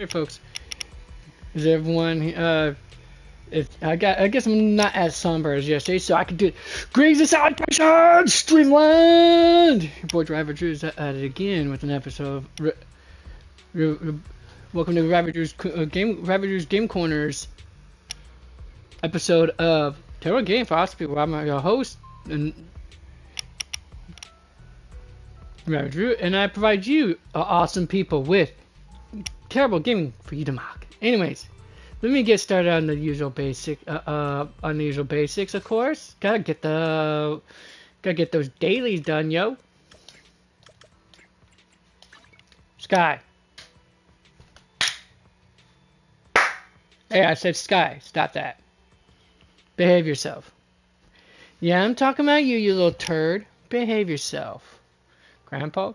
Hey folks, is everyone? I guess I'm not as somber as yesterday, so I can do Grease Aside Patience Streamlined. Your boy Driver Drew is at it again with an episode of welcome to Ravagers Game Corners episode of Terrible Game Philosophy, where I'm your host and Driver Drew, and I provide you awesome people with terrible gaming for you to mock. Anyways. Let me get started on the usual basics, of course. Gotta get those dailies done, yo. Sky. Hey, I said Sky. Stop that. Behave yourself. Yeah, I'm talking about you, you little turd. Behave yourself. Grandpa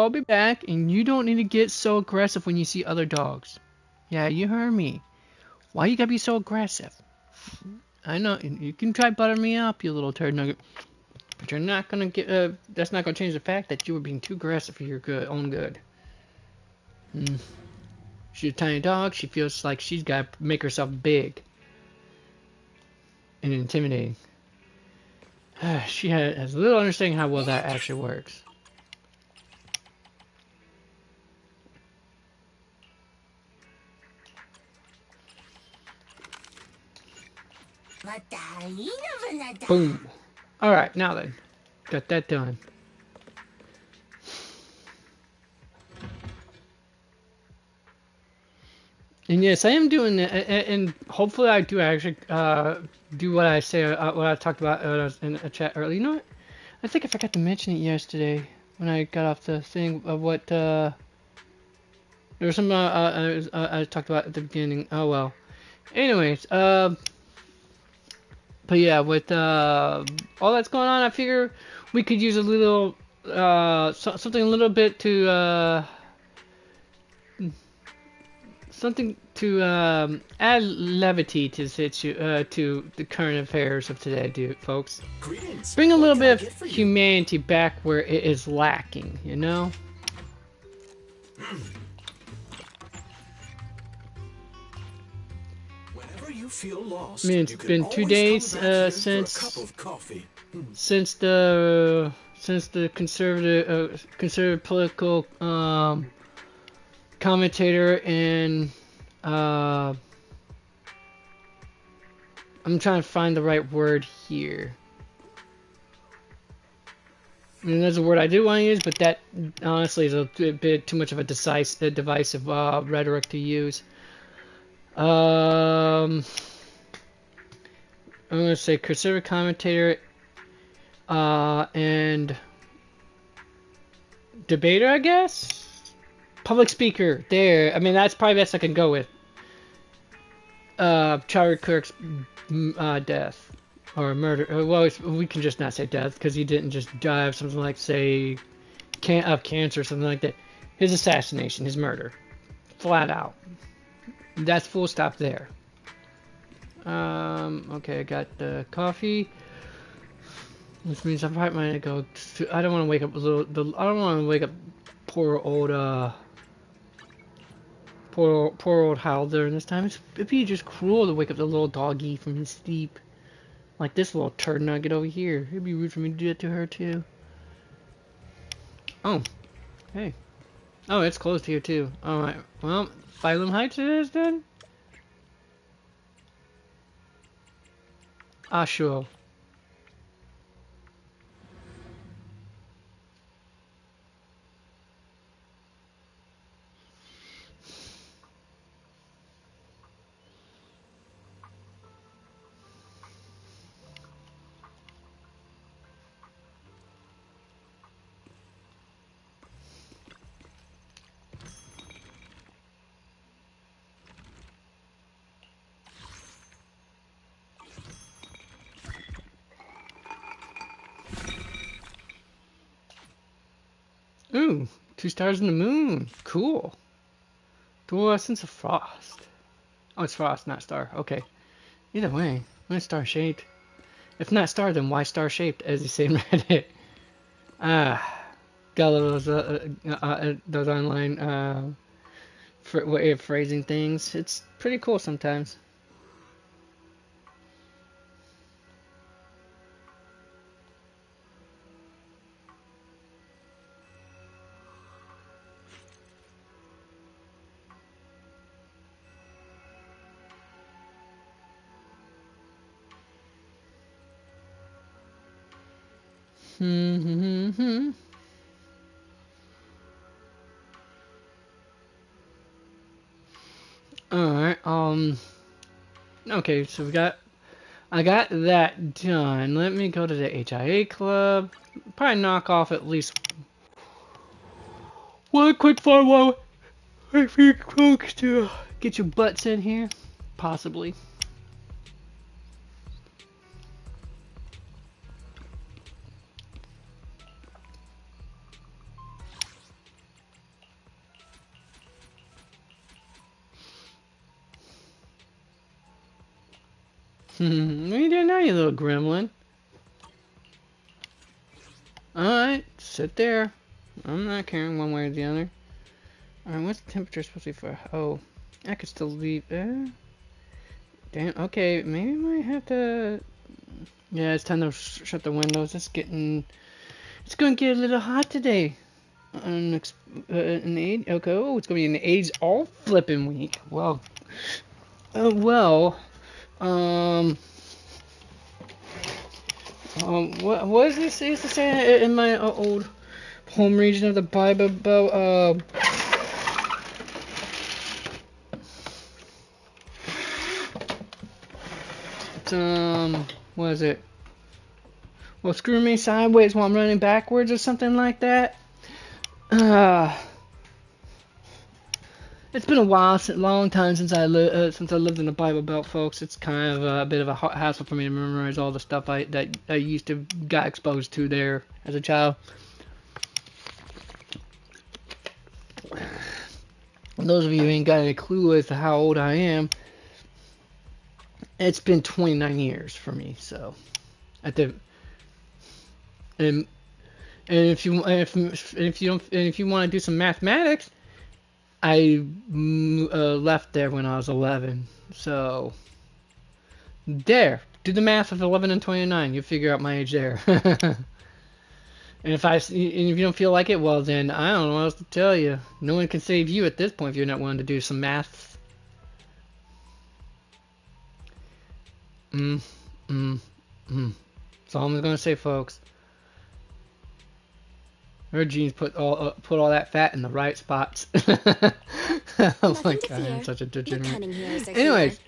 will be back, and you don't need to get so aggressive when you see other dogs. Yeah, you heard me. Why you gotta be so aggressive? I know, you can try butter me up, you little turd nugget. But you're not gonna get, that's not gonna change the fact that you were being too aggressive for your own good. She's a tiny dog, she feels like she's gotta make herself big. And intimidating. She has little understanding how well that actually works. Boom. Alright, now then. Got that done. And yes, I am doing it, and hopefully I do actually do what I say, what I talked about in a chat earlier. You know what? I think I forgot to mention it yesterday when I got off the thing of what, there was some, I talked about at the beginning. Oh well. Anyways, but yeah, with all that's going on, I figure we could use a little, something a little bit to, something to add levity to the current affairs of today, folks. Greetings. Bring a little bit of humanity back where it is lacking, you know? Whenever you feel lost, I mean, it's been 2 days since the conservative political commentator and I'm trying to find the right word here. I mean, there's a word I do want to use, but that honestly is a bit too much of a divisive rhetoric to use. I'm gonna say conservative commentator and debater, I guess. Public speaker. There. I mean, that's probably best I can go with. Charlie Kirk's death or murder. Well, we can just not say death because he didn't just die of something like, say, of cancer or something like that. His assassination, his murder, flat out. That's full stop there. Okay, I got the coffee, which means I probably might go. I don't want to wake up I don't want to wake up poor old Hal during this time. It'd be just cruel to wake up the little doggy from his sleep, like this little turd nugget over here. It'd be rude for me to do that to her too. Oh, hey. Oh, it's closed here too. Alright, well, Phylum Heights it is then? Ah, sure. Ooh, 2 stars in the moon. Cool. Dual essence of frost. Oh, it's frost, not star. Okay. Either way, when it's star shaped. If not star, then why star shaped? As you say in Reddit. Got those online way of phrasing things. It's pretty cool sometimes. Alright, okay, so I got that done. Let me go to the HIA club. Probably knock off at least one quick fire while wait for you folks to get your butts in here. Possibly. What are you doing now, you little gremlin? Alright, sit there. I'm not caring one way or the other. Alright, what's the temperature supposed to be for? Oh, I could still leave. Damn, okay, maybe I might have to. Yeah, it's time to shut the windows. It's going to get a little hot today. Okay, oh, it's going to be an AIDS all flipping week. Well, what is this used to say in my old home region of the Bible Belt? What is it? Well, screw me sideways while I'm running backwards or something like that. It's been a while, long time since I lived in the Bible Belt, folks. It's kind of a bit of a hassle for me to memorize all the stuff that I used to got exposed to there as a child. Those of you who ain't got any clue as to how old I am, it's been 29 years for me. So, and if you want to do some mathematics, I left there when I was 11. So there, do the math of 11 and 29. You figure out my age there. And if you don't feel like it, well then I don't know what else to tell you. No one can save you at this point if you're not willing to do some math. That's all I'm gonna say, folks. Her genes put all that fat in the right spots. Oh my god, I'm such a degenerate. Anyways,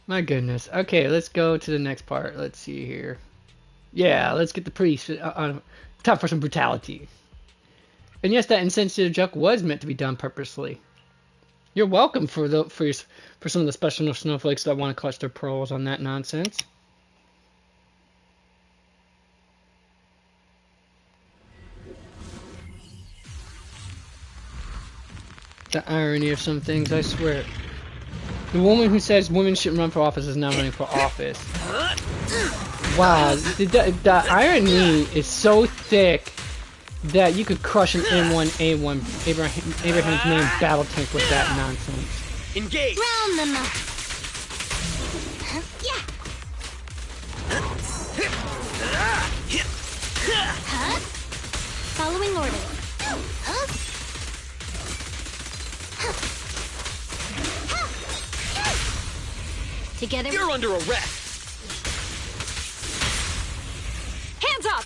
my goodness. Okay, let's go to the next part. Let's see here. Yeah, let's get the priest. Time for some brutality. And yes, that insensitive joke was meant to be done purposely. You're welcome for some of the special snowflakes that want to clutch their pearls on that nonsense. The irony of some things, I swear. The woman who says women shouldn't run for office is now running for office. Wow, the irony is so thick that you could crush an M1A1 Abraham's name battle tank with that nonsense. Engage! Round them up. Yeah. Following orders. Together. You're under arrest. Hands up.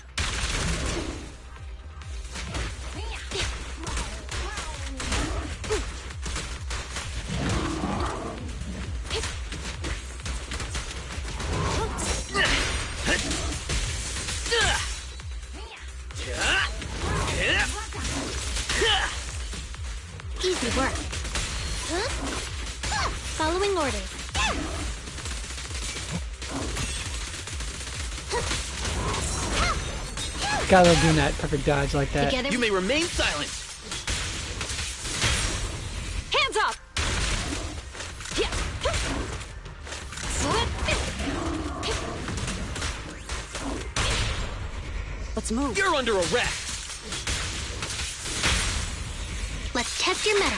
Easy work. Following orders. Gotta love doing that perfect dodge like that. Together. You may remain silent. Hands up. Let's move. You're under arrest. Let's test your mettle.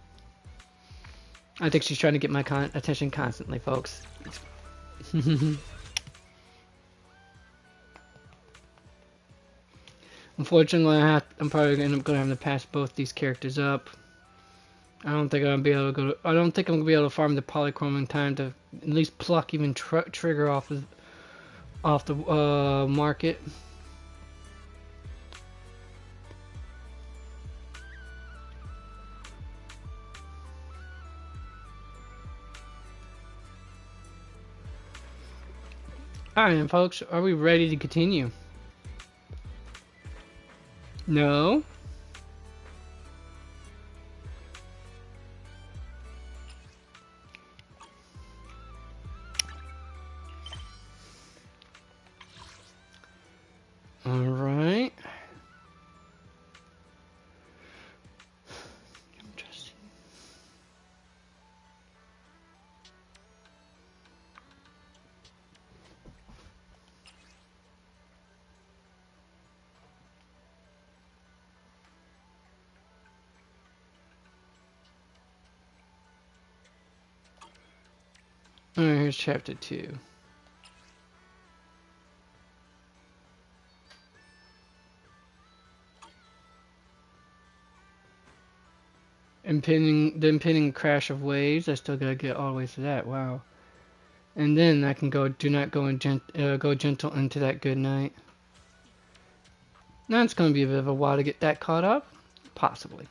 I think she's trying to get my attention constantly, folks. Unfortunately, I'm probably gonna have to pass both these characters up. I don't think I'm gonna be able to go. I don't think I'm gonna be able to farm the polychrome in time to at least pluck even trigger off the market. Alright then, folks, are we ready to continue? No? Alright. Interesting. Alright, here's chapter 2. The impending crash of waves. I still gotta get all the way to that. Wow. And then I can go. Do not go go gentle into that good night. Now it's gonna be a bit of a while to get that caught up. Possibly.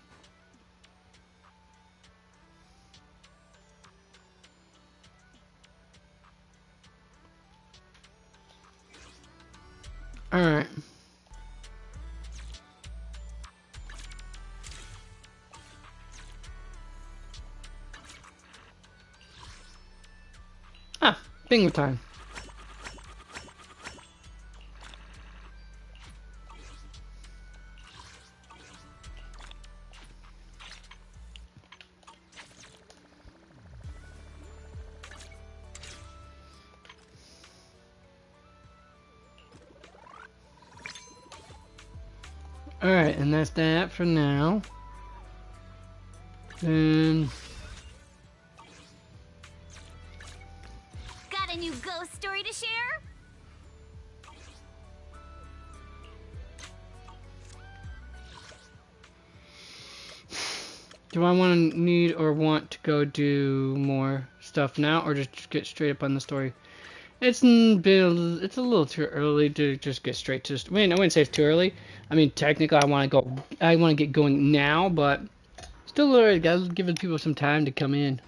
Alright. Ah, bingo time. Alright, and that's that for now. Then... Got a new ghost story to share? do I need or want to go do more stuff now, or just get straight up on the story? It's a little too early to just get straight to. I mean, I wouldn't say it's too early. I mean, technically, I want to get going now, but still a little early. Gotta give people some time to come in.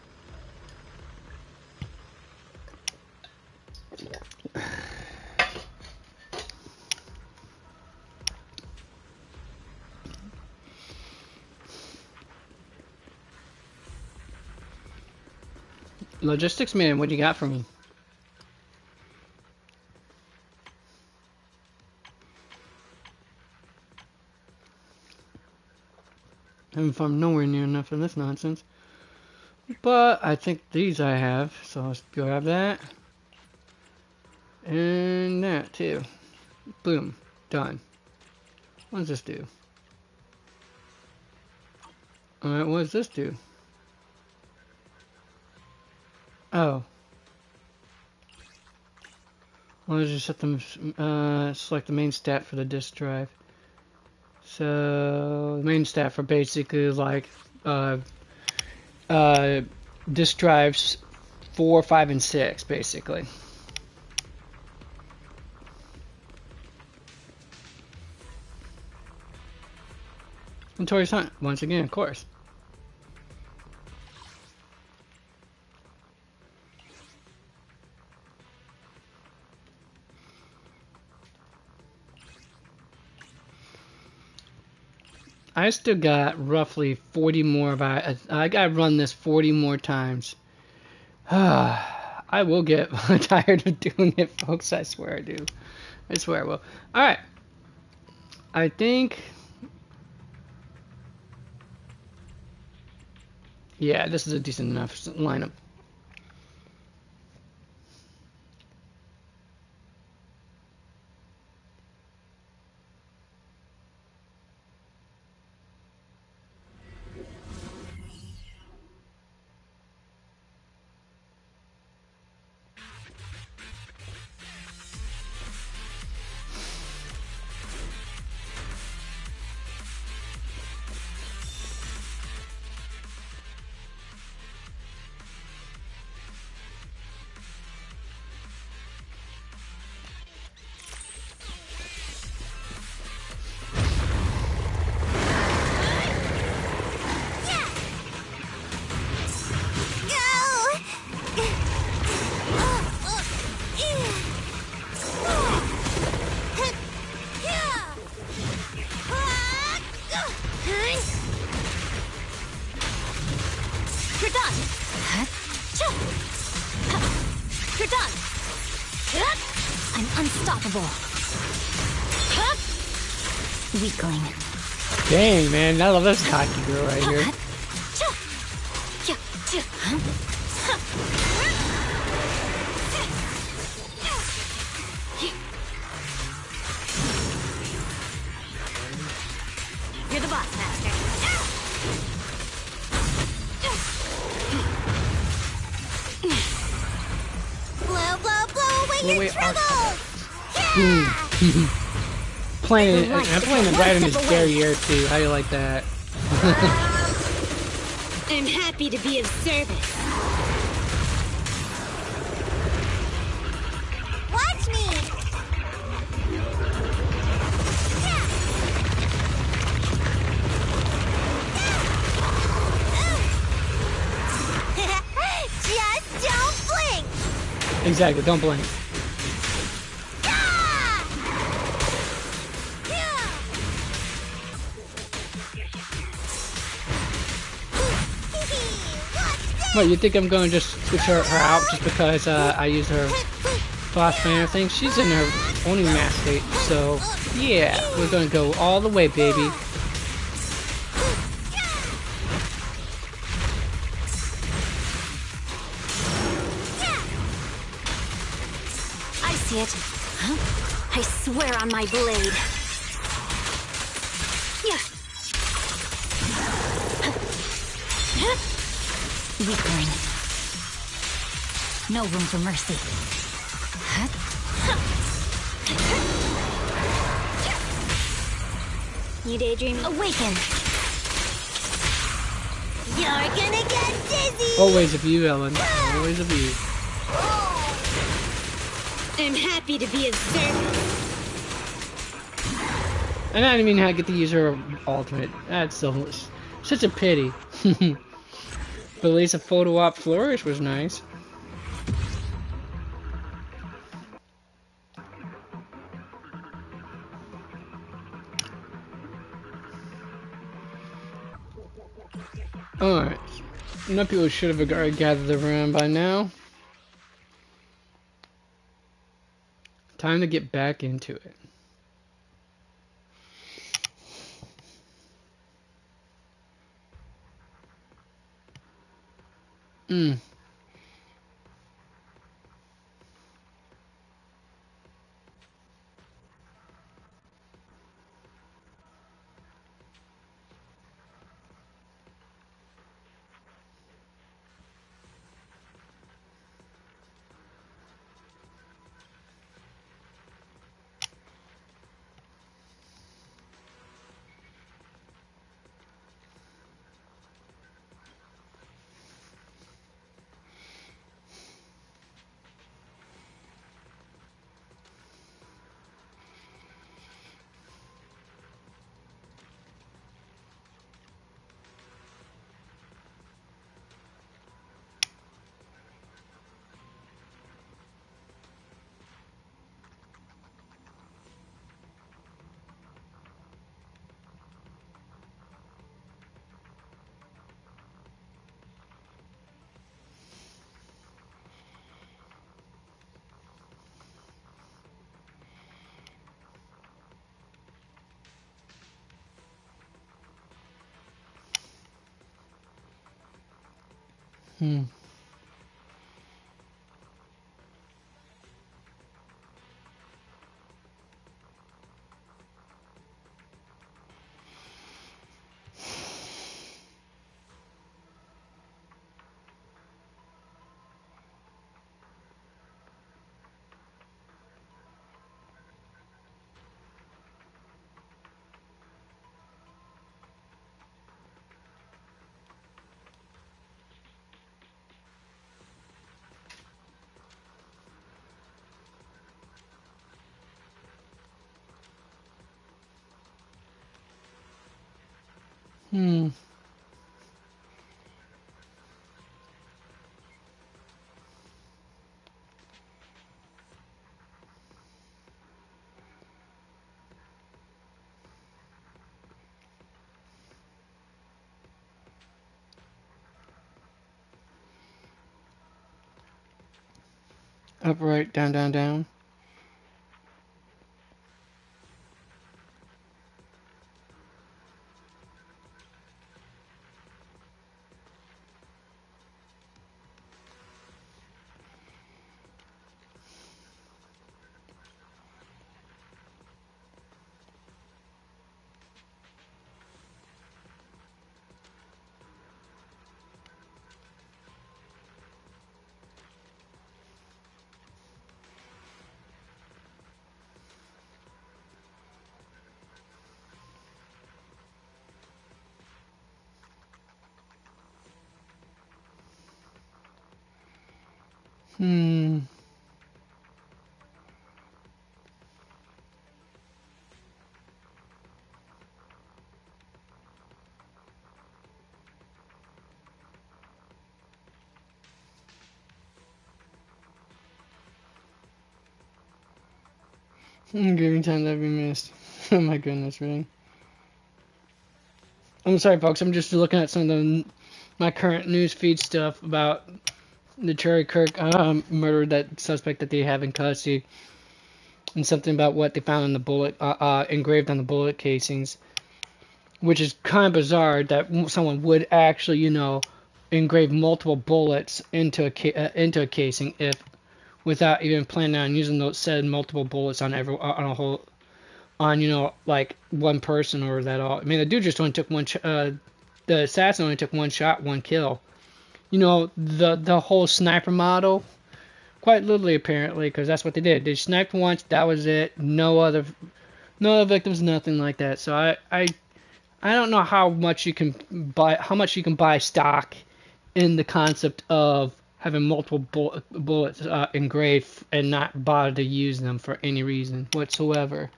Logistics man, what do you got for me? Haven't farmed nowhere near enough of this nonsense. But I think these I have, so let's go have that. And that too. Boom. Done. What does this do? Alright, what does this do? Oh. Well, I just set them, select the main stat for the disk drive. So, the main stat for basically like, disk drives 4, 5, and 6, basically. And Tori's Hunt, once again, of course. I still got roughly 40 more I gotta run this 40 more times. I will get tired of doing it, folks. I swear I do. I swear I will. Alright. I think... yeah, this is a decent enough lineup. unstoppable. Huh? Weakling. Dang, man, I love this cocky girl right here. You're the boss, master. Blow, blow, blow away Blow your away our troubles! Boom. Your I'm life playing is it right in one his step away. derriere too. How do you like that? I'm happy to be of service. Watch me! Just don't blink! Exactly, don't blink. What, you think I'm going to just switch her out just because I use her boss banner thing? She's in her only mass state, so yeah, we're going to go all the way, baby. I see it. Huh? I swear on my blade. Yeah. Weakling. No room for mercy. You daydreaming? Awaken. You're gonna get dizzy. Always of you, Ellen. Always of you. I'm happy to be of service. And I didn't even get to use her ultimate. That's so such a pity. But at least a photo op flourish was nice. Alright. Enough people should have gathered around by now. Time to get back into it. Hmm. Hmm. Hmm. Up, right, down, down, down. Hmm. Giving time that we missed. Oh my goodness, really. I'm sorry, folks. I'm just looking at some of my current news feed stuff about the Charlie Kirk murder, that suspect that they have in custody, and something about what they found in the bullet, engraved on the bullet casings, which is kind of bizarre that someone would actually, engrave multiple bullets into a casing if without even planning on using those said multiple bullets on on a whole like one person or that all. I mean, the dude just only took the assassin only took one shot, one kill. The whole sniper model, quite literally apparently, because that's what they did. They sniped once, that was it. No other victims, nothing like that. So I don't know how much you can buy stock in the concept of having multiple bullets engraved and not bother to use them for any reason whatsoever.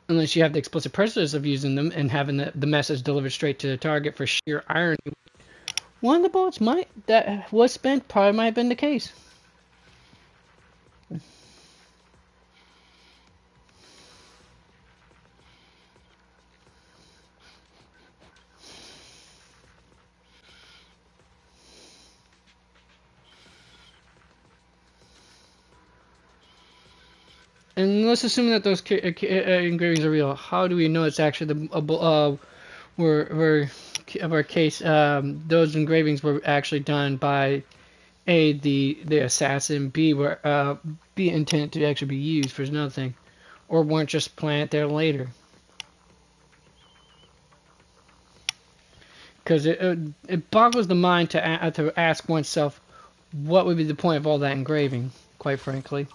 Unless you have the explicit purpose of using them and having the message delivered straight to the target for sheer irony. One of the bullets that was spent probably might have been the case. And let's assume that those engravings are real. How do we know it's actually of our case? Those engravings were actually done by the assassin, B intended to actually be used for another thing, or weren't just planted there later. Because it boggles the mind to ask oneself what would be the point of all that engraving, quite frankly.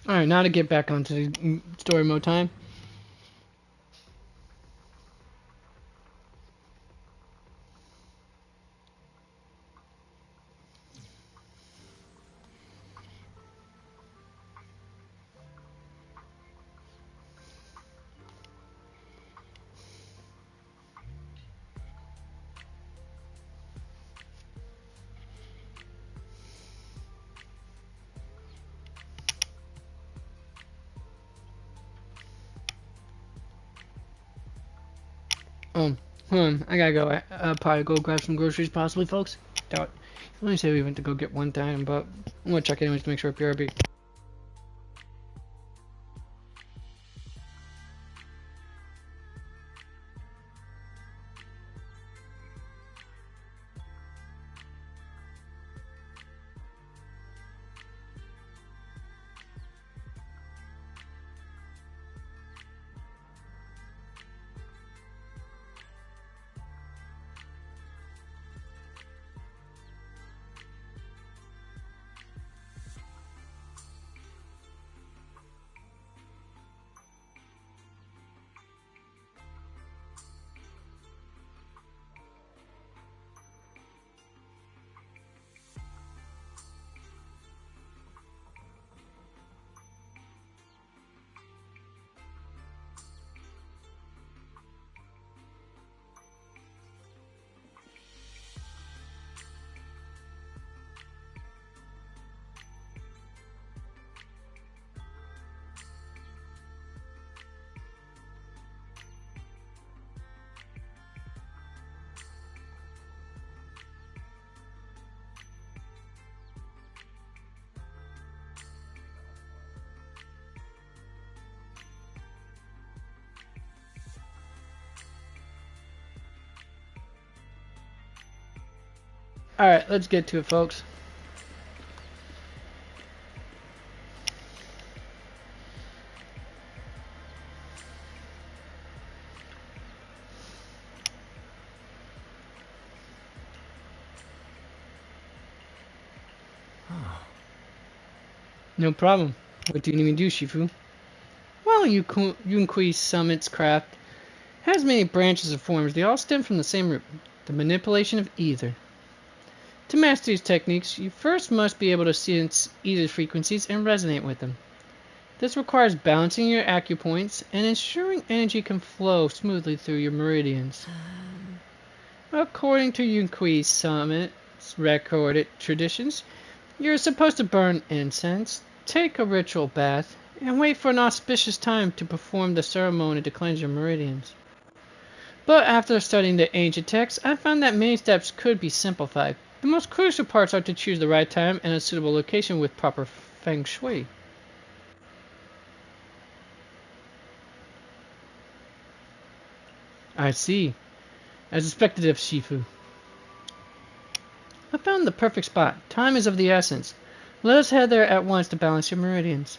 Alright, now to get back onto the story mode time. I gotta go. Probably go grab some groceries, possibly, folks. Doubt. Let me say we went to go get one time, but I'm gonna check anyways to make sure PRB. Alright, let's get to it, folks. No problem. What do you need me to do, Shifu? While Yunqi's summit's craft has many branches or forms, they all stem from the same root, the manipulation of ether. To master these techniques, you first must be able to sense ether frequencies and resonate with them. This requires balancing your acupoints and ensuring energy can flow smoothly through your meridians. According to Yunqi's summit's recorded traditions, you're supposed to burn incense, take a ritual bath, and wait for an auspicious time to perform the ceremony to cleanse your meridians. But after studying the ancient texts, I found that many steps could be simplified. The most crucial parts are to choose the right time and a suitable location with proper feng shui. I see. As expected of Shifu. I found the perfect spot. Time is of the essence. Let us head there at once to balance your meridians.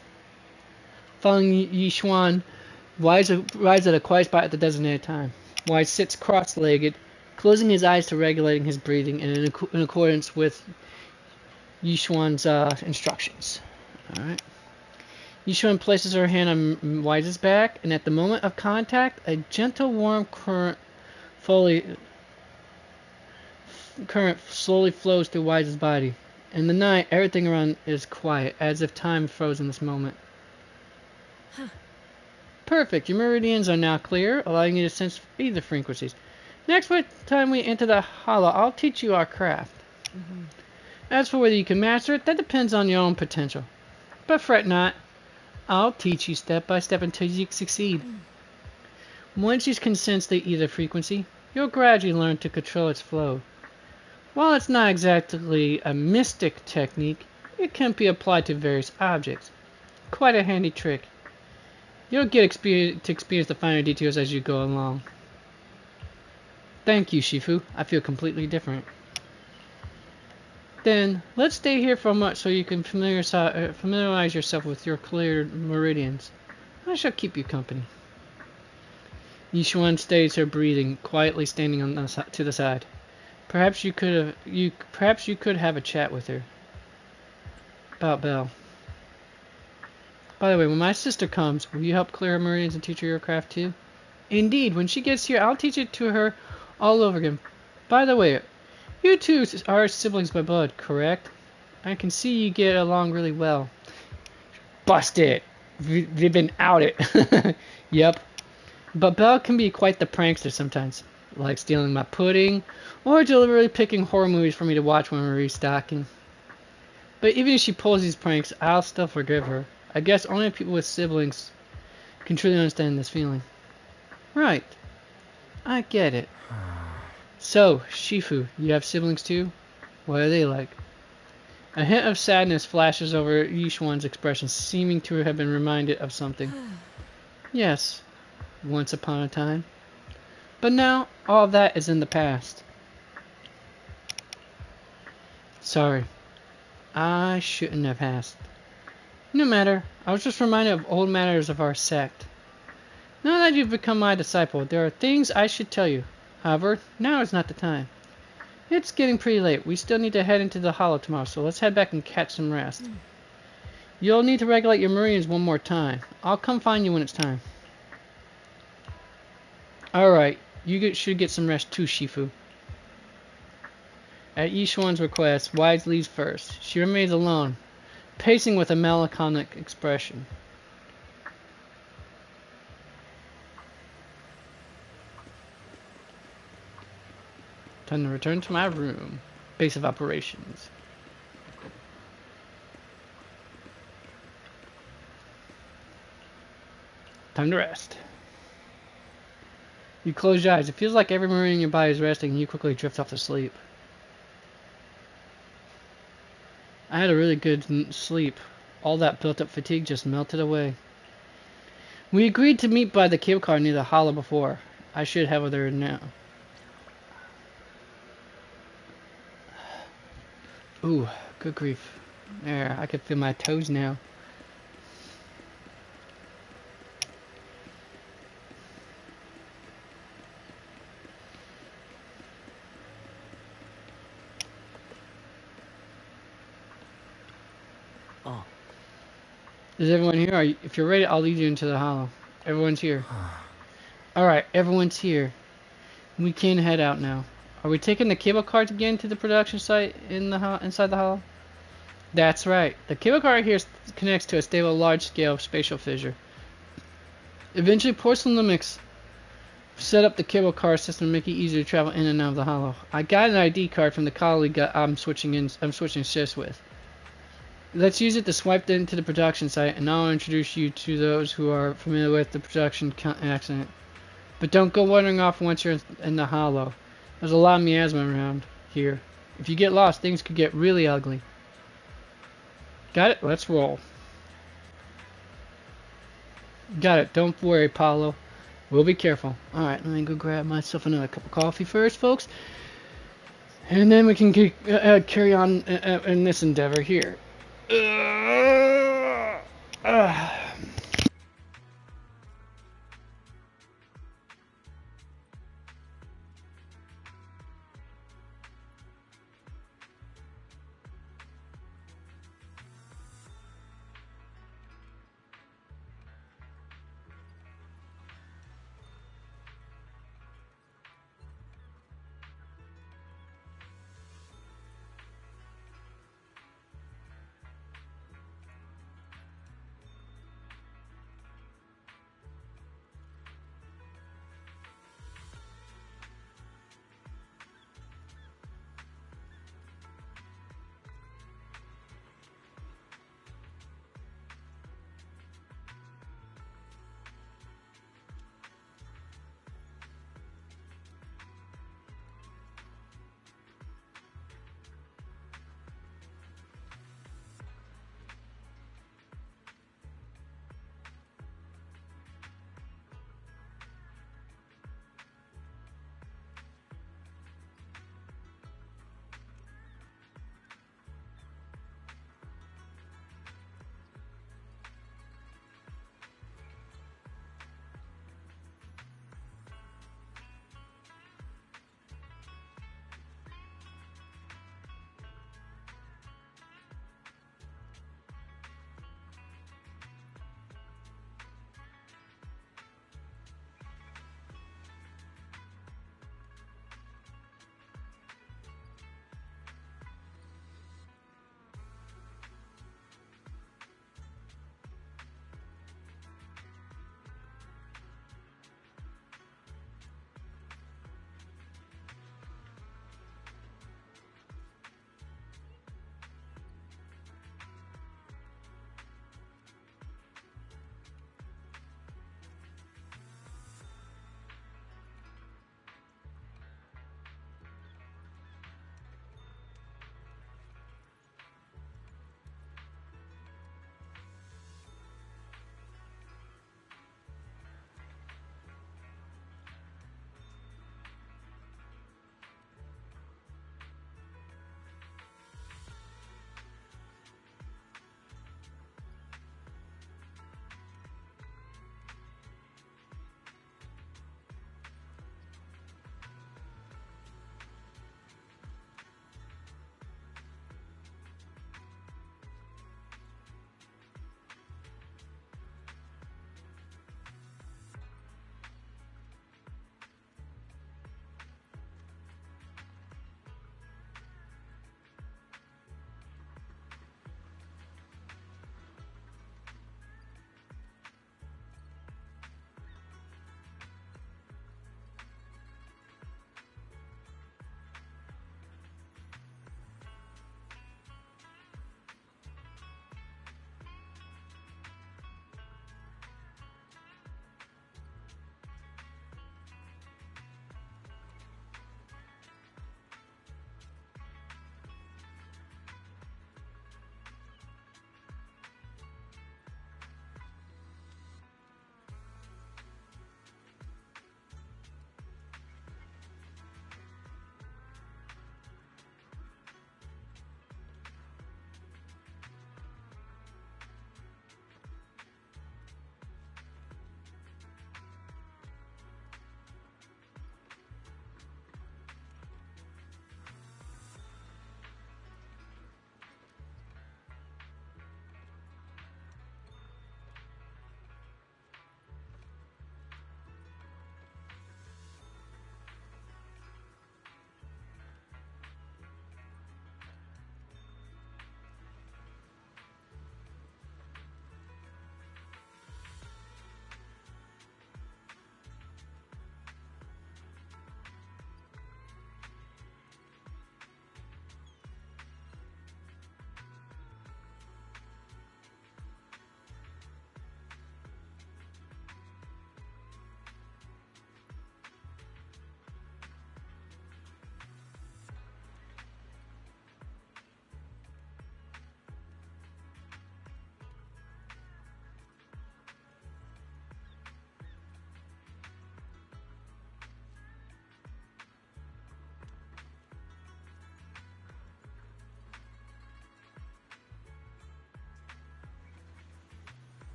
Following Yishuan, Wise arrives at a quiet spot at the designated time. Wise sits cross-legged, closing his eyes to regulating his breathing and in accordance with Yishuan's instructions. Alright. Yishuan places her hand on Wise's back, and at the moment of contact, a gentle warm current slowly flows through Wise's body. In the night, everything around is quiet, as if time froze in this moment. Perfect. Your meridians are now clear, allowing you to sense ether frequencies. Next time we enter the hollow, I'll teach you our craft. As for whether you can master it, that depends on your own potential. But fret not. I'll teach you step by step until you succeed. Once you can sense the ether frequency, you'll gradually learn to control its flow. While it's not exactly a mystic technique, it can be applied to various objects. Quite a handy trick. You'll get to experience the finer details as you go along. Thank you, Shifu. I feel completely different. Then, let's stay here for a moment so you can familiarize yourself with your cleared meridians. I shall keep you company. Yishuan stays her breathing, quietly standing on to the side. Perhaps you could have a chat with her. About Belle. By the way, when my sister comes, will you help clear her meridians and teach her your craft too? Indeed, when she gets here, I'll teach it to her all over again. By the way, you two are siblings by blood, correct? I can see you get along really well. Busted! They've been outed. Yep. But Belle can be quite the prankster sometimes, like stealing my pudding, or deliberately picking horror movies for me to watch when we're restocking. But even if she pulls these pranks, I'll still forgive her. I guess only people with siblings can truly understand this feeling. Right. I get it. So, Shifu, you have siblings too? What are they like? A hint of sadness flashes over Yishuan's expression, seeming to have been reminded of something. Yes, once upon a time. But now, all that is in the past. Sorry. I shouldn't have asked. No matter, I was just reminded of old matters of our sect. Now that you've become my disciple, there are things I should tell you. However, now is not the time. It's getting pretty late. We still need to head into the hollow tomorrow, so let's head back and catch some rest. You'll need to regulate your meridians one more time. I'll come find you when it's time. Alright, you should get some rest too, Shifu. At Yishuan's request, Wise leaves first. She remains alone, pacing with a melancholic expression. Time to return to my room. Base of operations. Time to rest. You close your eyes. It feels like every meridian in your body is resting and you quickly drift off to sleep. I had a really good sleep. All that built-up fatigue just melted away. We agreed to meet by the cable car near the hollow before. I should have her there now. Ooh, good grief. There, I can feel my toes now. Oh. Is everyone here? If you're ready, I'll lead you into the hollow. everyone's here. Alright, everyone's here. We can head out now. Are we taking the cable cars again to the production site in the inside the hollow? That's right. The cable car here connects to a stable large-scale spatial fissure. Eventually, porcelain limits set up the cable car system to make it easier to travel in and out of the hollow. I got an ID card from the colleague I'm switching shifts with. Let's use it to swipe into the production site, and I'll introduce you to those who are familiar with the production accident. But don't go wandering off once you're in the hollow. There's a lot of miasma around here. If you get lost, things could get really ugly. Got it? Let's roll. Got it. Don't worry, Paulo. We'll be careful. Alright, let me go grab myself another cup of coffee first, folks. And then we can carry on in this endeavor here.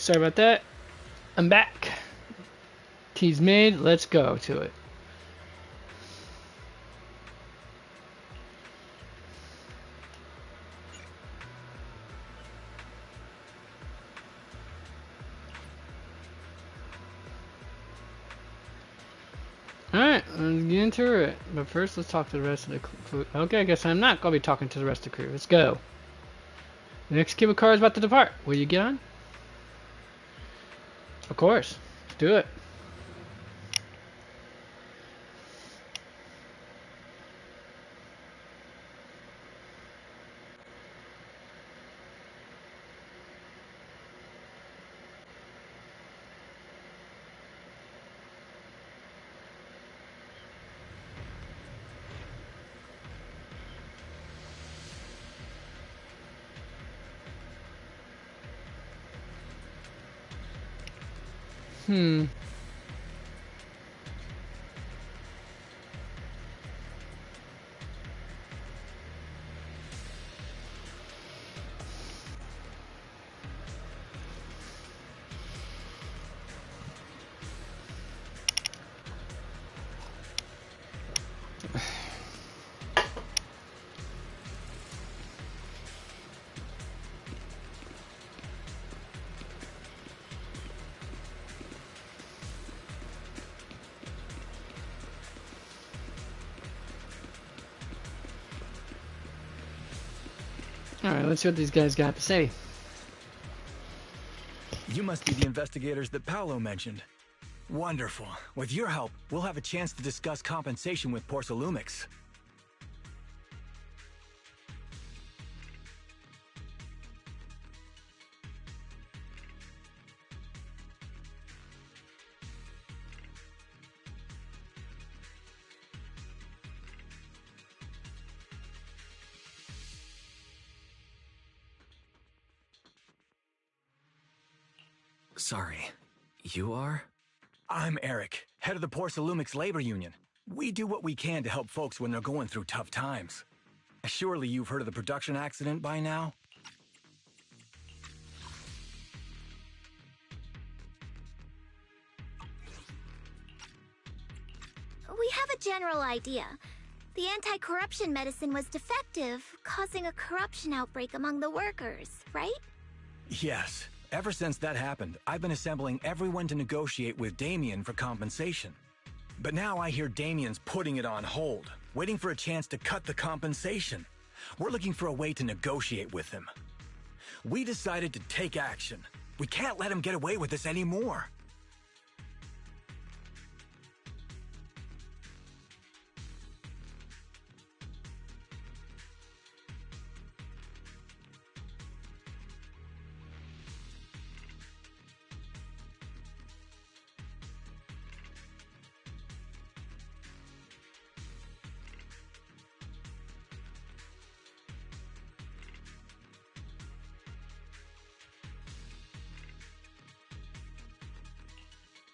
Sorry about that. I'm back. Tea's made. Let's go to it. Alright, let's get into it. But first, let's talk to the rest of the crew. Okay, I guess I'm not going to be talking to the rest of the crew. Let's go. The next cable car is about to depart. Will you get on? Of course. Let's do it. Alright, let's see what these guys got to say. You must be the investigators that Paolo mentioned. Wonderful. With your help, we'll have a chance to discuss compensation with Porcelumix. Sorry, you are? I'm Eric, head of the Porcelumix Labor Union. We do what we can to help folks when they're going through tough times. Surely you've heard of the production accident by now? We have a general idea. The anti-corruption medicine was defective, causing a corruption outbreak among the workers, right? Yes. Ever since that happened, I've been assembling everyone to negotiate with Damien for compensation. But now I hear Damien's putting it on hold, waiting for a chance to cut the compensation. We're looking for a way to negotiate with him. We decided to take action. We can't let him get away with this anymore.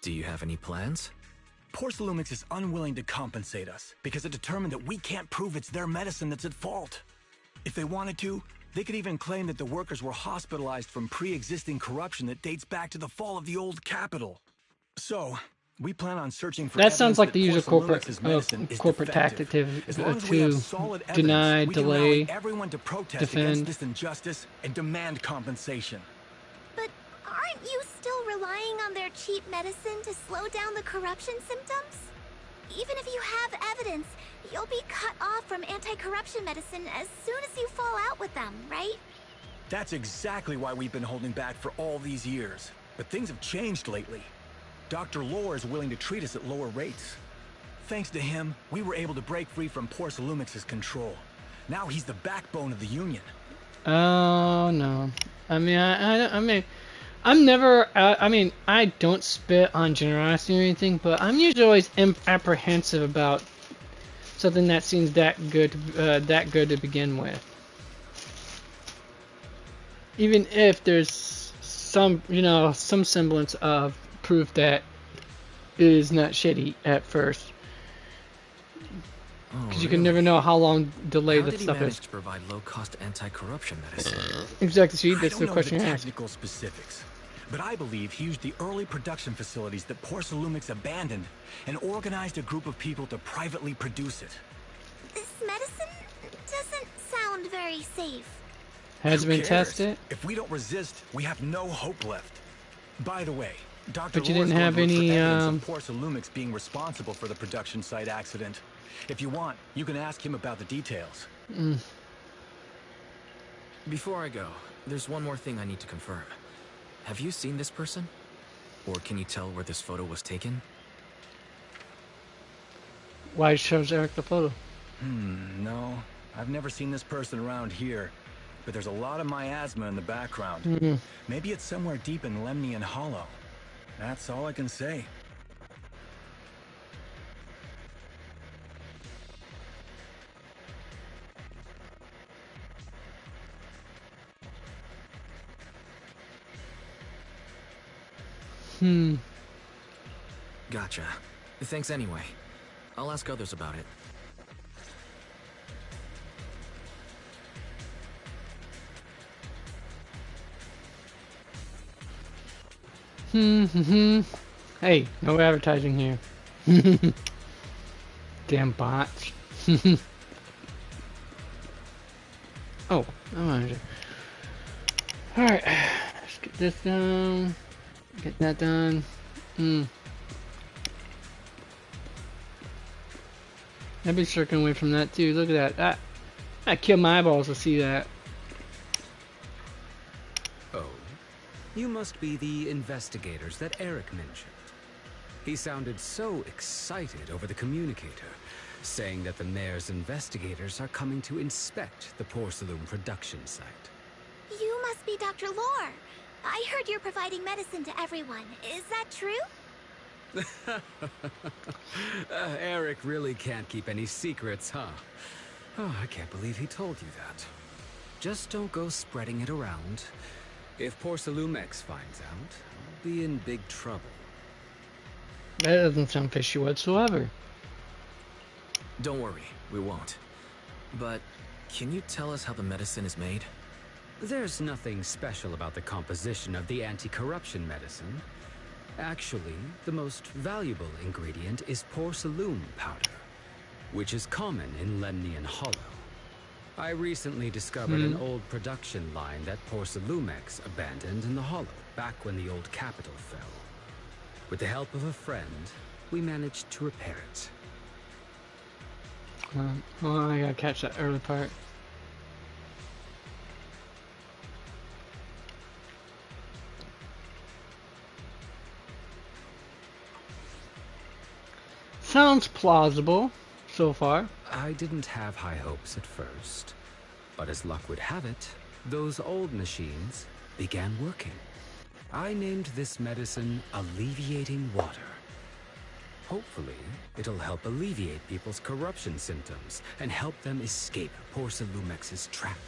Do you have any plans? Porcelumix is unwilling to compensate us because it determined that we can't prove it's their medicine that's at fault. If they wanted to, they could even claim that the workers were hospitalized from pre-existing corruption that dates back to the fall of the old capital. So, we plan on searching for That sounds like the that usual corporate tactic to deny, delay, everyone to protest defend. against this injustice and demand compensation. But aren't you still relying on their cheap medicine to slow down the corruption symptoms? Even if you have evidence, you'll be cut off from anti-corruption medicine as soon as you fall out with them, right? That's exactly why we've been holding back for all these years. But things have changed lately. Dr. Lore is willing to treat us at lower rates. Thanks to him, we were able to break free from Porcelumix's control. Now he's the backbone of the union. Oh no! I mean, I'm never. I mean, I don't spit on generosity or anything, but I'm usually always apprehensive about something that seems that good to begin with. Even if there's some semblance of proof that it is not shitty at first, because you can never know how long delayed the stuff is. To provide low-cost anti-corruption medicine? Exactly. See, that's the I don't know question the you asked. technical specifics, But I believe he used the early production facilities that Porcelumix abandoned and organized a group of people to privately produce it. This medicine doesn't sound very safe. Has Who been cares? tested. If we don't resist, we have no hope left. By the way, Dr. But you Lore's didn't have going to look any, for evidence of Porcelumix being responsible for the production site accident. If you want, you can ask him about the details. Before I go, there's one more thing I need to confirm. Have you seen this person? Or can you tell where this photo was taken? Why shows Eric the photo? No. I've never seen this person around here. But there's a lot of miasma in the background. Maybe it's somewhere deep in Lemnian Hollow. That's all I can say. Gotcha. Thanks anyway. I'll ask others about it. Hey, no advertising here. Damn bots. Oh, I'm on it. Alright, let's get this done. Get that done. I've been circling away from that too. Look at that. I killed my eyeballs to see that. Oh, you must be the investigators that Eric mentioned. He sounded so excited over the communicator, saying that the mayor's investigators are coming to inspect the Porcelum production site. You must be Dr. Lore. I heard you're providing medicine to everyone. Is that true? Eric really can't keep any secrets, huh? Oh, I can't believe he told you that. Just don't go spreading it around. If Porcelumix finds out, I'll be in big trouble. That doesn't sound fishy whatsoever. Don't worry, we won't. But can you tell us how the medicine is made? There's nothing special about the composition of the anti-corruption medicine. Actually, the most valuable ingredient is porcelain powder, which is common in Lemnian Hollow. I recently discovered an old production line that Porcelumix abandoned in the Hollow, back when the old capital fell. With the help of a friend, we managed to repair it. Oh, I gotta catch that early part. Sounds plausible so far. I didn't have high hopes at first, but as luck would have it, those old machines began working. I named this medicine Alleviating Water. Hopefully, it'll help alleviate people's corruption symptoms and help them escape Porcelumix's trap.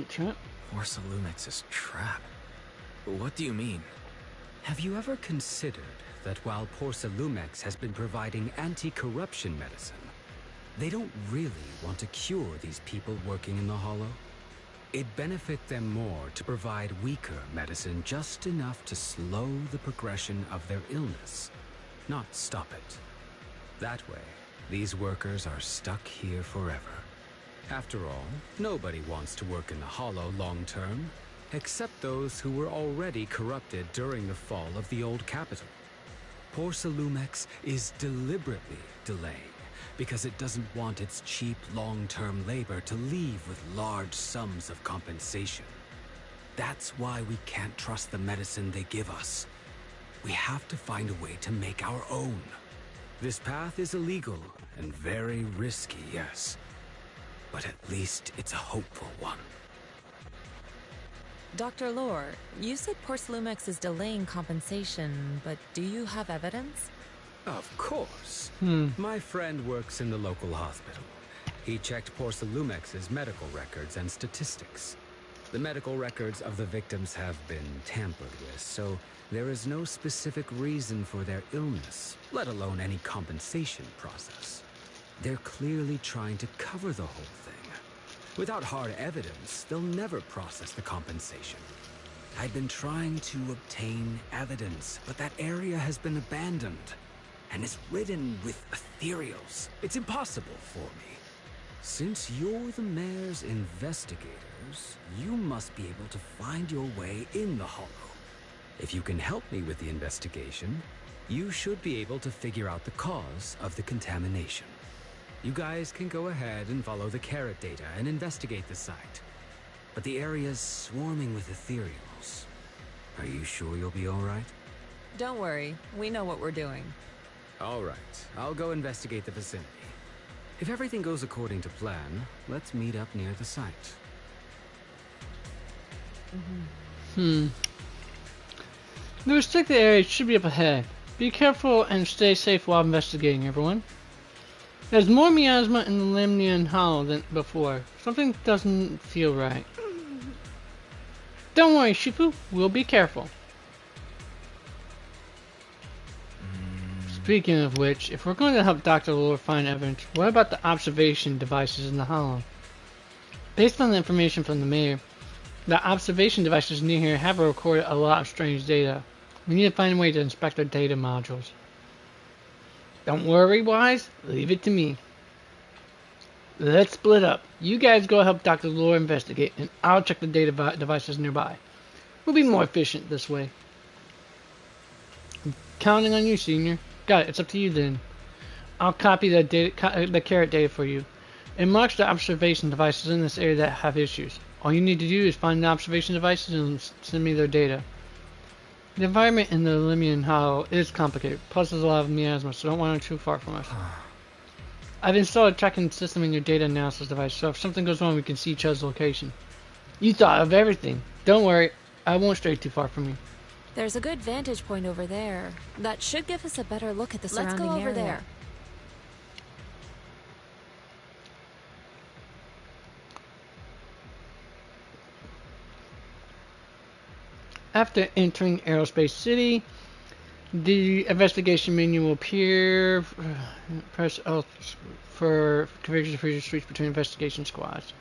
Trap. Porcelumix's trap. What do you mean? Have you ever considered that while Porcelumix has been providing anti-corruption medicine, they don't really want to cure these people working in the Hollow? It'd benefit them more to provide weaker medicine just enough to slow the progression of their illness, not stop it. That way, these workers are stuck here forever. After all, nobody wants to work in the Hollow long-term, except those who were already corrupted during the fall of the old capital. Porcelumix is deliberately delaying because it doesn't want its cheap long-term labor to leave with large sums of compensation. That's why we can't trust the medicine they give us. We have to find a way to make our own. This path is illegal and very risky, yes. But at least it's a hopeful one. Dr. Lore, you said Porcelumix is delaying compensation, but do you have evidence? Of course. My friend works in the local hospital. He checked Porcelumex's medical records and statistics. The medical records of the victims have been tampered with, so there is no specific reason for their illness, let alone any compensation process. They're clearly trying to cover the whole thing. Without hard evidence, they'll never process the compensation. I've been trying to obtain evidence, but that area has been abandoned and is ridden with ethereals. It's impossible for me. Since you're the mayor's investigators, you must be able to find your way in the Hollow. If you can help me with the investigation, you should be able to figure out the cause of the contamination. You guys can go ahead and follow the carrot data and investigate the site. But the area's swarming with ethereals. Are you sure you'll be all right? Don't worry, we know what we're doing. All right, I'll go investigate the vicinity. If everything goes according to plan, let's meet up near the site. The restricted area should be up ahead. Be careful and stay safe while investigating, everyone. There's more miasma in the Lemnian Hollow than before. Something doesn't feel right. Don't worry, Shifu. We'll be careful. Speaking of which, if we're going to help Dr. Lore find evidence, what about the observation devices in the Hollow? Based on the information from the mayor, the observation devices near here have recorded a lot of strange data. We need to find a way to inspect their data modules. Don't worry, Wise. Leave it to me. Let's split up. You guys go help Dr. Lore investigate, and I'll check the data devices nearby. We'll be more efficient this way. I'm counting on you, Senior. Got it. It's up to you then. I'll copy the data, the carrot data for you. It marks the observation devices in this area that have issues. All you need to do is find the observation devices and send me their data. The environment in the Lemnian Hollow is complicated, plus there's a lot of miasma, so don't wander too far from us. I've installed a tracking system in your data analysis device, so if something goes wrong, we can see each other's location. You thought of everything. Don't worry, I won't stray too far from you. There's a good vantage point over there. That should give us a better look at the surrounding area. Let's go over there. After entering Aerospace City, the investigation menu will appear. Press L for configuration to switch between investigation squads.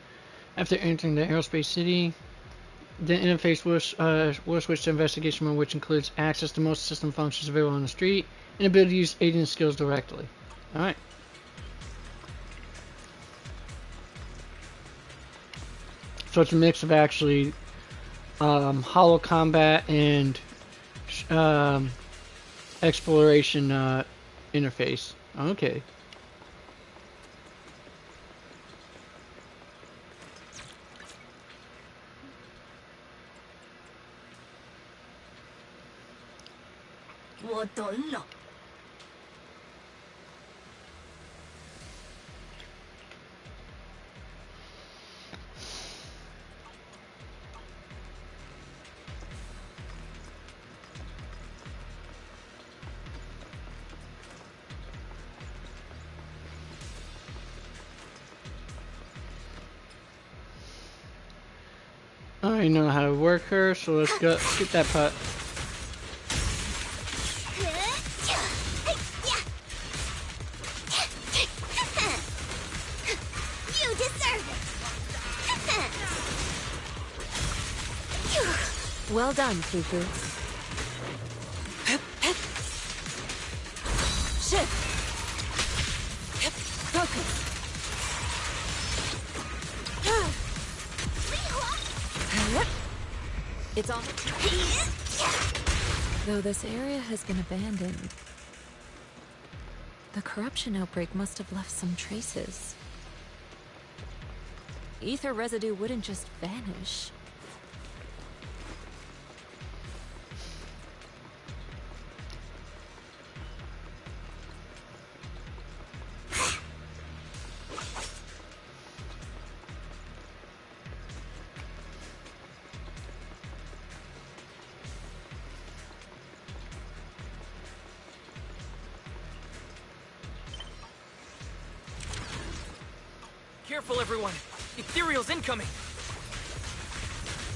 After entering the Aerospace City, the interface will switch to investigation mode, which includes access to most system functions available on the street and ability to use agent skills directly. Alright. So it's a mix of actually hollow combat and exploration interface. Okay. I know how to work her, so let's go get that putt. You deserve it. Well done, Fufu. Shift. Focus. It's on. Though this area has been abandoned, the corruption outbreak must have left some traces. Ether residue wouldn't just vanish. Careful, everyone. Ethereal's incoming.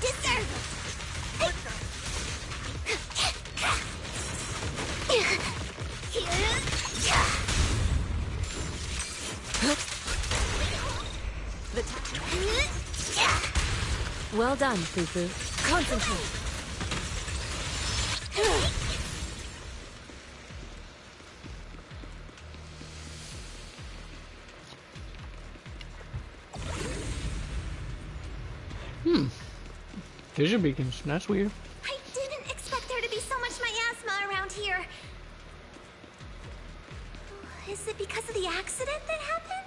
Discern! Well done, Fufu. Concentrate. Vision beacons. That's weird. I didn't expect there to be so much miasma around here. Is it because of the accident that happened?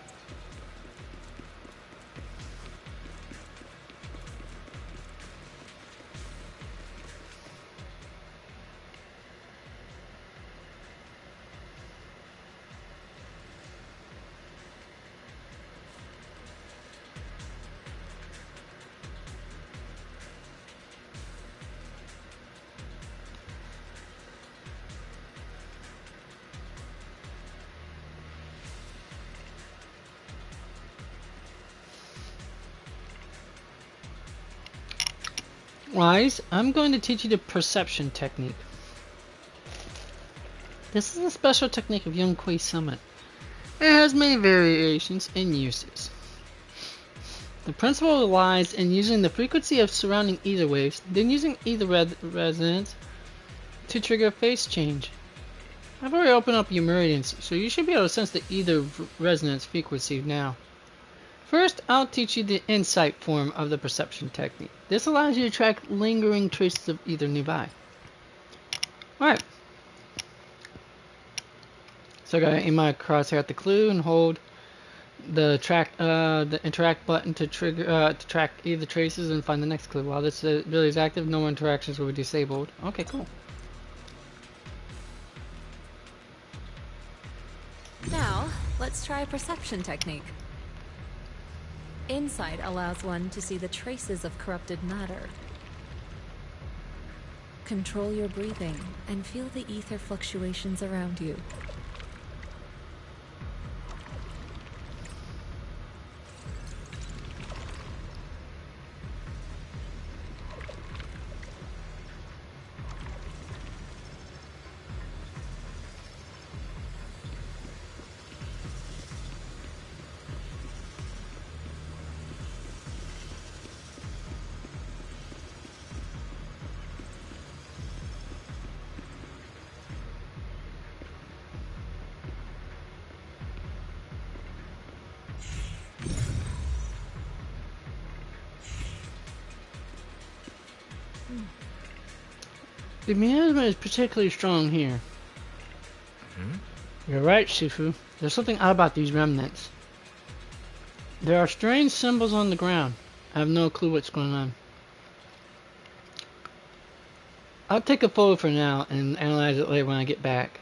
Wise, I'm going to teach you the perception technique. This is a special technique of Young Kui Summit. It has many variations and uses. The principle lies in using the frequency of surrounding ether waves, then using ether resonance to trigger a phase change. I've already opened up your meridians, so you should be able to sense the ether resonance frequency now. First, I'll teach you the insight form of the perception technique. This allows you to track lingering traces of ether nearby. Alright. So I gotta aim my crosshair at the clue and hold the interact button to trigger to track ether traces and find the next clue. While this ability is active, no interactions will be disabled. Okay, cool. Now, let's try a perception technique. Insight allows one to see the traces of corrupted matter. Control your breathing and feel the ether fluctuations around you. The miasma is particularly strong here. You're right, Shifu. There's something odd about these remnants. There are strange symbols on the ground. I have no clue what's going on. I'll take a photo for now and analyze it later when I get back.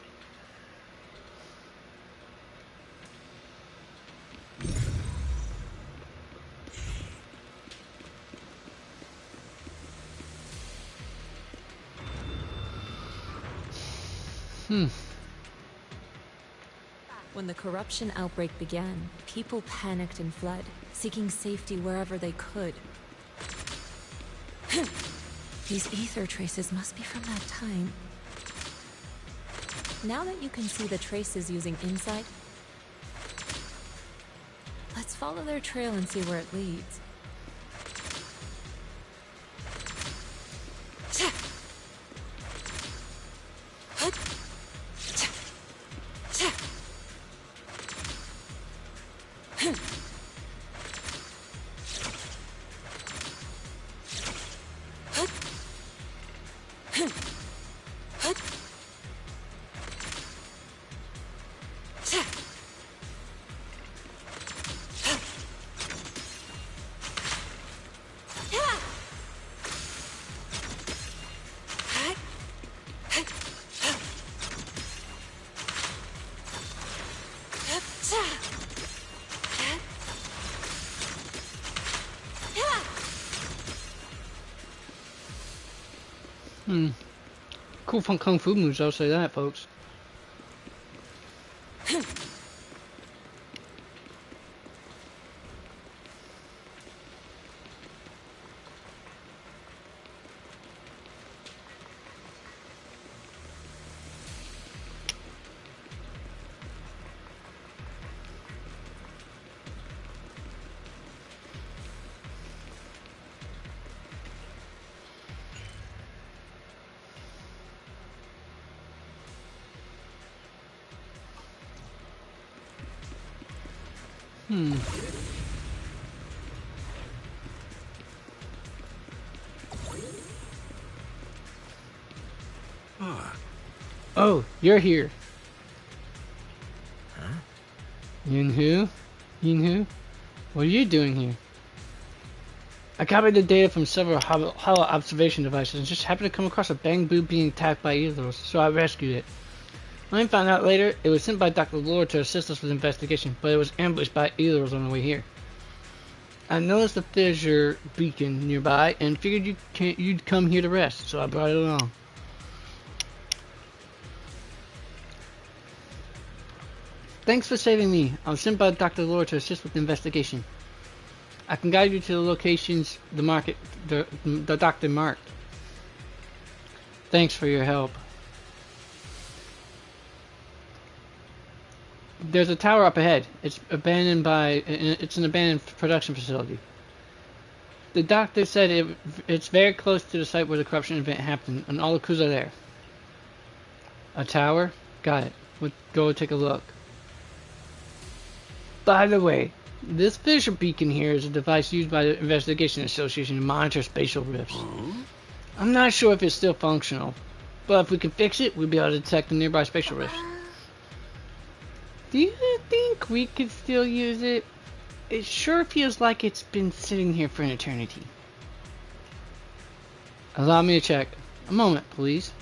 When the corruption outbreak began, people panicked and fled, seeking safety wherever they could. These ether traces must be from that time. Now that you can see the traces using insight, let's follow their trail and see where it leads. Cool fun kung fu moves, I'll say that, folks. Hmm. Oh, you're here. Huh? Yinhu? Yinhu? What are you doing here? I copied the data from several hollow observation devices and just happened to come across a bang boo being attacked by Ethereals, so I rescued it. When I found out later, it was sent by Dr. Lore to assist us with the investigation, but it was ambushed by Ethereals on the way here. I noticed a fissure beacon nearby and figured you'd come here to rest, so I brought it along. Thanks for saving me. I was sent by Dr. Lore to assist with the investigation. I can guide you to the locations the doctor marked. Thanks for your help. There's a tower up ahead. It's an abandoned production facility. The doctor said it's very close to the site where the corruption event happened, and all the crews are there. A tower? Got it. We'll go take a look. By the way, this fissure beacon here is a device used by the Investigation Association to monitor spatial rifts. I'm not sure if it's still functional, but if we can fix it, we'll be able to detect the nearby spatial rifts. Do you think we could still use it? It sure feels like it's been sitting here for an eternity. Allow me to check. A moment, please.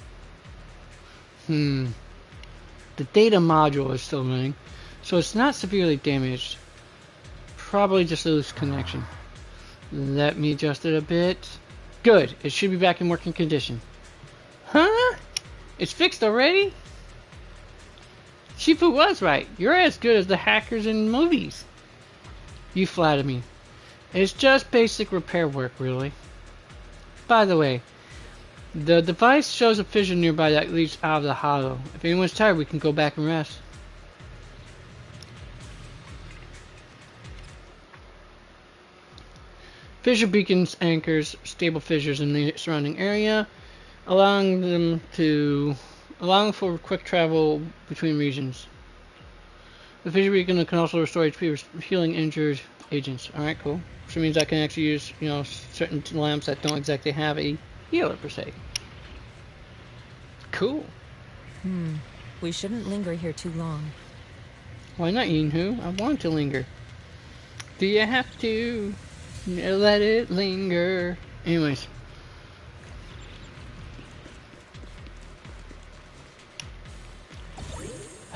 The data module is still running, so it's not severely damaged. Probably just a loose connection. Let me adjust it a bit. Good. It should be back in working condition. Huh? It's fixed already? Shifu was right. You're as good as the hackers in movies. You flatter me. It's just basic repair work, really. By the way, the device shows a fissure nearby that leads out of the hollow. If anyone's tired, we can go back and rest. Fissure beacons anchors stable fissures in the surrounding area, allowing for quick travel between regions. The fissure beacon can also restore HP, healing injured agents. Alright, cool. Which means I can actually use, certain lamps that don't exactly have a healer per se. Cool. We shouldn't linger here too long. Why not, Yinhu? I want to linger. Do you have to? Let it linger. Anyways.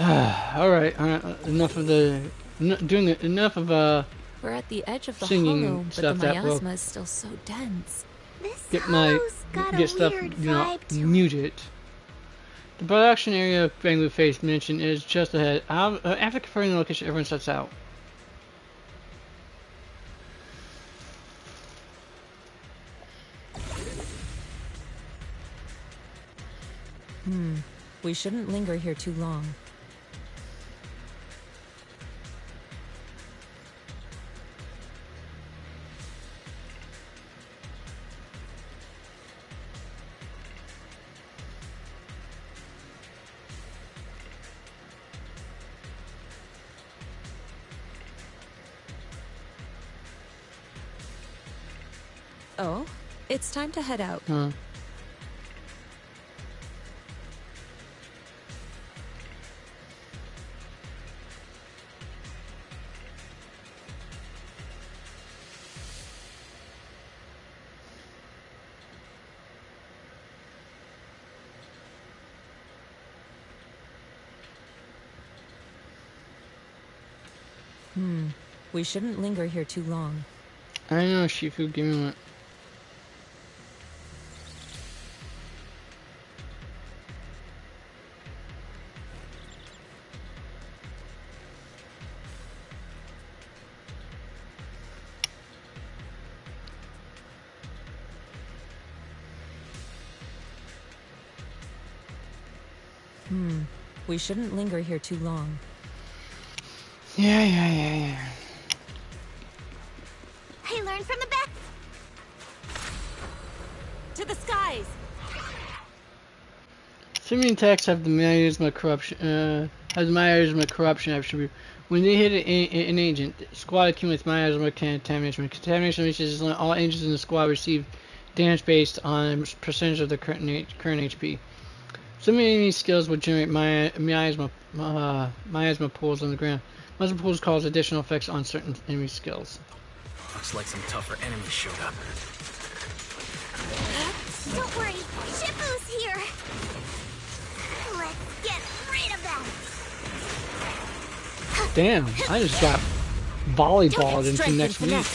Alright, enough of We're at the edge of the singing hollow, but stuff the that will miasma is still so dense. This hollow's got a stuff, weird vibe to it. muted. The production area Banglu Face mentioned is just ahead. After confirming the location, everyone sets out. We shouldn't linger here too long. Oh, it's time to head out. We shouldn't linger here too long. I know, Shifu, give me one. We shouldn't linger here too long. Yeah. I learned from the best. To the skies! Assuming attacks have the miasma corruption, actually When they hit an agent, the squad accumulates miasma contamination. When contamination reaches its limit, all agents in the squad receive damage based on percentage of their current HP. Some enemy skills will generate miasma pools on the ground. Miasma pools cause additional effects on certain enemy skills. Looks like some tougher enemies showed up. Don't worry, Shifu's here. Let's get rid of them. Damn, I just got volleyballed into next week.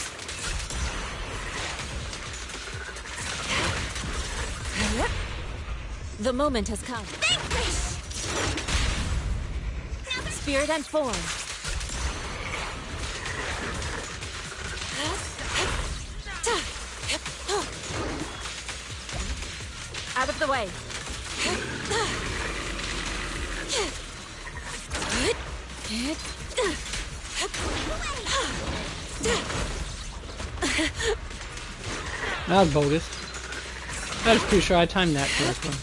The moment has come. Spirit and form. Out of the way. That was bogus. I was pretty sure I timed that correctly.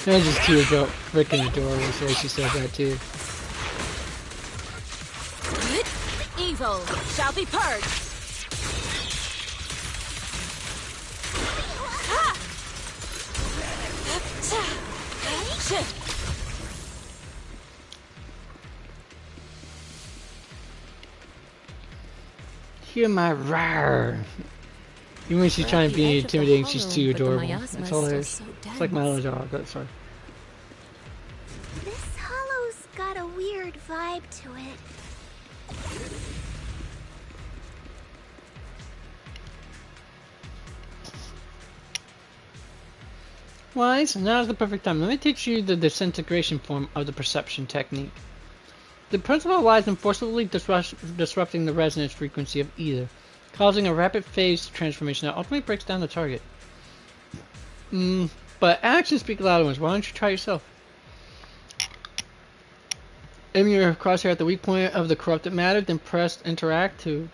That's just too freaking adorable the way she says that too. Evil shall be purged. Hear my roar. Even when she's trying to be intimidating, she's too adorable. It's hilarious. It's like my little dog. That's sorry. This hollow's got a weird vibe to it. Wise, now's the perfect time. Let me teach you the disintegration form of the perception technique. The principle lies in forcibly disrupting the resonance frequency of either, causing a rapid phase transformation that ultimately breaks down the target. But actions speak louder ones. Why don't you try yourself? Aim your crosshair at the weak point of the corrupted matter, then press interact to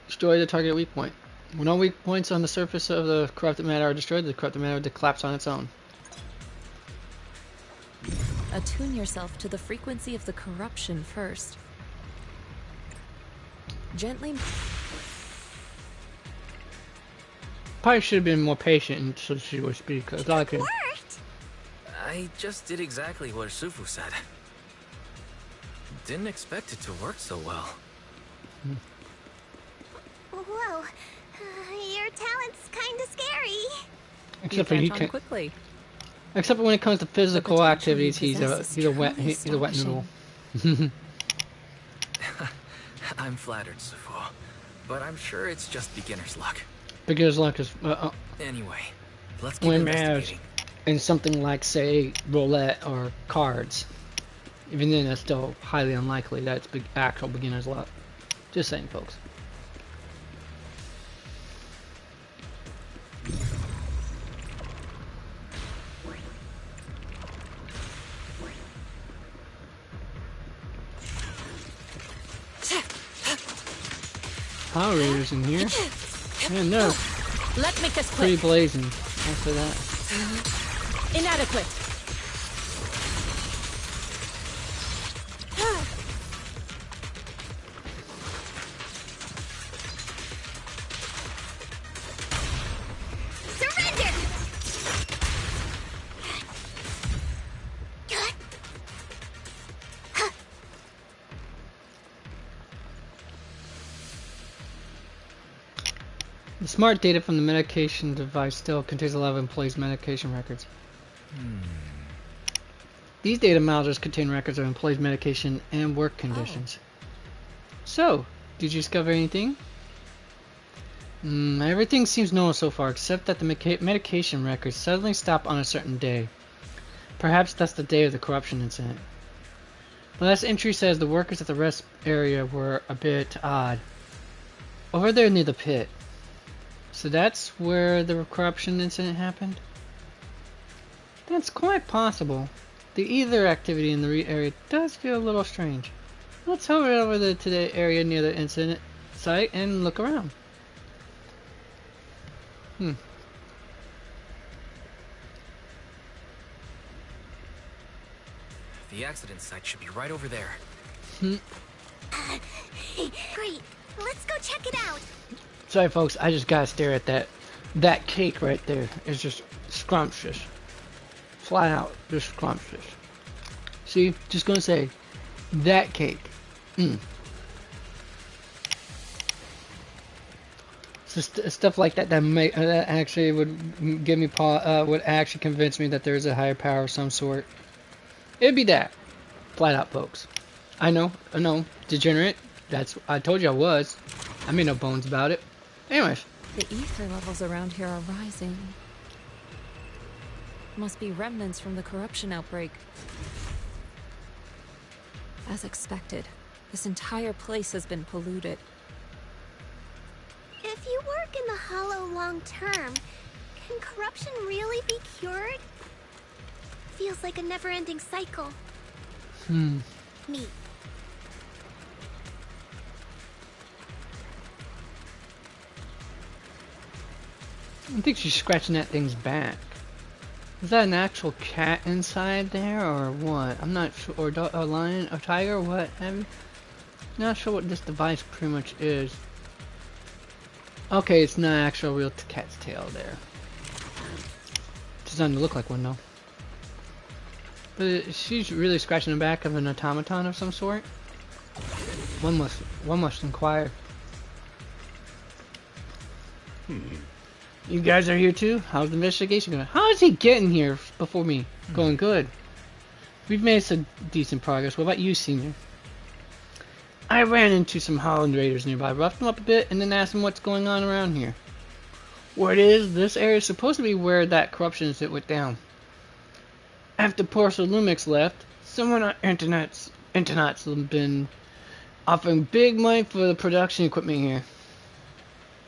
destroy the target weak point. When all weak points on the surface of the corrupted matter are destroyed, the corrupted matter will collapse on its own. Attune yourself to the frequency of the corruption first. Gently. Probably should have been more patient so she would speak. Cause I could. I just did exactly what Sufu said. Didn't expect it to work so well. Whoa, your talent's kinda scary. Except for he can quickly. Except for when it comes to physical activities, he's a wet noodle. I'm flattered, Sufu, but I'm sure it's just beginner's luck. Beginner's luck is Anyway, let's get when matters investigating. in something like, say, roulette or cards. Even then, that's still highly unlikely that it's actual beginner's luck. Just saying, folks. Power Raiders in here. Yeah, no. Let me kiss Pretty blazing. I'll say that. Inadequate. Surrender! The smart data from the medication device still contains a lot of employees' medication records. These data modules contain records of employees' medication and work conditions. So, did you discover anything? Everything seems normal so far, except that the medication records suddenly stop on a certain day. Perhaps that's the day of the corruption incident. The last entry says the workers at the rest area were a bit odd. Over there near the pit. So that's where the corruption incident happened? That's quite possible. The ether activity in the area does feel a little strange. Let's hover over to the area near the incident site and look around. The accident site should be right over there. Great. Let's go check it out. Sorry, folks. I just gotta stare at that cake right there. It's just scrumptious. Flat out, just scrumptious. See, just gonna say that cake. So stuff like that that actually would give me would actually convince me that there's a higher power of some sort. It'd be that, flat out, folks. I know, degenerate. I told you I was. I made no bones about it. Anyways, The ether levels around here are rising. Must be remnants from the corruption outbreak. As expected, this entire place has been polluted. If you work in the Hollow long term, can corruption really be cured? Feels like a never-ending cycle. Me. I think she's scratching that thing's back. Is that an actual cat inside there, or what? I'm not sure. Or a lion, a tiger, or what have you? Not sure what this device pretty much is. Okay, it's not actual real cat's tail there. It's designed to look like one though. But she's really scratching the back of an automaton of some sort. One must inquire. You guys are here too? How's the investigation going? How is he getting here before me? Going good. We've made some decent progress. What about you, Senior? I ran into some Holland raiders nearby, roughed them up a bit, and then asked them what's going on around here. Word is, this area is supposed to be where that corruption incident went down. After Porcel Lumix left, someone on internet's been offering big money for the production equipment here.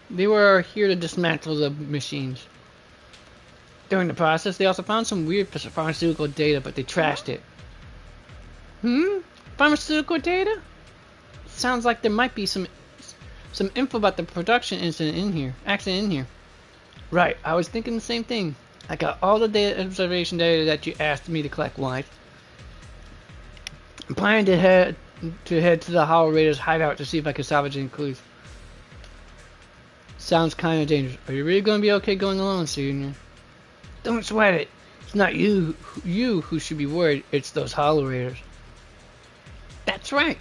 They were here to dismantle the machines. During the process, they also found some weird pharmaceutical data, but they trashed it. Pharmaceutical data? Sounds like there might be some info about the production accident in here. Right, I was thinking the same thing. I got all the observation data that you asked me to collect, wife. I'm planning to head to the Hollow Raiders' hideout to see if I can salvage any clues. Sounds kind of dangerous. Are you really going to be okay going alone, Senior? Don't sweat it. It's not you who should be worried. It's those Hollow Raiders. That's right.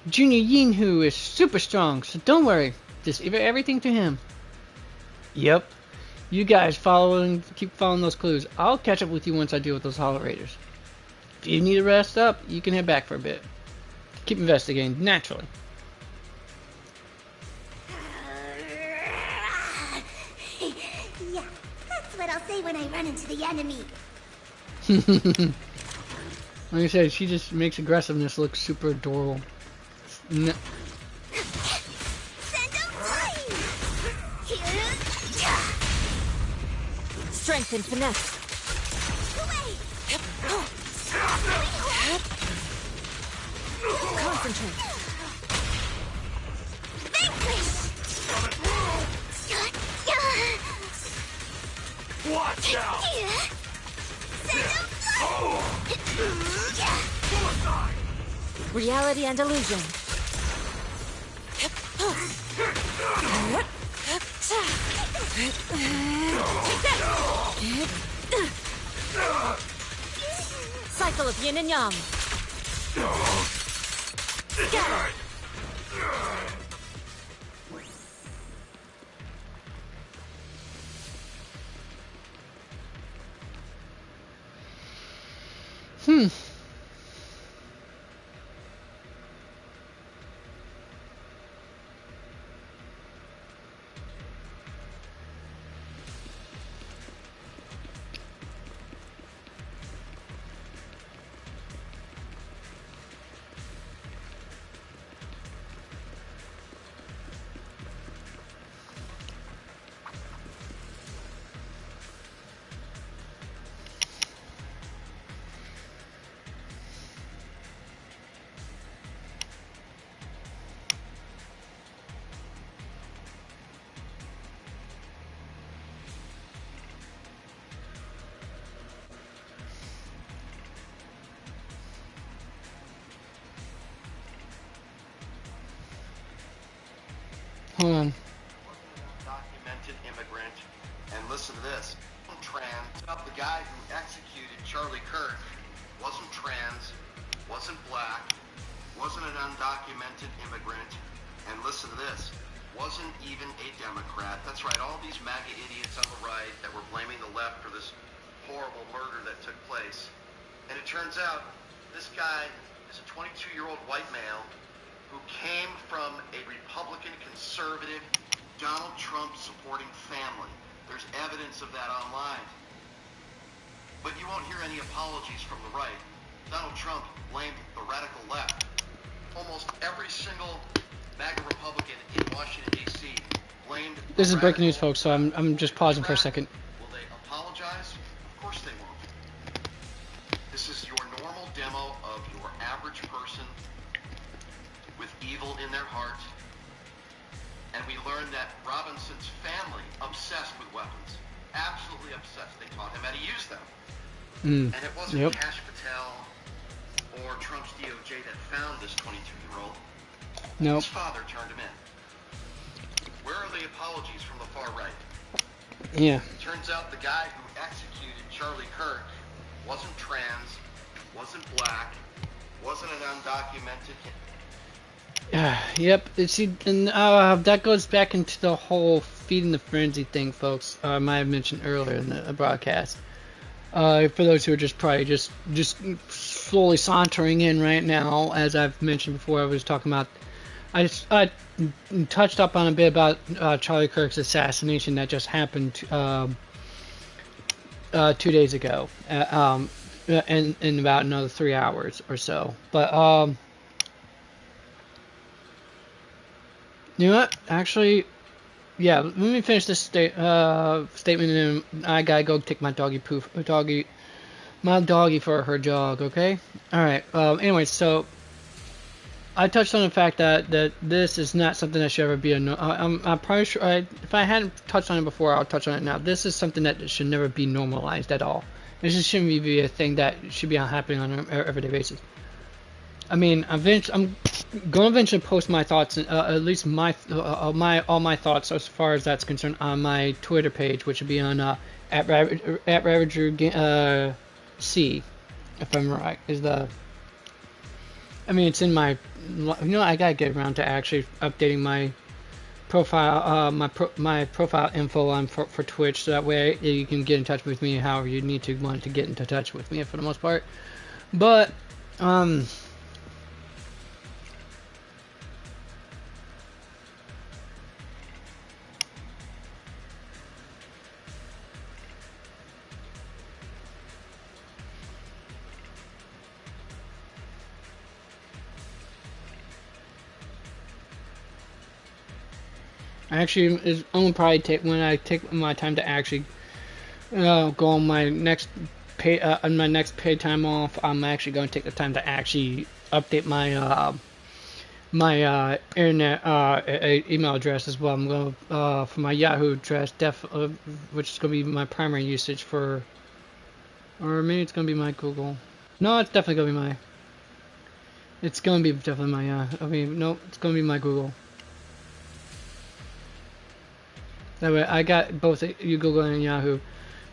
Junior Yinhu is super strong, so don't worry. Just leave everything to him. Yep. You guys keep following those clues. I'll catch up with you once I deal with those Hollow Raiders. If you need to rest up, you can head back for a bit. Keep investigating, naturally. Yeah, that's what I'll say when I run into the enemy. Like I said, she just makes aggressiveness look super adorable. No. Strength and finesse. Concentrate. Watch out! Reality and illusion. Cycle of yin and yang. Scatter. Hold on. Undocumented immigrant. And listen to this. Trans. The guy who executed Charlie Kirk wasn't trans, wasn't black, wasn't an undocumented immigrant. And listen to this. Wasn't even a Democrat. That's right, all these MAGA idiots on the right that were blaming the left for this horrible murder that took place. And it turns out this guy is a 22-year-old white male who came from a Republican conservative Donald Trump supporting family. There's evidence of that online. But you won't hear any apologies from the right. Donald Trump blamed the radical left. Almost every single MAGA Republican in Washington, D.C. blamed the This is breaking news, radical folks, so I'm just pausing for a second. Will they apologize? Of course they won't. This is your normal demo of your average person with evil in their heart. And we learned that Robinson's family, obsessed with weapons, absolutely obsessed. They taught him how to use them. And it wasn't Kash Patel or Trump's DOJ that found this 22-year-old. Nope. His father turned him in. Where are the apologies from the far right? Yeah. Turns out the guy who executed Charlie Kirk wasn't trans, wasn't black, wasn't an undocumented. Yep. See, and that goes back into the whole feeding the frenzy thing, folks. I might have mentioned earlier in the broadcast. For those who are just probably just slowly sauntering in right now, as I've mentioned before, I was talking about. I touched up on a bit about Charlie Kirk's assassination that just happened 2 days ago, in about another 3 hours or so. But you know what? Actually, yeah. Let me finish this statement, and I gotta go take my doggy for her jog. Okay. All right. Anyway, so I touched on the fact that this is not something that should ever be I'm probably sure if I hadn't touched on it before, I'll touch on it now. This is something that should never be normalized at all. This just shouldn't be a thing that should be happening on an everyday basis. I mean, I'm going to eventually post my thoughts, at least all my thoughts as far as that's concerned, on my Twitter page, which would be on at Ravager C, if I'm right. I mean, it's in my. I gotta get around to actually updating my profile, my profile info on for Twitch, so that way you can get in touch with me however you want to get into touch with me for the most part. But actually, I'm gonna probably take when I take my time to actually go on my next paid time off. I'm actually going to take the time to actually update my my internet email address as well. I'm going for my Yahoo address, which is going to be my primary usage for, or maybe it's going to be my Google. No, it's definitely going to be my. It's going to be definitely my. No, it's going to be my Google. That way, I got both Google and Yahoo.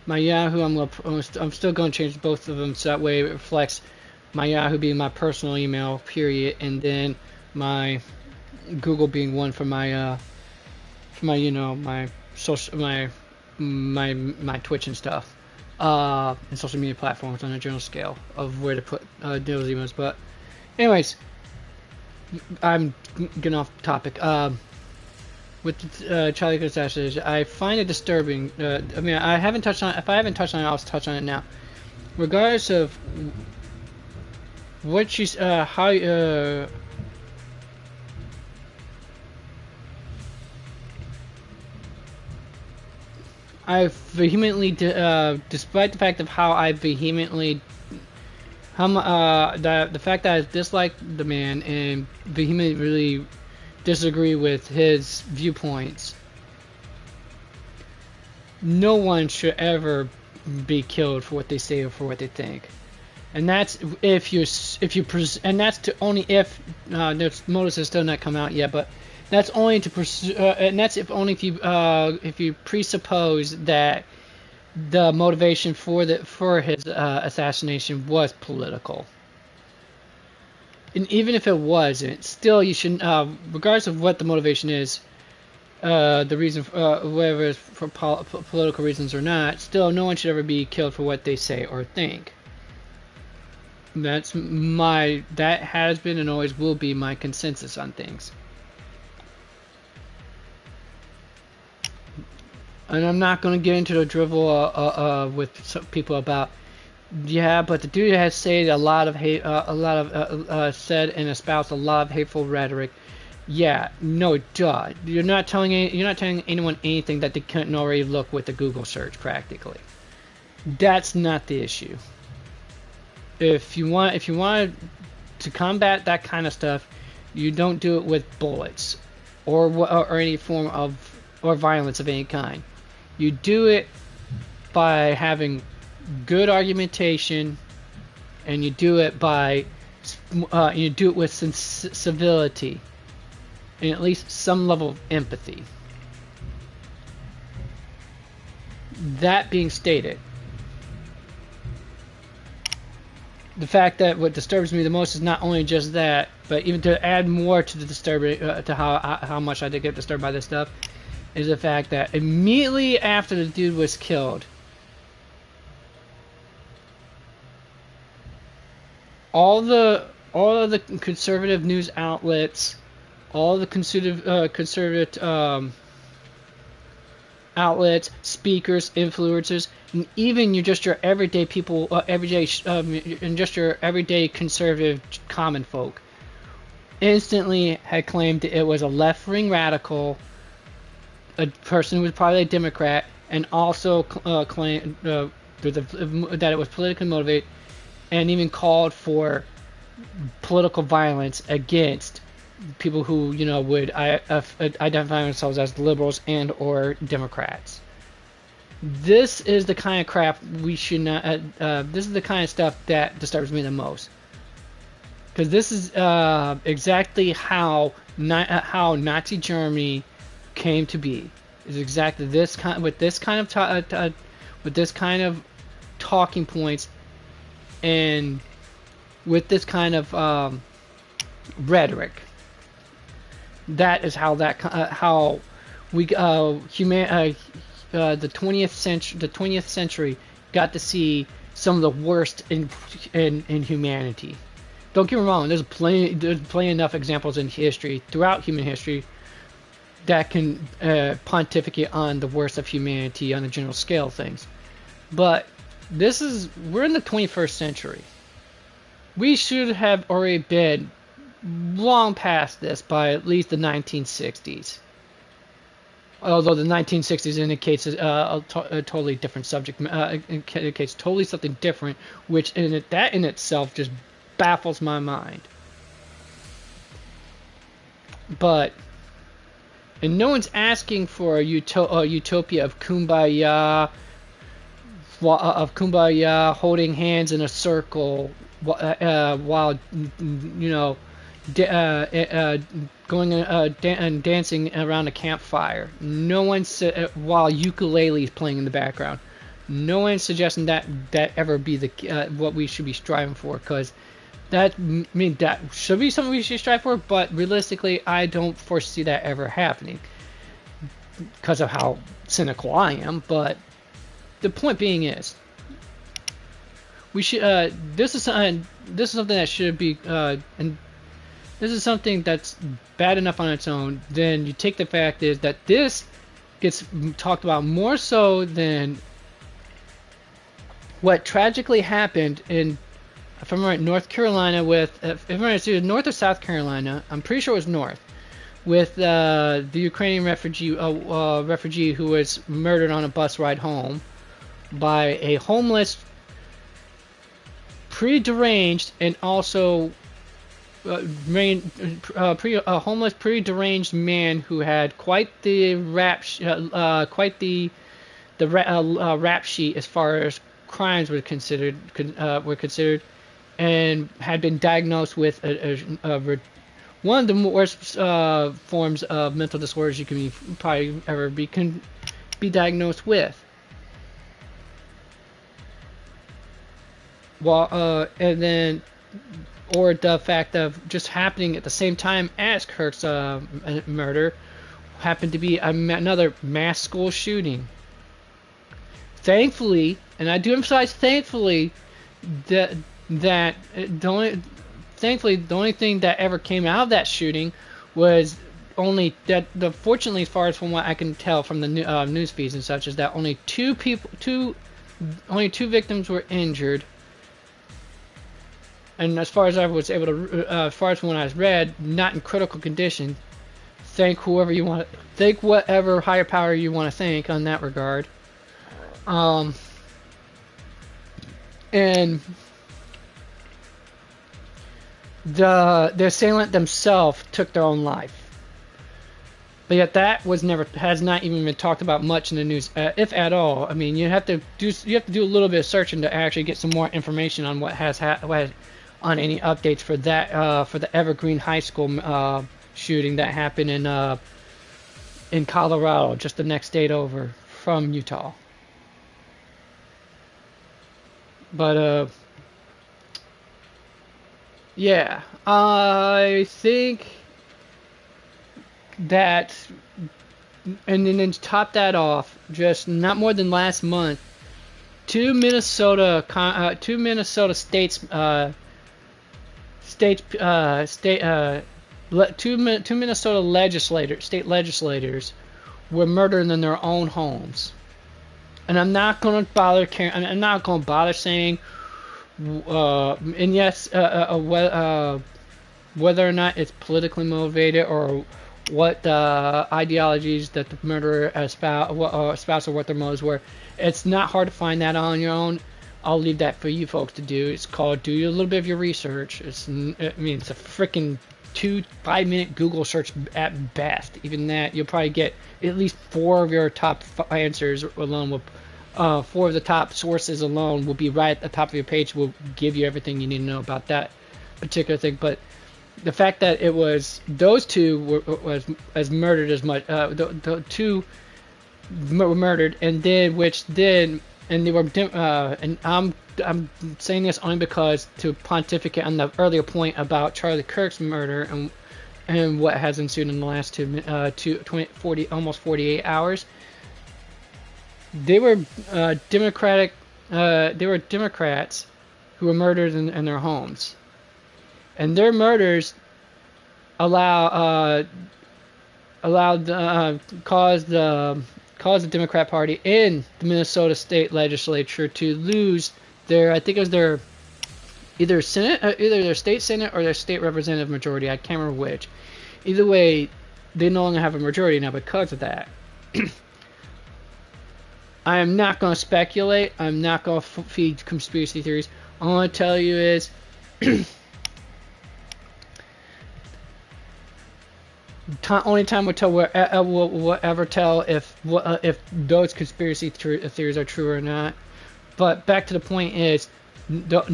My Yahoo, I'm still going to change both of them so that way it reflects my Yahoo being my personal email, period, and then my Google being one for my my social my Twitch and stuff, and social media platforms on a general scale of where to put those emails. But anyways, I'm getting off topic. With Charlie Kirk's assassination, I find it disturbing. I mean, I haven't touched on it. If I haven't touched on it, I'll touch on it now. Regardless of what she's, how, I vehemently, despite the fact of how I vehemently, the fact that I dislike the man and vehemently really disagree with his viewpoints. No one should ever be killed for what they say or for what they think, and that's and that's to only if notice has still not come out yet. But That's only to and that's if only if you presuppose that the motivation for his assassination was political. And even if it wasn't, still you should, regardless of what the motivation is, the reason, whether it's for political reasons or not, still no one should ever be killed for what they say or think. That has been and always will be my consensus on things. And I'm not going to get into the drivel with some people about, yeah, but the dude has said a lot of hate, said and espoused a lot of hateful rhetoric. Yeah, no, duh. You're not telling anyone anything that they couldn't already look with the Google search, practically. That's not the issue. If you want to combat that kind of stuff, you don't do it with bullets or any form of or violence of any kind. You do it by having good argumentation, and you do it by with civility and at least some level of empathy. That being stated, the fact that what disturbs me the most is not only just that, but even to add more to the disturbing, to how much I did get disturbed by this stuff, is the fact that immediately after the dude was killed, all of the conservative news outlets, all the conservative outlets, speakers, influencers, and even your everyday people, and just your everyday conservative common folk, instantly had claimed it was a left-wing radical, a person who was probably a Democrat, and also claimed that it was politically motivated, and even called for political violence against people who would identify themselves as liberals and or Democrats. This is the kind of crap we should not. This is the kind of stuff that disturbs me the most, because this is exactly how Nazi Germany came to be. Is exactly this kind with this kind of talking points, and with this kind of rhetoric. That is how we the 20th century got to see some of the worst in humanity. Don't get me wrong. There's plenty enough examples in history, throughout human history, that can pontificate on the worst of humanity on a general scale of things. But we're in the 21st century. We should have already been long past this by at least the 1960s. Although the 1960s indicates a totally different subject, indicates totally something different, which that in itself just baffles my mind. And no one's asking for a utopia of kumbaya, holding hands in a circle, while going and dancing around a campfire. No one while ukulele is playing in the background. No one's suggesting that ever be what we should be striving for, because that should be something we should strive for. But realistically, I don't foresee that ever happening because of how cynical I am. But the point being is, we should. This is something that should be and. This is something that's bad enough on its own. Then you take the fact is that this gets talked about more so than what tragically happened in, if I'm right, North Carolina if I'm right, it's either North or South Carolina. I'm pretty sure it was North, with the Ukrainian refugee who was murdered on a bus ride home by a homeless, pre-deranged, and also homeless, pre-deranged man who had quite the rap sheet as far as crimes were considered, and had been diagnosed with one of the worst forms of mental disorders you can probably ever be diagnosed with. Well, and then, or the fact of just happening at the same time as Kirk's murder, happened to be another mass school shooting. Thankfully, and I do emphasize thankfully, the only thing that ever came out of that shooting was fortunately, as far as from what I can tell from the news feeds and such, is that only two victims were injured. And as far as I was able to, as far as when I read, not in critical condition. Thank whatever higher power you want to thank on that regard. And the assailant themselves took their own life. But yet that has not even been talked about much in the news, if at all. I mean, you have to do a little bit of searching to actually get some more information on what has on any updates for that for the Evergreen High School shooting that happened in Colorado, just the next state over from Utah. But yeah, I think that, and then to top that off, two Minnesota state legislators were murdered in their own homes. And I'm not going to bother saying, and yes, whether or not it's politically motivated or what the ideologies that the murderer espoused or what their motives were. It's not hard to find that on your own. I'll leave that for you folks to do. It's called do a little bit of your research. It's a freaking 5-minute Google search at best. Even that, you'll probably get at least 4 of your top answers alone. 4 of the top sources alone will be right at the top of your page. Will give you everything you need to know about that particular thing. But the fact that it was those two was as murdered as much. The two were murdered, and they were. And I'm saying this only because to pontificate on the earlier point about Charlie Kirk's murder and what has ensued in the last almost 48 hours. They were Democrats who were murdered in their homes, and their murders caused the Democrat Party in the Minnesota State Legislature to lose their, I think it was their either their state senate or their state representative majority. I can't remember which. Either way, they no longer have a majority now because of that. I am not going to speculate. I'm not going to feed conspiracy theories. All I want to tell you is only time will tell will ever tell if those conspiracy theories are true or not. But back to the point is that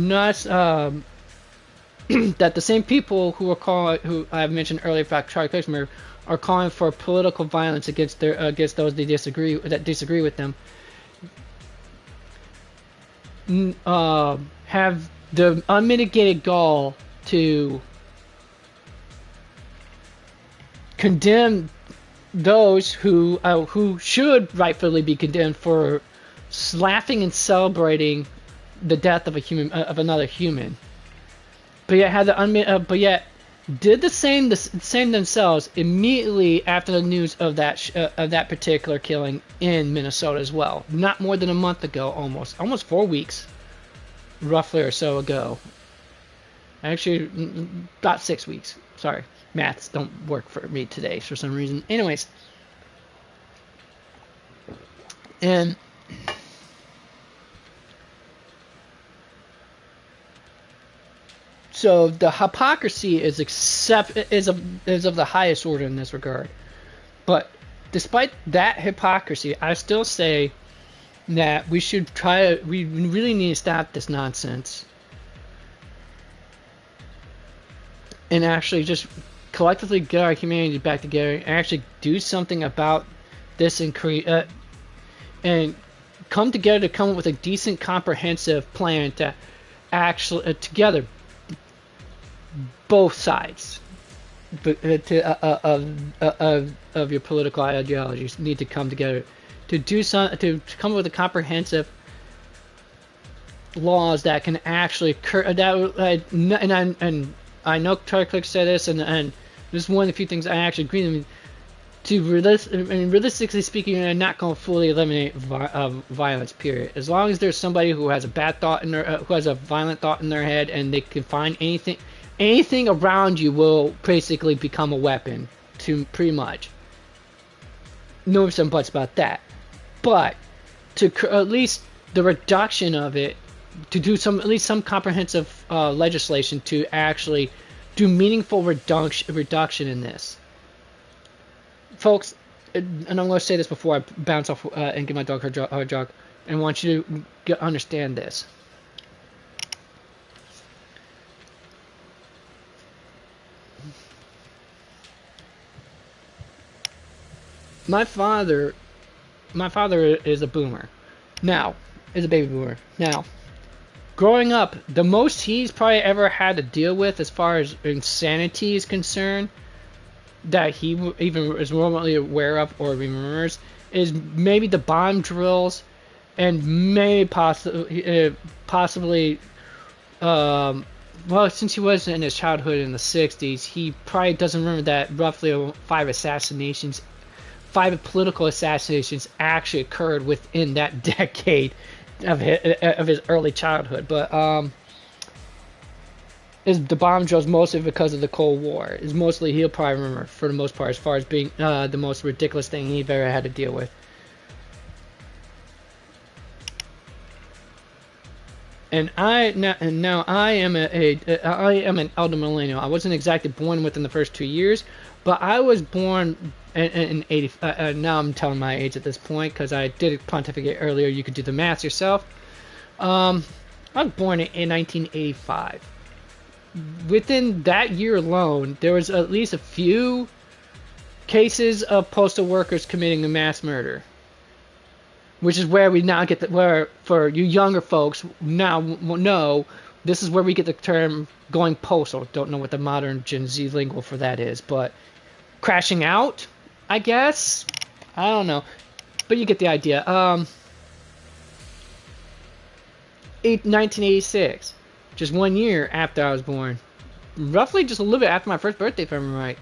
the same people who I mentioned earlier about Charlie Kirk's murder are calling for political violence against those that disagree with them. Have the unmitigated gall to condemn those who should rightfully be condemned for laughing and celebrating the death of another human, but yet did the same themselves immediately after the news of that particular killing in Minnesota as well. Not more than a month ago, almost 4 weeks, roughly or so ago. Actually, about 6 weeks. Sorry, maths don't work for me today for some reason. Anyways, and so the hypocrisy is of the highest order in this regard. But despite that hypocrisy, I still say that we really need to stop this nonsense and actually just collectively get our humanity back together and actually do something about this and create and come together to come up with a decent, comprehensive plan to actually together both sides of your political ideologies need to come together to do some to come up with a comprehensive laws that can actually and I know Kirk said this, and this is one of the few things I actually agree with. Realistically speaking, you're not going to fully eliminate violence. Period. As long as there's somebody who has a bad thought in their, who has a violent thought in their head, and they can find anything around you will basically become a weapon. To pretty much. No ifs and buts about that. But to at least the reduction of it, to do at least some comprehensive legislation to actually do meaningful reduction in this. Folks, and I'm going to say this before I bounce off and give my dog her jog, and I want you to understand this. My father is a boomer. Now, is a baby boomer. Now, growing up, the most he's probably ever had to deal with as far as insanity is concerned, that he even is remotely aware of or remembers, is maybe the bomb drills, and maybe possibly, well, since he was in his childhood in the 60s, he probably doesn't remember that roughly 5 political assassinations actually occurred within that decade of his early childhood. But is the bomb drills mostly because of the Cold War. Is mostly he'll probably remember for the most part as far as being the most ridiculous thing he've ever had to deal with. And now I am an elder millennial. I wasn't exactly born within the first 2 years, but I was born in 80. Now I'm telling my age at this point because I did pontificate earlier. You could do the math yourself. I was born in 1985. Within that year alone, there was at least a few cases of postal workers committing a mass murder, which is where we now get where for you younger folks now know this is where we get the term going postal. Don't know what the modern Gen Z lingo for that is, but crashing out, I guess. I don't know, but you get the idea. 1986. Just 1 year after I was born, roughly just a little bit after my first birthday, if I'm right.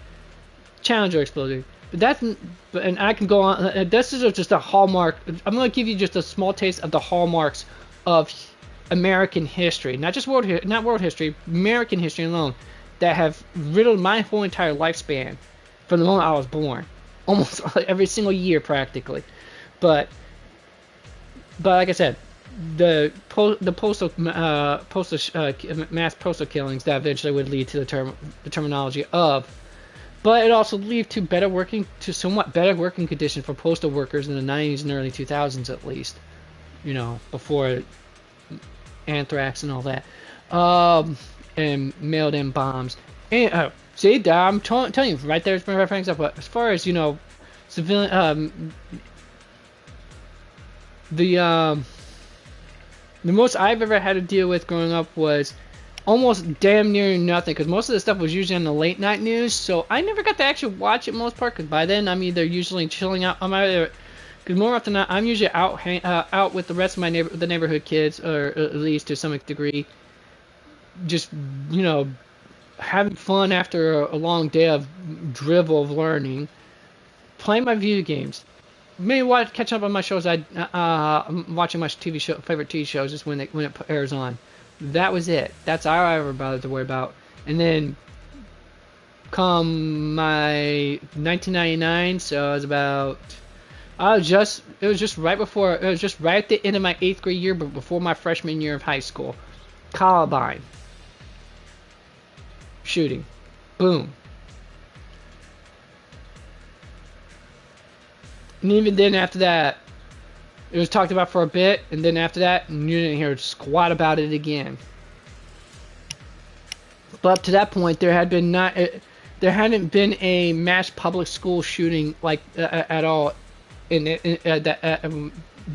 Challenger exploded. And I can go on. This is just a hallmark. I'm going to give you just a small taste of the hallmarks of American history, not world history, American history alone, that have riddled my whole entire lifespan from the moment I was born, almost every single year practically. But like I said, the mass postal killings that eventually would lead to the terminology of, but it also lead to somewhat better working conditions for postal workers in the 90s and early 2000s at least, before anthrax and all that, and mailed in bombs. And see, I'm telling you right there, it's my reference up. But as far as civilian, the most I've ever had to deal with growing up was almost damn near nothing, because most of the stuff was usually on the late night news, so I never got to actually watch it most part, because by then I'm either usually chilling out, because more often than not, I'm usually out with the rest of the neighborhood kids, or at least to some degree, just, having fun after a long day of drivel of learning, playing my video games. Maybe catch up on my shows. I'm watching my favorite TV shows just when it airs on. That was it. That's all I ever bothered to worry about. And then come my 1999, so it was just right at the end of my 8th grade year, but before my freshman year of high school. Columbine shooting. Boom. And even then, after that, it was talked about for a bit, and then after that, you didn't hear squat about it again. But up to that point, there had been there hadn't been a mass public school shooting like at all. There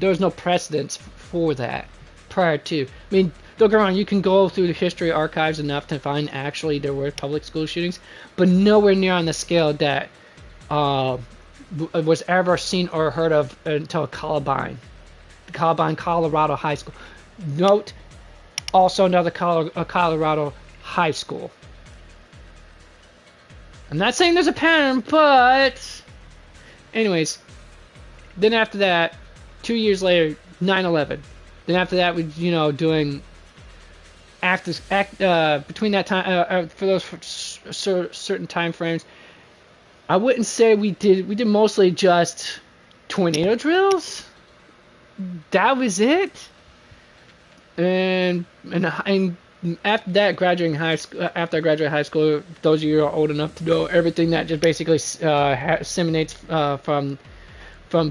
was no precedence for that prior to. I mean, don't get me wrong, you can go through the history archives enough to find actually there were public school shootings, but nowhere near on the scale that was ever seen or heard of until Columbine, Colorado High School. Note, also another Colorado high school. I'm not saying there's a pattern, but anyways, then after that, 2 years later, 9/11. Then after that, we doing between that time for those certain time frames. I wouldn't say we did mostly just tornado drills. That was it. And after that, graduating high school, after I graduated high school, those of you who are old enough to know everything that just basically disseminates from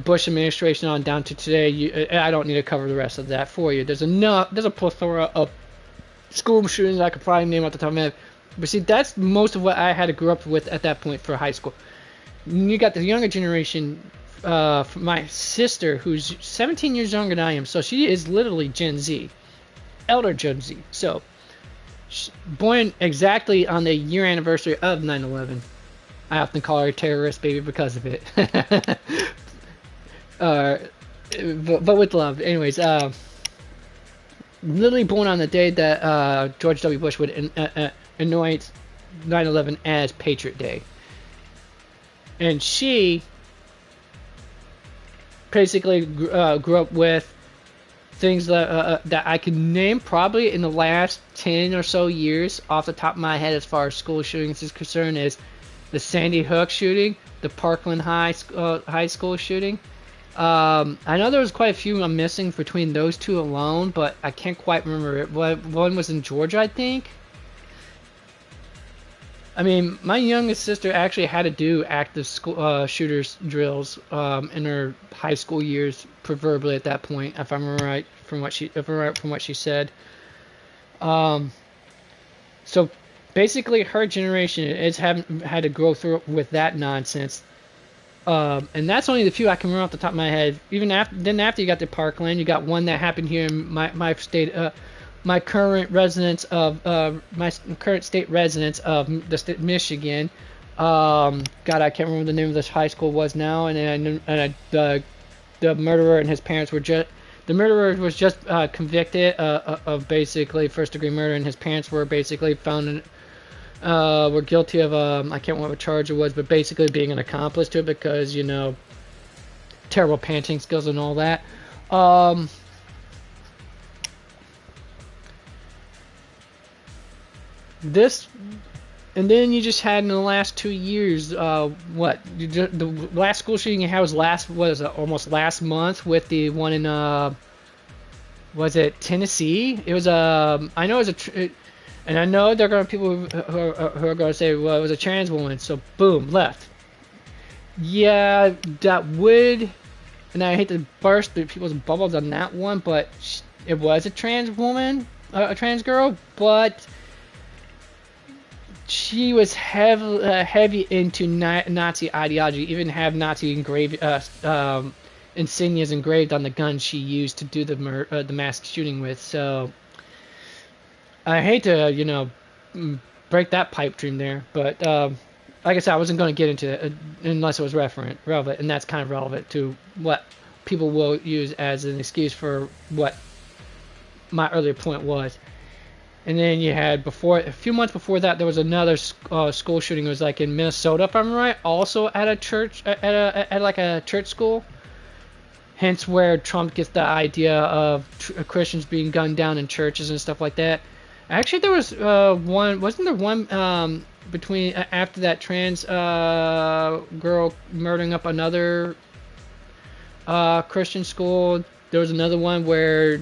Bush administration on down to today. I don't need to cover the rest of that for you. There's a plethora of school shootings I could probably name off the top of my head. But see, that's most of what I had to grow up with at that point for high school. You got the younger generation. My sister, who's 17 years younger than I am, so she is literally Gen Z, elder Gen Z. So, born exactly on the year anniversary of 9/11. I often call her a terrorist baby because of it. But with love. Anyways, literally born on the day that George W. Bush would anoint 9/11 as Patriot Day. And she basically grew up with things that I can name probably in the last 10 or so years off the top of my head as far as school shootings is concerned is the Sandy Hook shooting, the Parkland High School shooting. I know there was quite a few I'm missing between those two alone, but I can't quite remember it. One was in Georgia, I think. I mean, my youngest sister actually had to do active school shooters drills in her high school years, proverbially at that point, if I remember right from what she said. So basically, her generation is had to go through with that nonsense. And that's only the few I can remember off the top of my head. Even after you got the Parkland, you got one that happened here in my state. My current state residence of the state of Michigan. God, I can't remember the name of this high school was now. And the murderer and his parents were just. The murderer was just convicted of basically first-degree murder, and his parents were basically found were guilty of I can't remember what charge it was, but basically being an accomplice to it because terrible parenting skills and all that. This, and then you just had in the last 2 years, the last school shooting you had was almost last month with the one in, was it Tennessee? It was and I know there are going to be people who are going to say, well, it was a trans woman, so boom, left. Yeah, that would, and I hate to burst people's bubbles on that one, but it was a trans woman, a trans girl, but she was heavy into Nazi ideology, even have Nazi insignias engraved on the gun she used to do the mass shooting with. So I hate to break that pipe dream there, but like I said, I wasn't going to get into it unless it was relevant, and that's kind of relevant to what people will use as an excuse for what my earlier point was. And then you had a few months before that, there was another school shooting. It was like in Minnesota, if I'm right, also at a church, at like a church school. Hence where Trump gets the idea of Christians being gunned down in churches and stuff like that. Actually, there was wasn't there one between after that trans girl murdering up another Christian school? There was another one where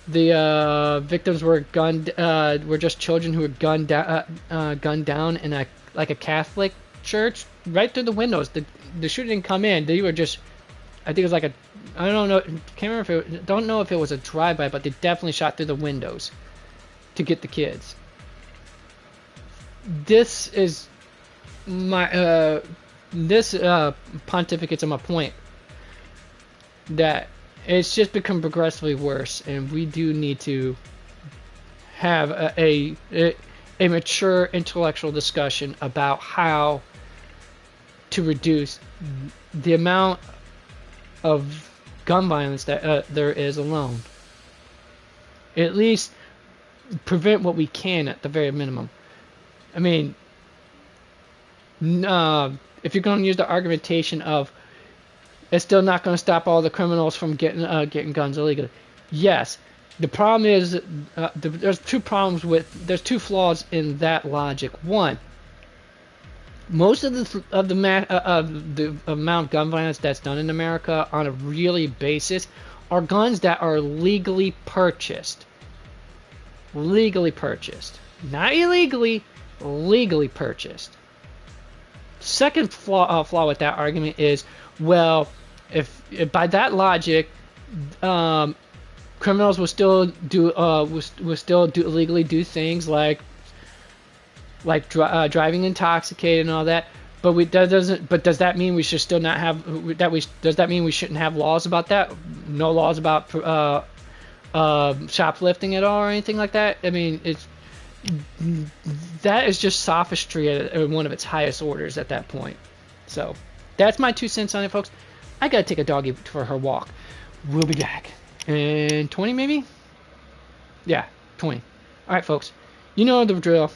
the victims were were just children who were gunned down in a Catholic church right through the windows. The shooter didn't come in. They were just, I think it was like I don't know, can't remember don't know if it was a drive-by, but they definitely shot through the windows to get the kids. This is my this pontificates on my point that it's just become progressively worse, and we do need to have a mature intellectual discussion about how to reduce the amount of gun violence that there is alone. At least prevent what we can at the very minimum. I mean, if you're going to use the argumentation of it's still not going to stop all the criminals from getting guns illegally. Yes, the problem is there's two flaws in that logic. One, most of the amount of gun violence that's done in America on a really basis are guns that are legally purchased, not illegally, legally purchased. Second flaw with that argument is, well, if by that logic, criminals will still illegally do things like driving intoxicated and all that. But does that mean we should still not have does that mean we shouldn't have laws about that? No laws about shoplifting at all or anything like that? I mean, that is just sophistry at one of its highest orders at that point. So that's my 2 cents on it, folks. I gotta take a doggy for her walk. We'll be back in 20 maybe. Yeah, 20. All right, folks. You know the drill.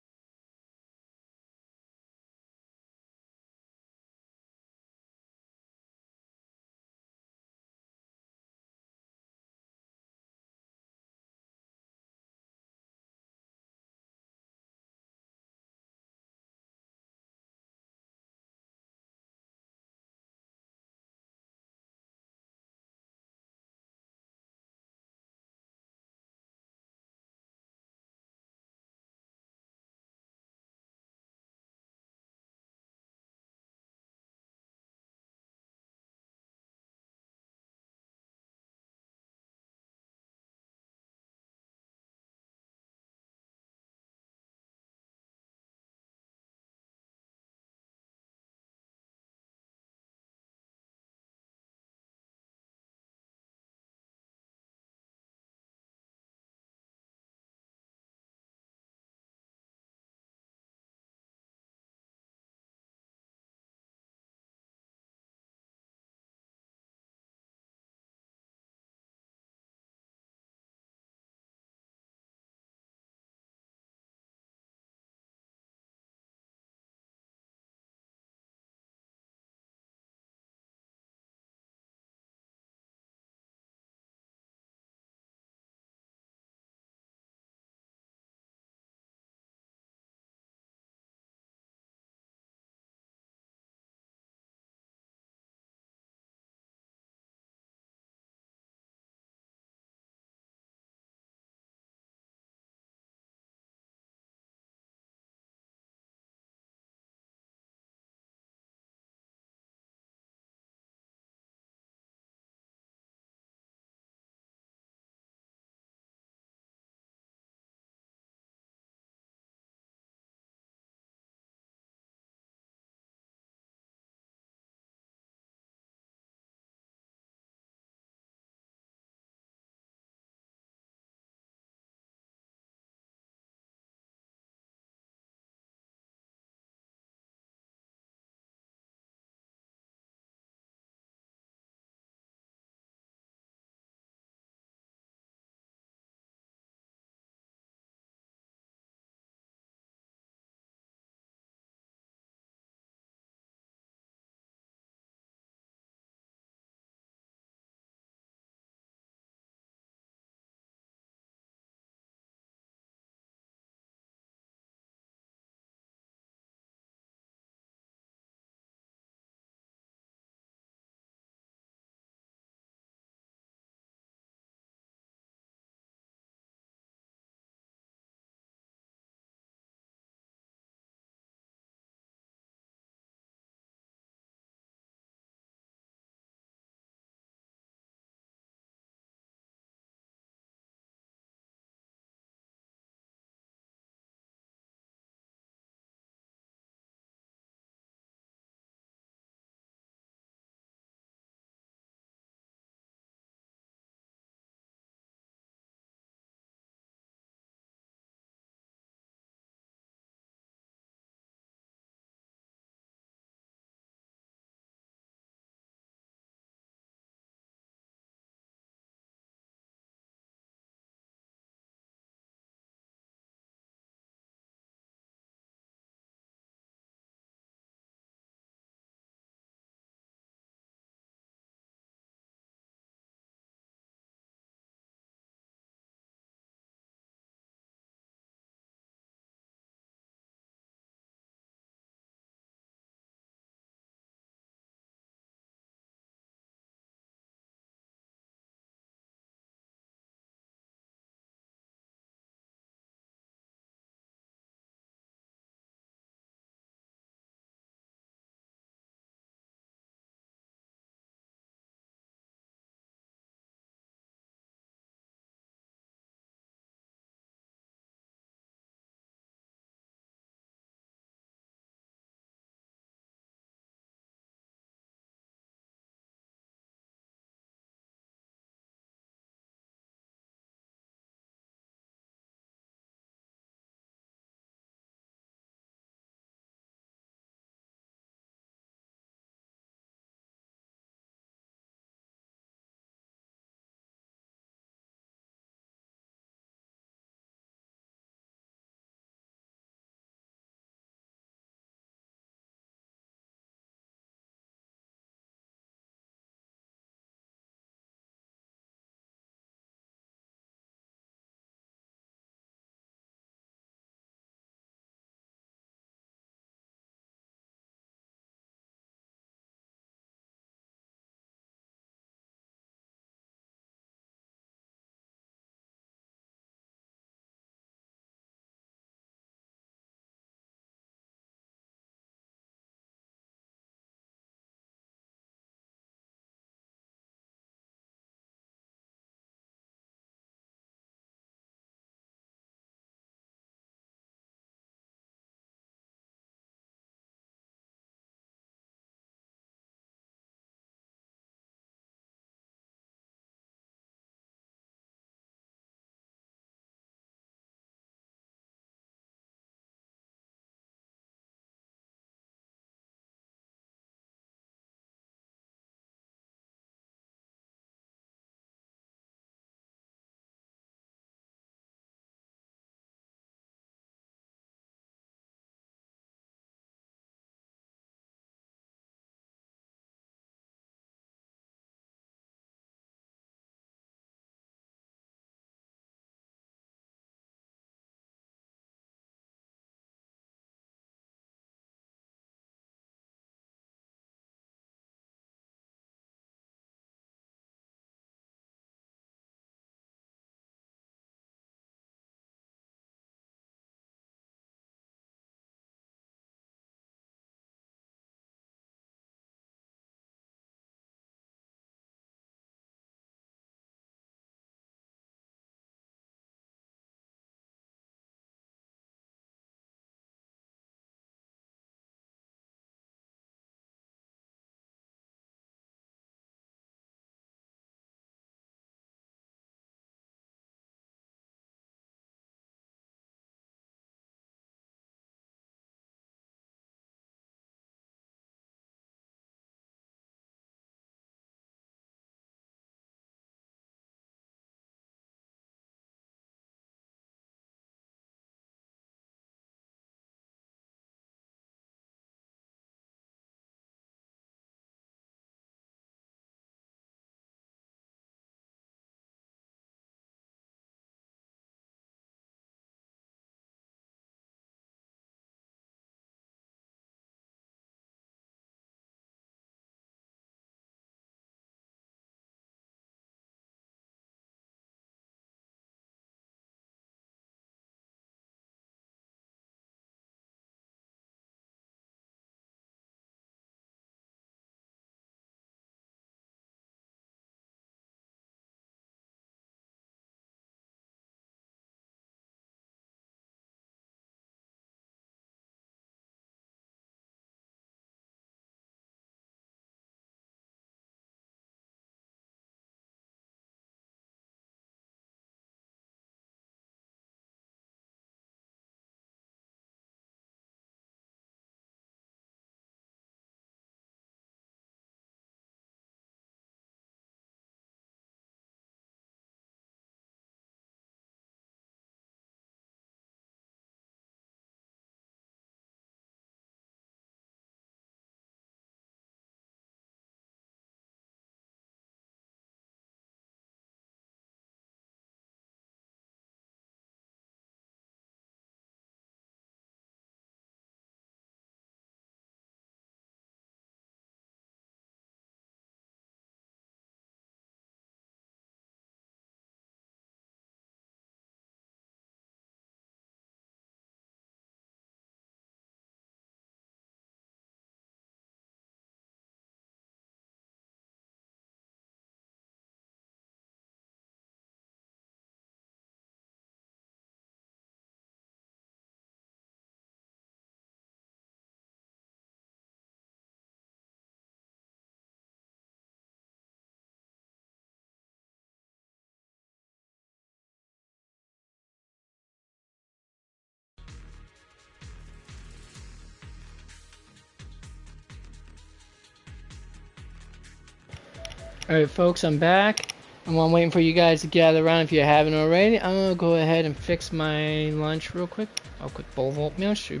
Alright, folks, I'm back. I'm waiting for you guys to gather around if you haven't already. I'm gonna go ahead and fix my lunch real quick. A quick bowl of oatmeal should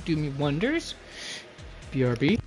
do me wonders. BRB.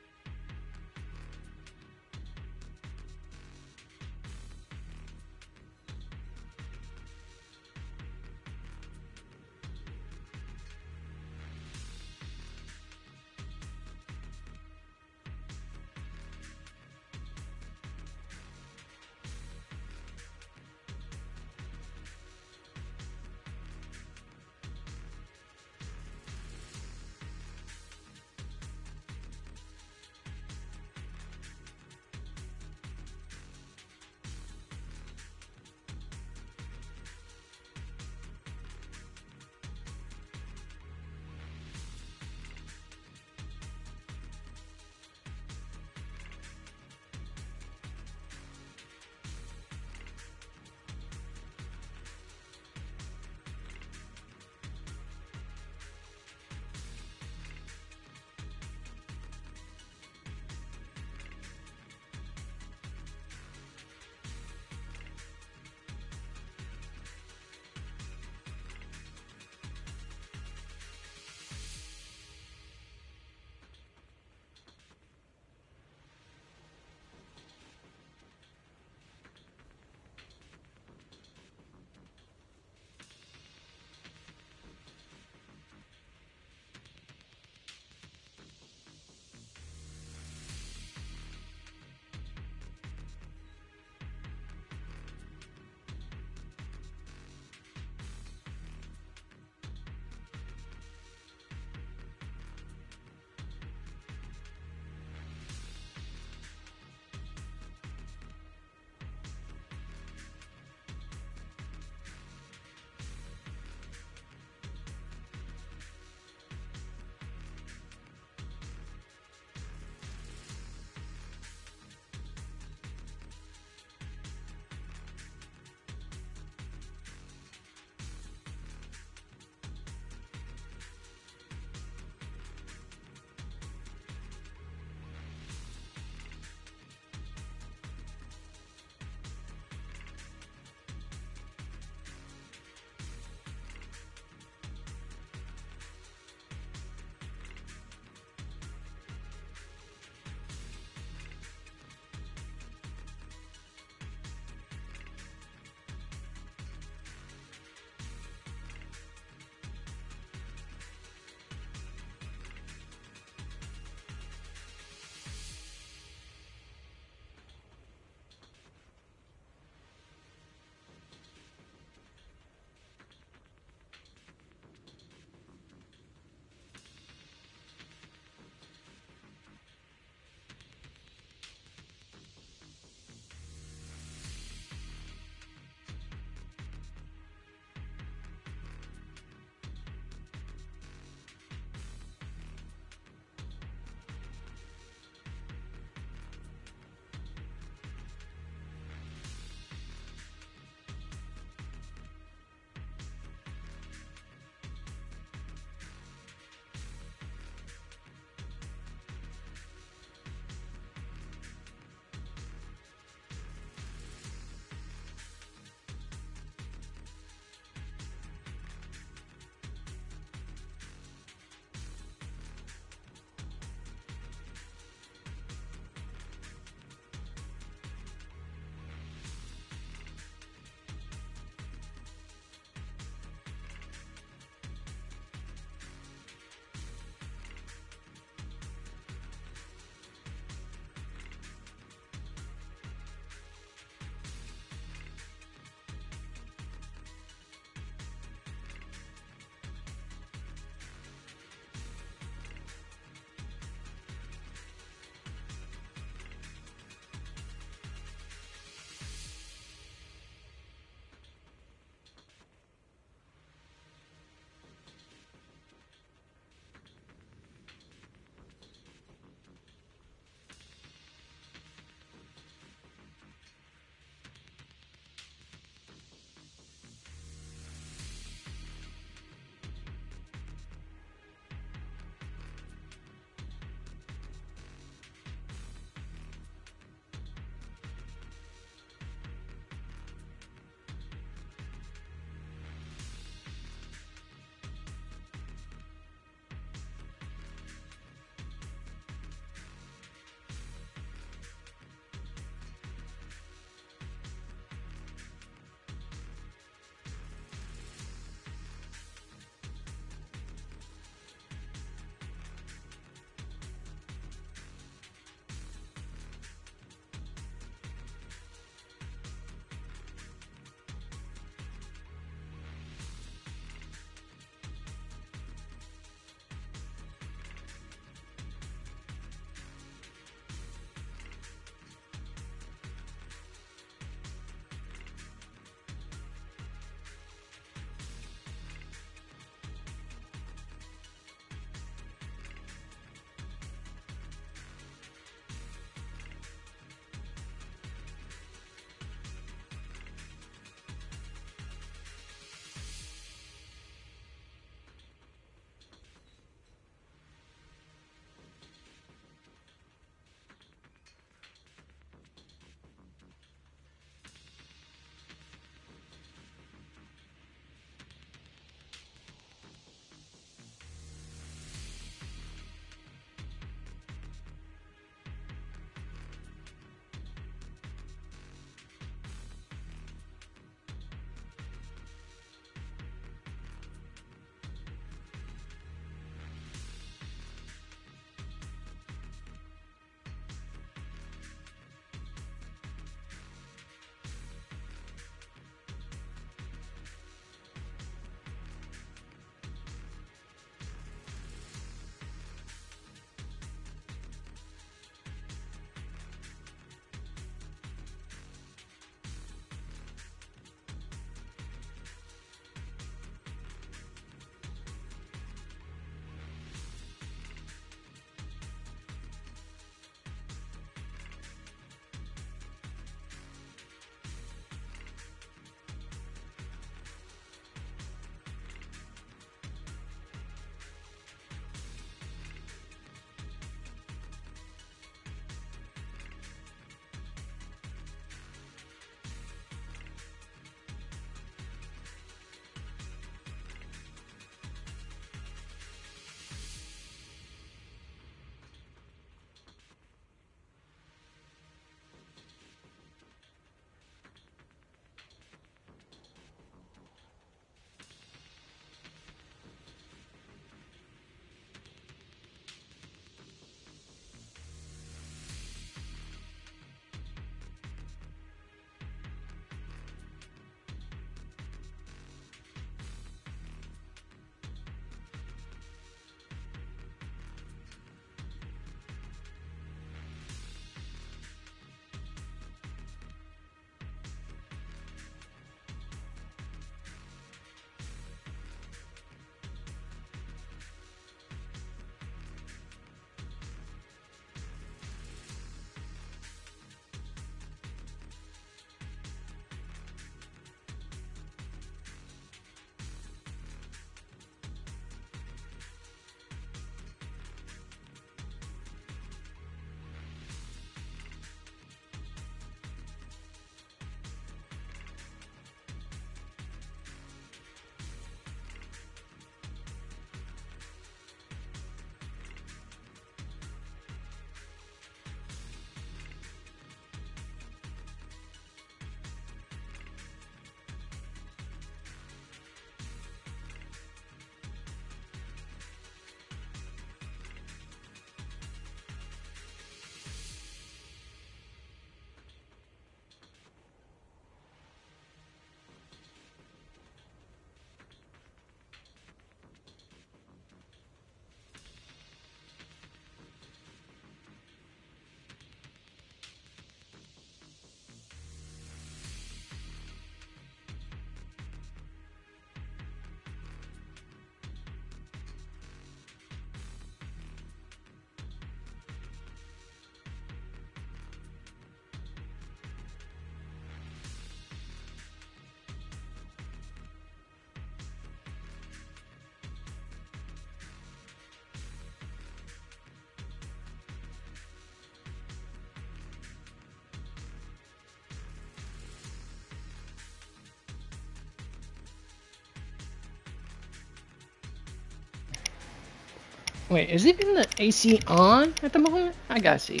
Wait, is even the AC on at the moment? I gotta see.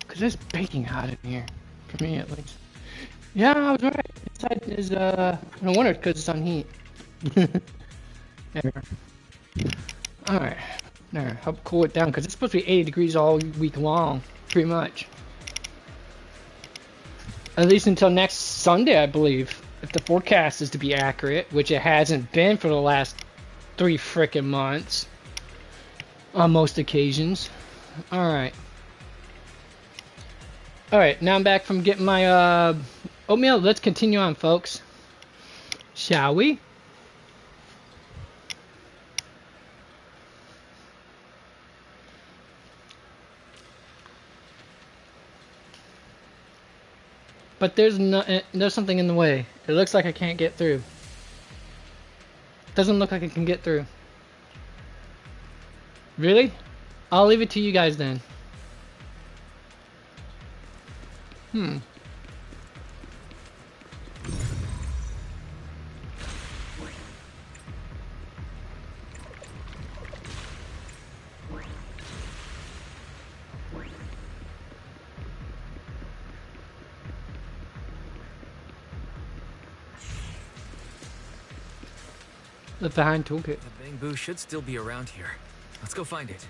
Cause it's baking hot in here, for me at least. Yeah, I was right. Inside is no wonder because it's on heat. There. All right, there. Help cool it down because it's supposed to be 80 degrees all week long, pretty much. At least until next Sunday, I believe, if the forecast is to be accurate, which it hasn't been for the last 3 frickin' months on most occasions. Alright. Alright, now I'm back from getting my oatmeal. Let's continue on, folks. Shall we? But there's something in the way. It looks like I can't get through. Doesn't look like I can get through. Really? I'll leave it to you guys then. Left behind toolkit. The bamboo should still be around here. Let's go find it.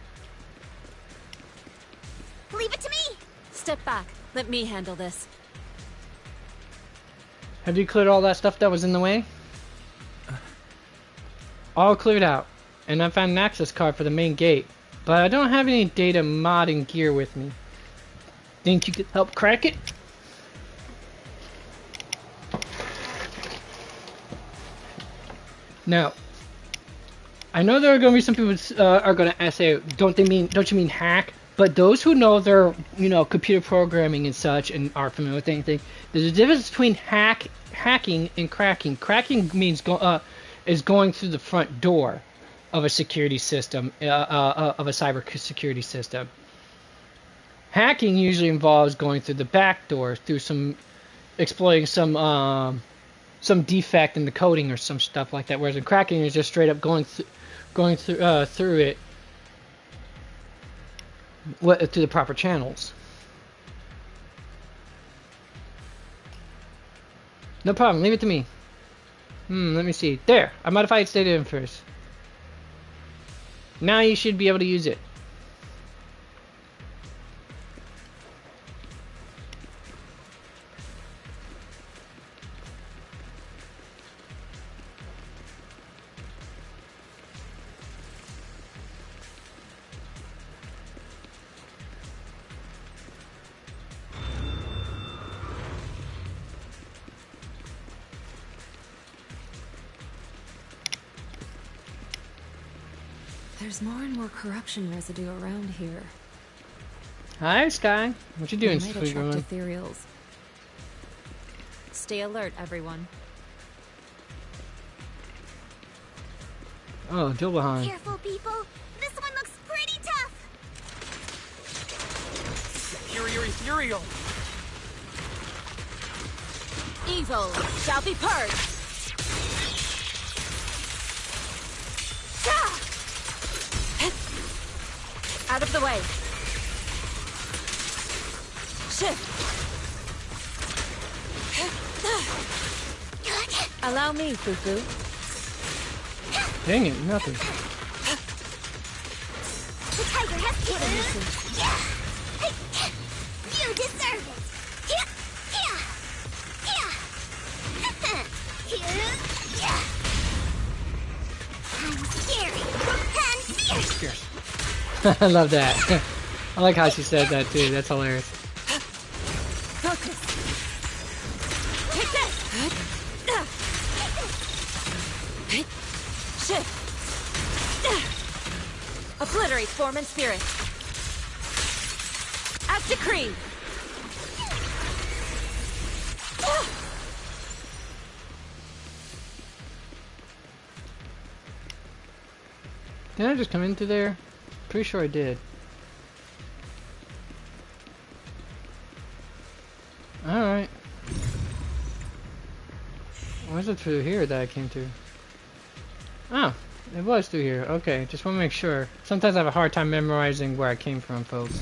Leave it to me! Step back. Let me handle this. Have you cleared all that stuff that was in the way? All cleared out. And I found an access card for the main gate. But I don't have any data modding gear with me. Think you could help crack it? Now, I know there are going to be some people are going to say, don't you mean hack? But those who know their, computer programming and such and are familiar with anything, there's a difference between hacking and cracking. Cracking means is going through the front door of a security system, of a cyber security system. Hacking usually involves going through the back door, through exploiting some defect in the coding or some stuff like that. Whereas in cracking is just straight up going through it through the proper channels. No problem. Leave it to me. Let me see. There. I modified state in first. Now you should be able to use it. There's more and more corruption residue around here. Hi, Sky. What you doing, They might sweet attract woman? ethereals. Stay alert, everyone. Oh, Dilbahan. Careful, people. This one looks pretty tough. Superior ethereal! Evil shall be purged! Out of the way. Shift. Allow me, Fufu. Dang it, nothing. The tiger has eaten. You deserve it. I'm scary and fierce. I love that. I like how she said that too. That's hilarious. Focus. Take this. Shift. Obliterate form and spirit. As decreed. Did I just come into there? Pretty sure I did. Alright. Why is it through here that I came through? Oh, It was through here. Okay, just want to make sure. Sometimes I have a hard time memorizing where I came from, folks.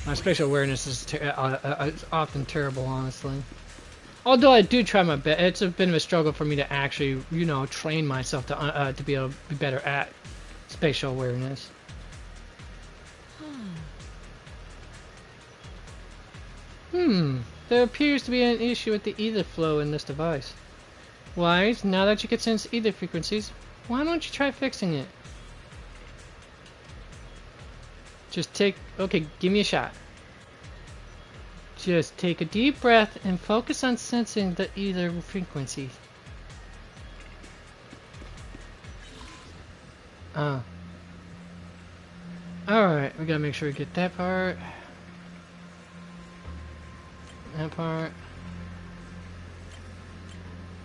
My spatial awareness is often terrible, honestly. Although I do try my best, it's a bit of a struggle for me to actually, you know, train myself to be able to be better at spatial awareness. There appears to be an issue with the ether flow in this device. Wise, now that you can sense ether frequencies, why don't you try fixing it? Just take, okay, give me a shot. Just take a deep breath and focus on sensing the ether frequencies. Alright, we gotta make sure we get that part. That part.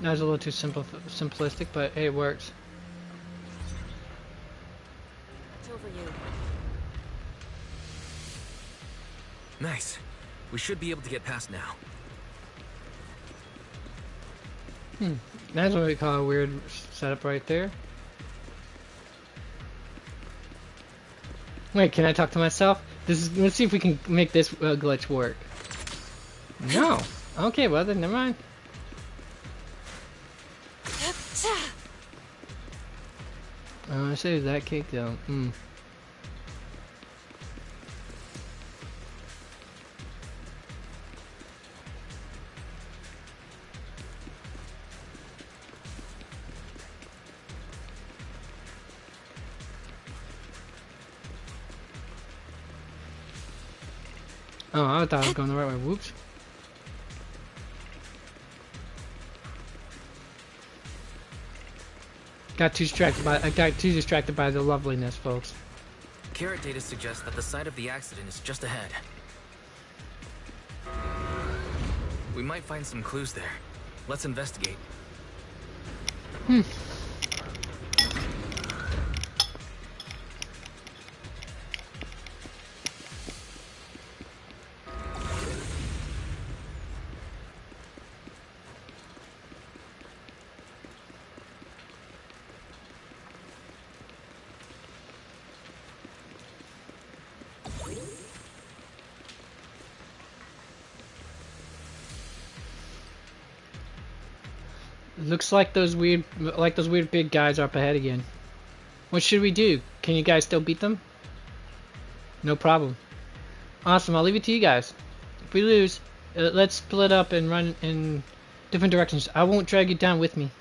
That was a little too simplistic, but hey, it works. It's over you. Nice. We should be able to get past now. That's what we call a weird setup right there. Wait, can I talk to myself? Let's see if we can make this glitch work. No. Okay, well then, never mind. I saved that cake though. Oh, I thought I was going the right way. Whoops. Got too distracted by the loveliness, folks. Carrot data suggests that the site of the accident is just ahead. We might find some clues there. Let's investigate. Looks like those weird big guys are up ahead again. What should we do? Can you guys still beat them? No problem. Awesome, I'll leave it to you guys. If we lose, let's split up and run in different directions. I won't drag you down with me.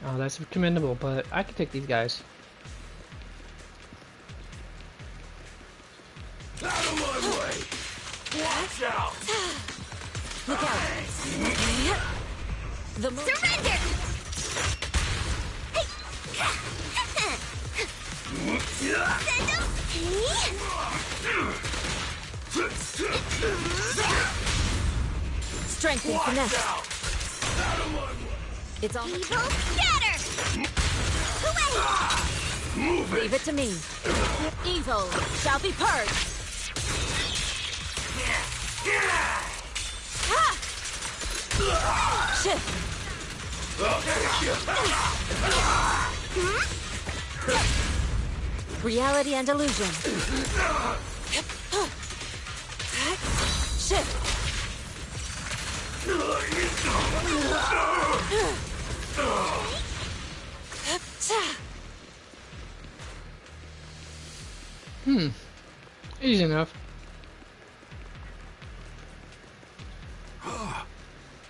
Oh, that's commendable, but I can take these guys. Out of my way! Watch out! Look out! Surrender! Strength and finesse. It's all Evil scatter! Away! Leave it to me. Evil shall be purged. Shift. Reality and illusion. Shift. Easy enough.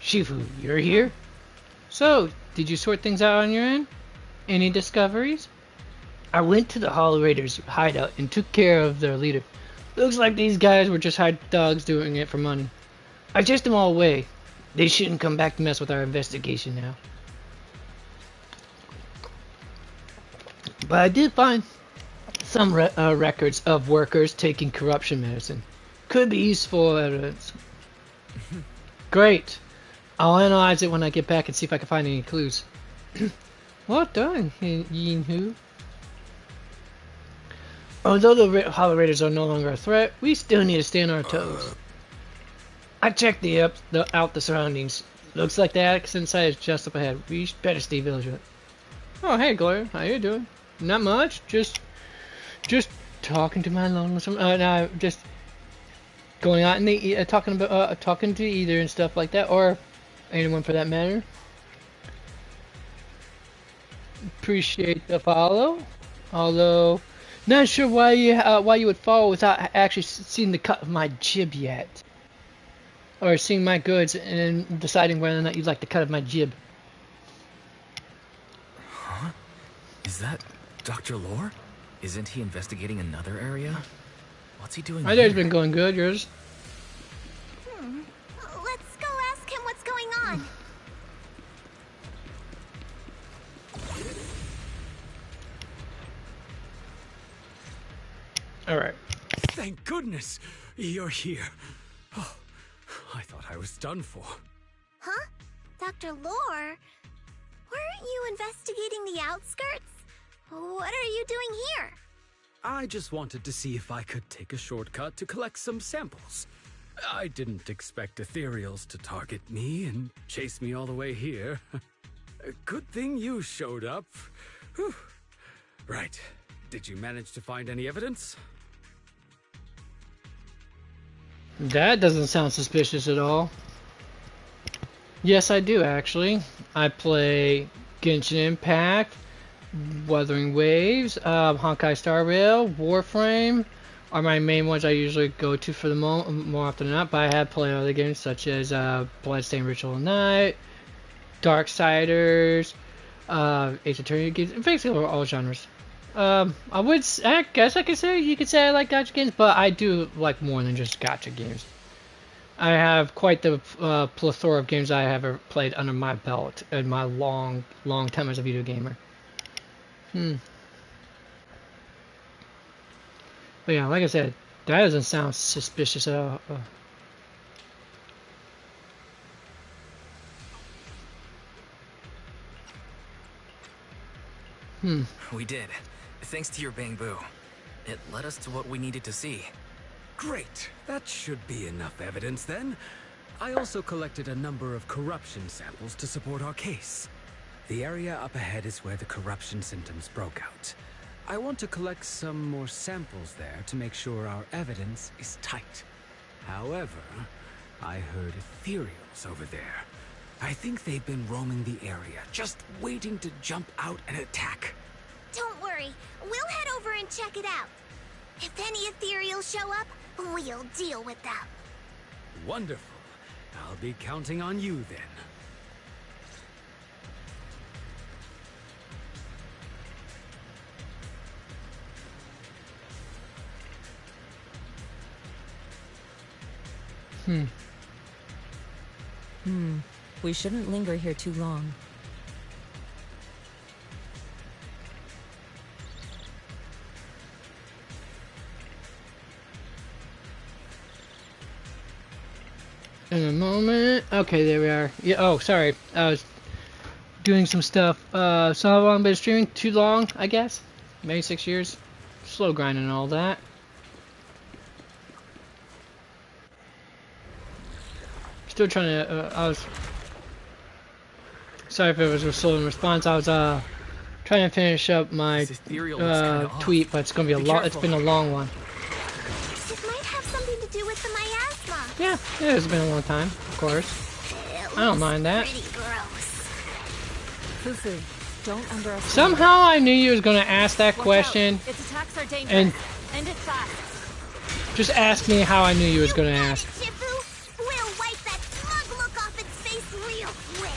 Shifu, you're here? So, did you sort things out on your end? Any discoveries? I went to the Hollow Raiders' hideout and took care of their leader. Looks like these guys were just hired dogs doing it for money. I chased them all away. They shouldn't come back to mess with our investigation now. But I did find some records of workers taking corruption medicine. Could be useful evidence. Great. I'll analyze it when I get back and see if I can find any clues. Well done, Yin Hu. Although the Hollow Raiders are no longer a threat, we still need to stay on our toes. I checked out the surroundings. Looks like the attic inside is just up ahead. We better stay vigilant. Oh, hey, Gloria. How you doing? Not much. Just talking to my lonesome. No, just going out in the talking to either and stuff like that, or anyone for that matter. Appreciate the follow. Although, not sure why you would follow without actually seeing the cut of my jib yet, or seeing my goods and deciding whether or not you'd like the cut of my jib. Huh? Is that Dr. Lore? Isn't he investigating another area? What's he doing? My day's been going good. Yours? Let's go ask him what's going on. All right. Thank goodness you're here. Oh, I thought I was done for. Huh? Dr. Lore? Weren't you investigating the outskirts? What are you doing here? I just wanted to see if I could take a shortcut to collect some samples. I didn't expect ethereals to target me and chase me all the way here. Good thing you showed up. Whew. Right. Did you manage to find any evidence? That doesn't sound suspicious at all. Yes, I do actually. I play Genshin Impact, Wuthering Waves, Honkai Star Rail, Warframe are my main ones I usually go to for the more often than not, but I have played other games such as Bloodstained Ritual Night, Darksiders, Ace Attorney games, basically all genres. I guess I could say, you could say I like gacha games, but I do like more than just gacha games. I have quite the plethora of games I have ever played under my belt in my long time as a video gamer. But yeah, like I said, that doesn't sound suspicious at all. We did. Thanks to your bamboo. It led us to what we needed to see. Great. That should be enough evidence then. I also collected a number of corruption samples to support our case. The area up ahead is where the corruption symptoms broke out. I want to collect some more samples there to make sure our evidence is tight. However, I heard ethereals over there. I think they've been roaming the area, just waiting to jump out and attack. Don't worry, we'll head over and check it out. If any ethereals show up, we'll deal with them. Wonderful. I'll be counting on you then. We shouldn't linger here too long. In a moment. Okay, there we are. Yeah. Oh, sorry. I was doing some stuff. So how long been streaming? Too long, I guess. Maybe 6 years. Slow grinding and all that. Still trying to. I was. Sorry if it was a slow in response. I was trying to finish up my tweet, but it's gonna be a long. It's been a long one. It might have something to do with the miasma. Yeah, it has been a long time, of course. I don't mind that. Fufu, don't underestimate. Somehow I knew you was gonna ask that question, Its attacks are dangerous. and End it fast. just ask me how I knew you was gonna ask. We'll wipe that smug look off its face real quick.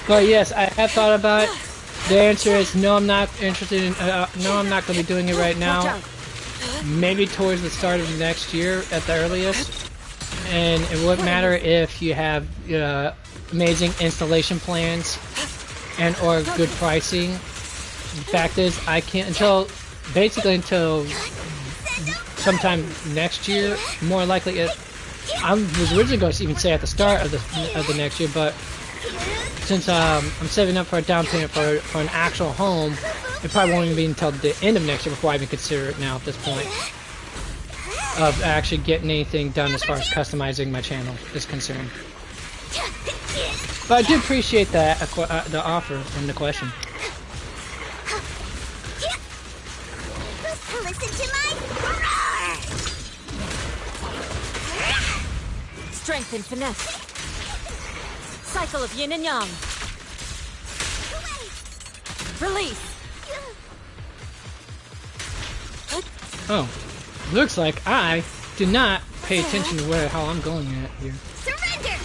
But yes, I have thought about it. The answer is no. I'm not interested in. No, I'm not gonna be doing it right now. Maybe towards the start of next year at the earliest. And it wouldn't matter if you have amazing installation plans and or good pricing. The fact is, I can't until sometime next year. More likely, I was originally going to even say at the start of the next year, but since I'm saving up for a down payment for an actual home, it probably won't even be until the end of next year before I even consider it now at this point of actually getting anything done as far as customizing my channel is concerned. But I do appreciate that the offer and the question. Listen to my Strength and finesse. Cycle of yin and yang. Release. Oh, looks like I did not pay attention to how I'm going at here. surrender.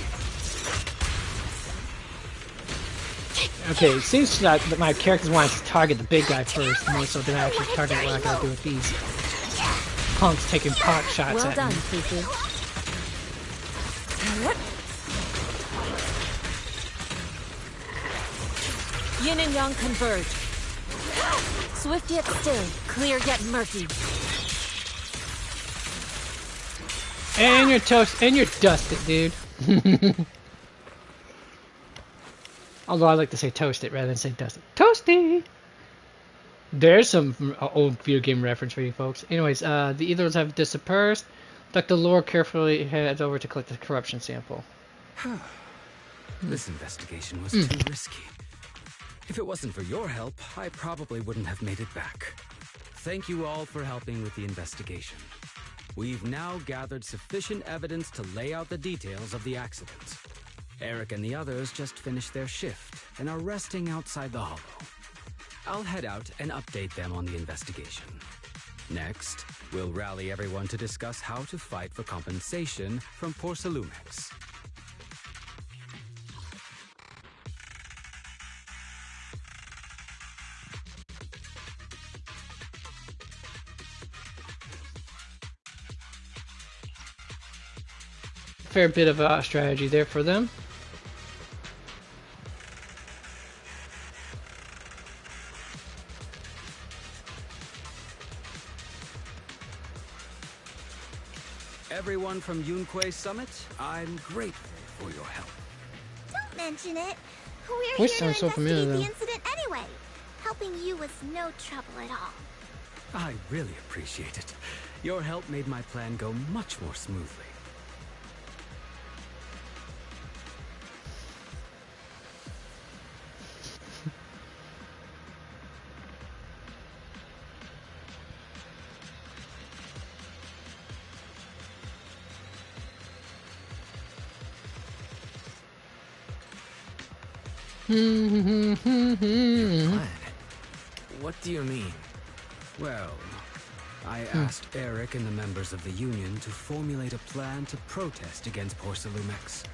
Okay, it seems that my characters want to target the big guy first, more so than actually target what I gotta do with these punks taking pot shots Well at done, me. Fufu. Yin and yang converge. Swift yet still, clear yet murky. And you're toast, and you're dusted, dude. Although I like to say toasted rather than say dusted. Toasty! There's some old video game reference for you folks. Anyways, the Ethos have dispersed. Dr. Lore carefully heads over to collect the corruption sample. This investigation was too risky. If it wasn't for your help, I probably wouldn't have made it back. Thank you all for helping with the investigation. We've now gathered sufficient evidence to lay out the details of the accident. Eric and the others just finished their shift and are resting outside the hollow. I'll head out and update them on the investigation. Next, we'll rally everyone to discuss how to fight for compensation from Porcelumex. Fair bit of strategy there for them. Everyone from Yunque Summit, I'm grateful for your help. Don't mention it. We're Which here to sounds so familiar, investigate though. the incident anyway. Helping you was no trouble at all. I really appreciate it. Your help made my plan go much more smoothly. Plan? What do you mean? Well, I asked Eric and the members of the Union to formulate a plan to protest against Porcelumex.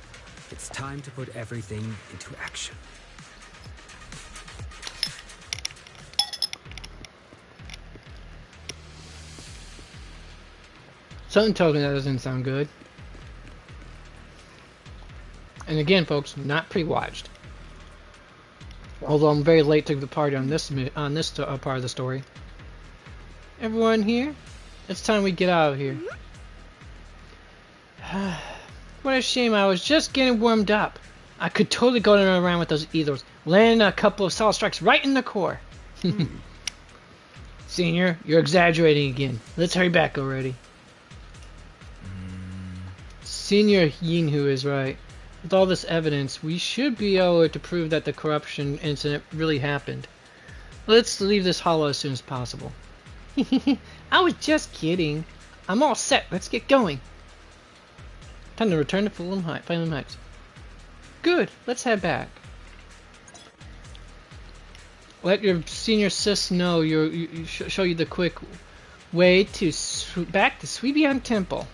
It's time to put everything into action. Something tells me that doesn't sound good. And again, folks, not pre-watched. Although I'm very late to the party on this part of the story. Everyone here, it's time we get out of here. What a shame! I was just getting warmed up. I could totally go around with those ethos, landing a couple of solid strikes right in the core. Senior, you're exaggerating again. Let's hurry back already. Senior Yinhu is right. With all this evidence, we should be able to prove that the corruption incident really happened. Let's leave this hollow as soon as possible. I was just kidding. I'm all set. Let's get going. Time to return to Fulham Heights. Good. Let's head back. Let your senior sis know show you the quick way to back to Sweebian Temple.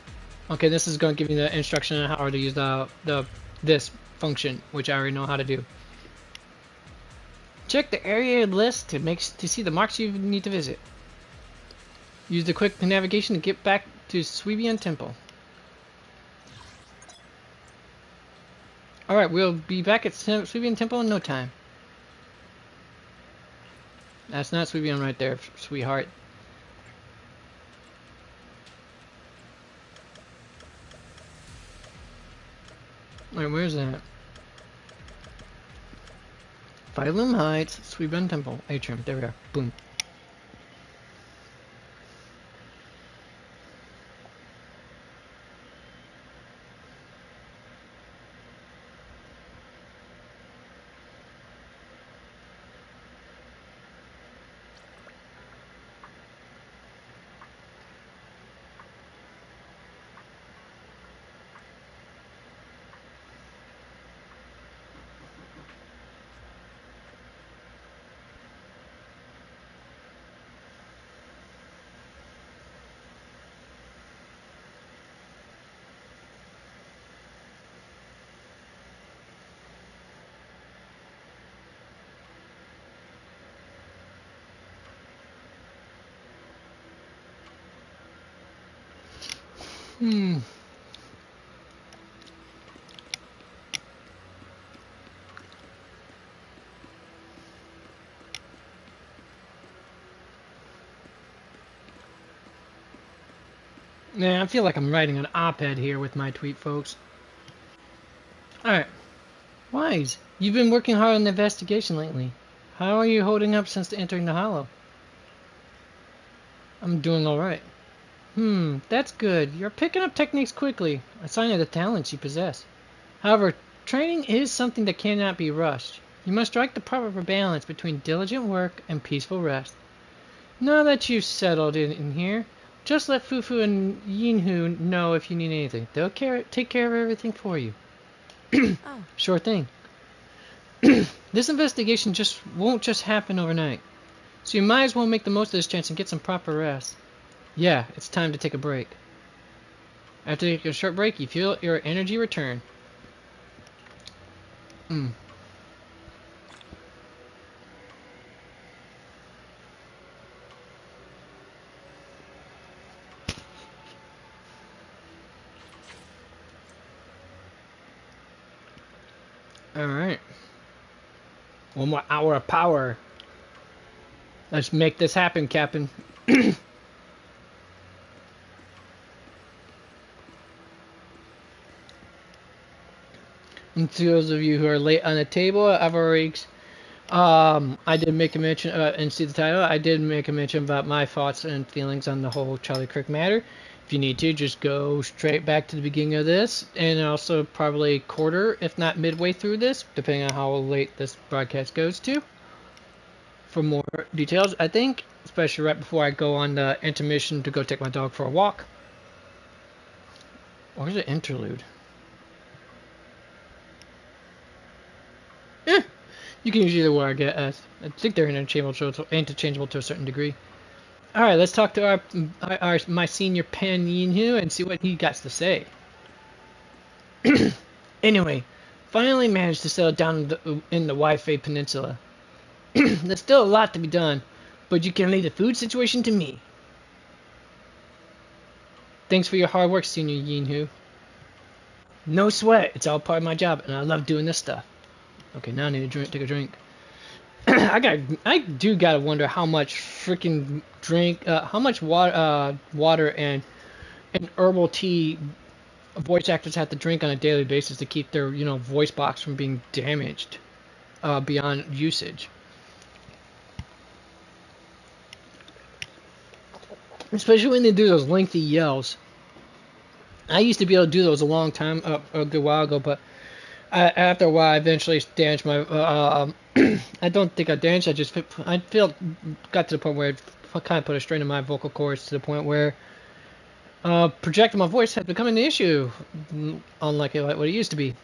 Okay, this is going to give you the instruction on how to use this function, which I already know how to do. Check the area list to see the marks you need to visit. Use the quick navigation to get back to Sweebian Temple. Alright, we'll be back at Sweebian Temple in no time. That's not Sweebian right there, sweetheart. Alright, where's that? Phylum Heights, Sweebian Temple, Atrium. There we are. Boom. Hmm. Man, I feel like I'm writing an op-ed here with my tweet, folks. Alright. Wise, you've been working hard on the investigation lately. How are you holding up since entering the Hollow? I'm doing alright. That's good. You're picking up techniques quickly, a sign of the talents you possess. However, training is something that cannot be rushed. You must strike the proper balance between diligent work and peaceful rest. Now that you've settled in here, just let Fufu and Yinhu know if you need anything. They'll take care of everything for you. Oh, Sure thing. This investigation won't just happen overnight. So you might as well make the most of this chance and get some proper rest. Yeah, it's time to take a break. After taking a short break, you feel your energy return. Alright. One more hour of power. Let's make this happen, Captain. And to those of you who are late on the table, I've already I did make a mention, and see the title, I did make a mention about my thoughts and feelings on the whole Charlie Kirk matter. If you need to, just go straight back to the beginning of this, and also probably quarter, if not midway through this, depending on how late this broadcast goes to, for more details, I think, especially right before I go on the intermission to go take my dog for a walk. Or is it interlude? You can use either one, I guess. I think they're interchangeable to a certain degree. Alright, let's talk to my senior Pan Yinhu and see what he got to say. Anyway, finally managed to settle down in the Wi-Fi Peninsula. There's still a lot to be done, but you can leave the food situation to me. Thanks for your hard work, Senior Yinhu. No sweat, it's all part of my job, and I love doing this stuff. Okay, now I need to take a drink. I do gotta wonder how much freaking how much water and herbal tea voice actors have to drink on a daily basis to keep their voice box from being damaged beyond usage. Especially when they do those lengthy yells. I used to be able to do those a long time, a good while ago, but after a while, I eventually damaged my. I don't think I damaged. Got to the point where I kind of put a strain on my vocal cords to the point where projecting my voice had become an issue, unlike what it used to be.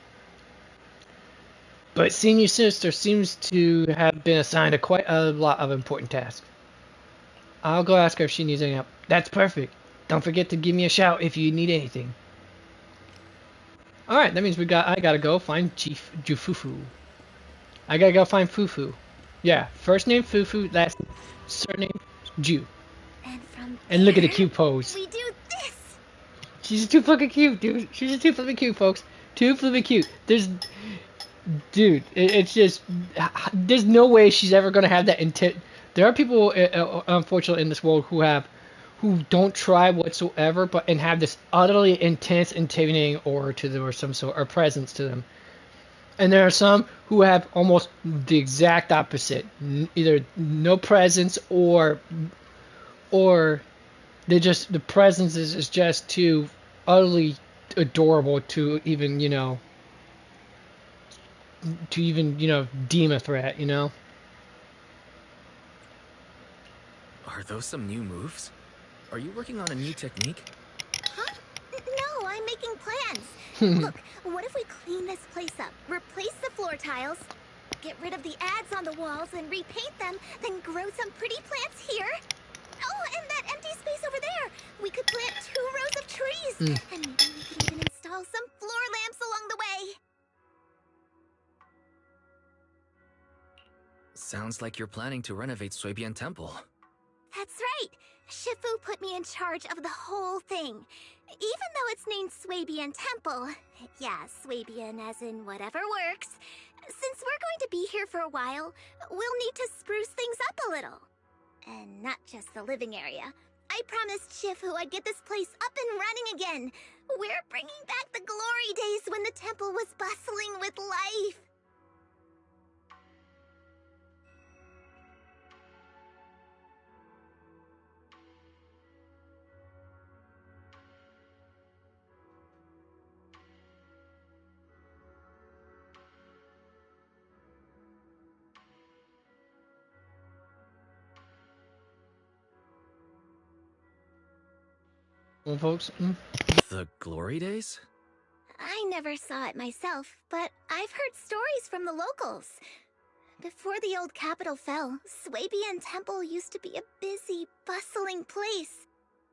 But senior sister seems to have been assigned quite a lot of important tasks. I'll go ask her if she needs any help. That's perfect. Don't forget to give me a shout if you need anything. Alright, that means I gotta go find Chief Jufufu. I gotta go find Fufu. Yeah, first name Fufu, last surname Ju. And look at the cute pose. We do this. She's too fucking cute, dude. She's too flipping cute, folks. Too flipping cute. It's just, there's no way she's ever gonna have that intent. There are people, unfortunately, in this world who don't try whatsoever, and have this utterly intense, intimidating aura to them, or some sort, or presence to them. And there are some who have almost the exact opposite, either no presence or the presence is just too utterly adorable to even deem a threat. Are those some new moves? Are you working on a new technique? Huh? No, I'm making plans. Look, what if we clean this place up, replace the floor tiles, get rid of the ads on the walls and repaint them, then grow some pretty plants here? Oh, and that empty space over there! We could plant 2 rows of trees! And maybe we could even install some floor lamps along the way! Sounds like you're planning to renovate Suibian Temple. That's right! Shifu put me in charge of the whole thing. Even though it's named Swabian Temple, yeah, Swabian as in whatever works, since we're going to be here for a while, we'll need to spruce things up a little. And not just the living area. I promised Shifu I'd get this place up and running again. We're bringing back the glory days when the temple was bustling with life. Well, folks. The glory days? I never saw it myself, but I've heard stories from the locals. Before the old capital fell, Swabian Temple used to be a busy, bustling place.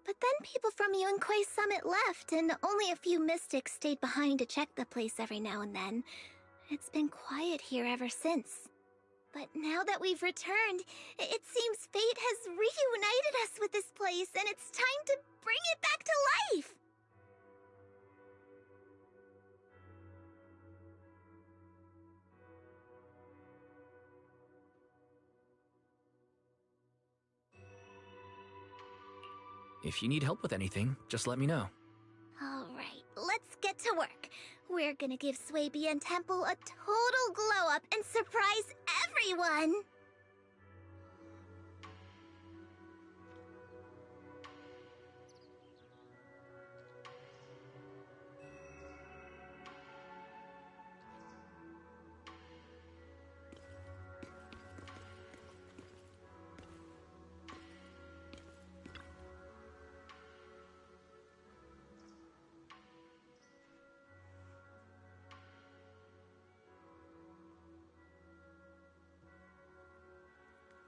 But then people from Yunquei Summit left, and only a few mystics stayed behind to check the place every now and then. It's been quiet here ever since. But now that we've returned, it seems fate has reunited us with this place, and it's time to bring it back to life! If you need help with anything, just let me know. Alright, let's get to work. We're gonna give Swabian Temple a total glow-up and surprise everyone!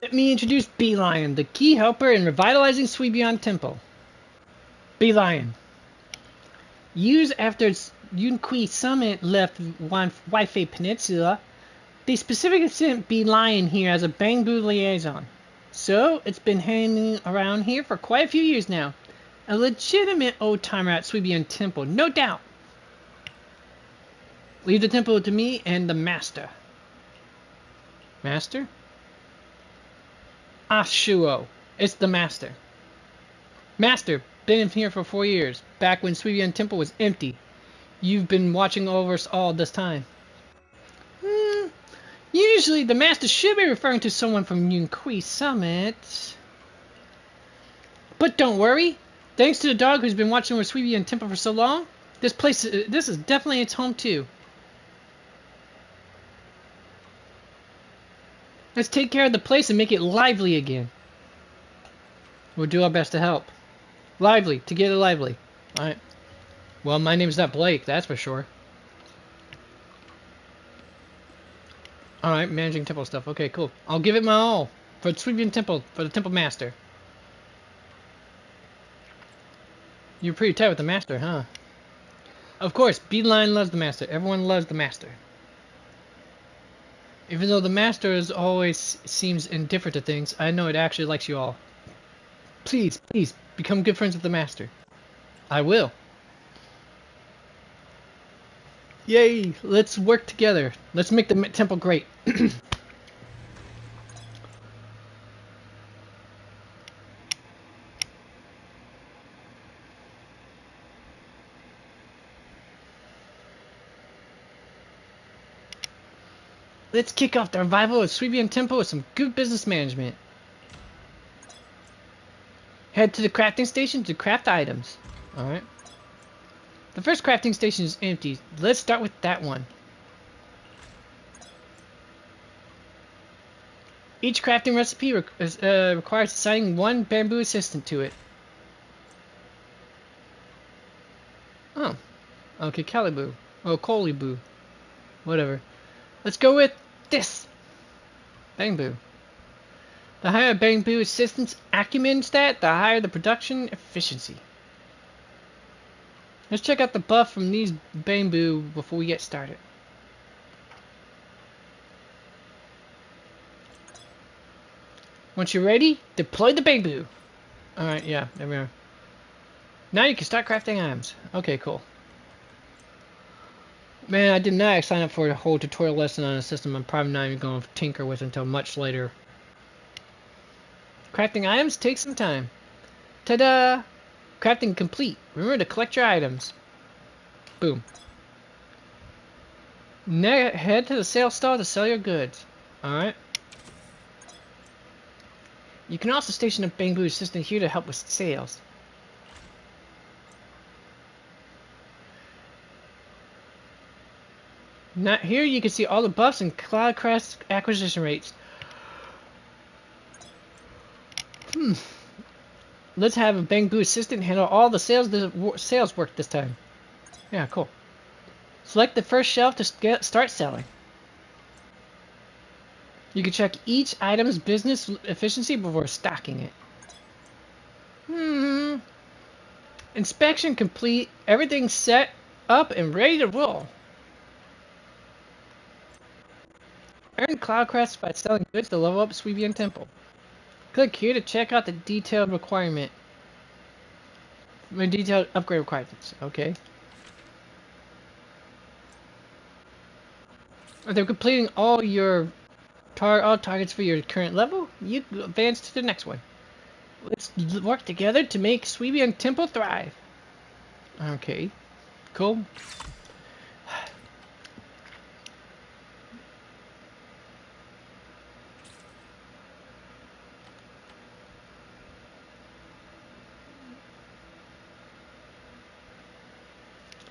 Let me introduce Bee Lion, the key helper in revitalizing Swabian Temple. Bee Lion. Years after Yunquei Summit left Waifei Peninsula, they specifically sent Bee Lion here as a Bangbu liaison. So, it's been hanging around here for quite a few years now. A legitimate old-timer at Swabian Temple, no doubt. Leave the temple to me and the Master. Master? Shuo. It's the Master. Master, been in here for 4 years, back when Swabian Temple was empty. You've been watching over us all this time. Usually the Master should be referring to someone from Yunquei Summit. But don't worry. Thanks to the dog who's been watching over Swabian Temple for so long, this is definitely its home too. Let's take care of the place and make it lively again. We'll do our best to help. Lively. Together lively. Alright. Well, my name's not Blake, that's for sure. Alright, managing temple stuff. Okay, cool. I'll give it my all. For Swabian Temple, for the Temple Master. You're pretty tight with the Master, huh? Of course, Beeline loves the Master. Everyone loves the Master. Even though the Master always seems indifferent to things, I know it actually likes you all. Please, please, become good friends with the Master. I will. Yay, let's work together. Let's make the temple great. Let's kick off the revival of Swabian Temple with some good business management. Head to the crafting station to craft items. Alright. The first crafting station is empty. Let's start with that one. Each crafting recipe requires assigning one bamboo assistant to it. Oh. Okay, Calibu. Oh, Coliboo. Whatever. Let's go with this. Bamboo. The higher bamboo assistant's acumen stat, the higher the production efficiency. Let's check out the buff from these bamboo before we get started. Once you're ready, deploy the bamboo. Alright, yeah, there we are. Now you can start crafting items. Okay, cool. Man, I did not sign up for a whole tutorial lesson on a system I'm probably not even going to tinker with until much later. Crafting items takes some time. Ta-da! Crafting complete. Remember to collect your items. Boom. Head to the sales stall to sell your goods. Alright. You can also station a Bamboo assistant here to help with sales. Now, here you can see all the buffs and Cloud Crest acquisition rates. Let's have a Bamboo assistant handle all the sales work this time. Yeah, cool. Select the first shelf to start selling. You can check each item's business efficiency before stocking it. Inspection complete. Everything's set up and ready to roll. Earn Cloud Crests by selling goods to level up Sweebian Temple. Click here to check out the detailed upgrade requirements. Okay. After completing all targets for your current level, you advance to the next one. Let's work together to make Sweebian Temple thrive. Okay. Cool.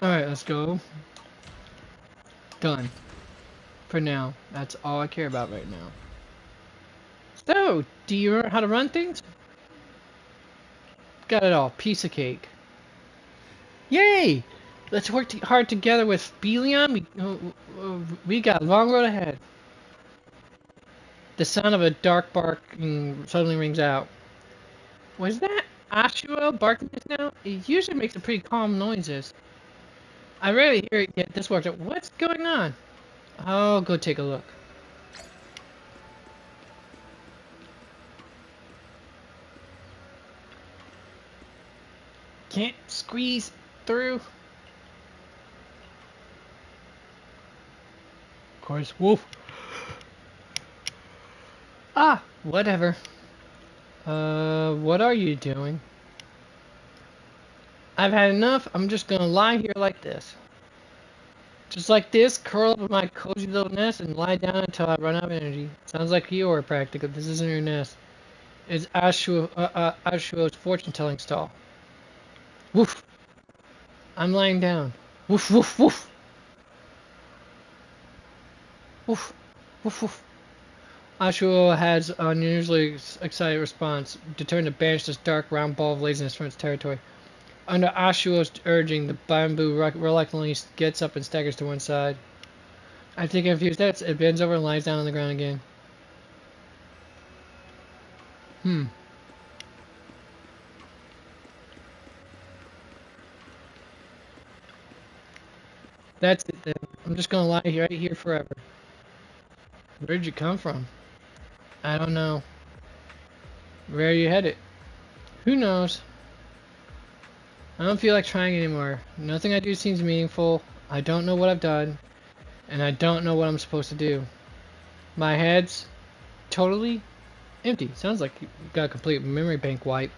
Alright, let's go. Done. For now. That's all I care about right now. So, do you learn how to run things? Got it all. Piece of cake. Yay! Let's work hard together with Belion. We got a long road ahead. The sound of a dark bark suddenly rings out. Was that Ashua barking just now? It usually makes a pretty calm noises. I rarely hear it yet this worked. What's going on? I'll go take a look. Can't squeeze through. Of course, woof. Ah, whatever. What are you doing? I've had enough. I'm just gonna lie here like this. Just like this, curl up in my cozy little nest and lie down until I run out of energy. Sounds like your practical. This isn't your nest. It's Ashua's fortune-telling stall. Woof. I'm lying down. Woof, woof, woof. Woof, woof, woof. Ashua has an unusually excited response, determined to banish this dark round ball of laziness from its territory. Under Ashua's urging, the bamboo reluctantly gets up and staggers to one side. After taking a few steps, it bends over and lies down on the ground again. That's it then. I'm just gonna lie right here forever. Where'd you come from? I don't know. Where are you headed? Who knows? I don't feel like trying anymore. Nothing I do seems meaningful. I don't know what I've done. And I don't know what I'm supposed to do. My head's totally empty. Sounds like you got a complete memory bank wipe.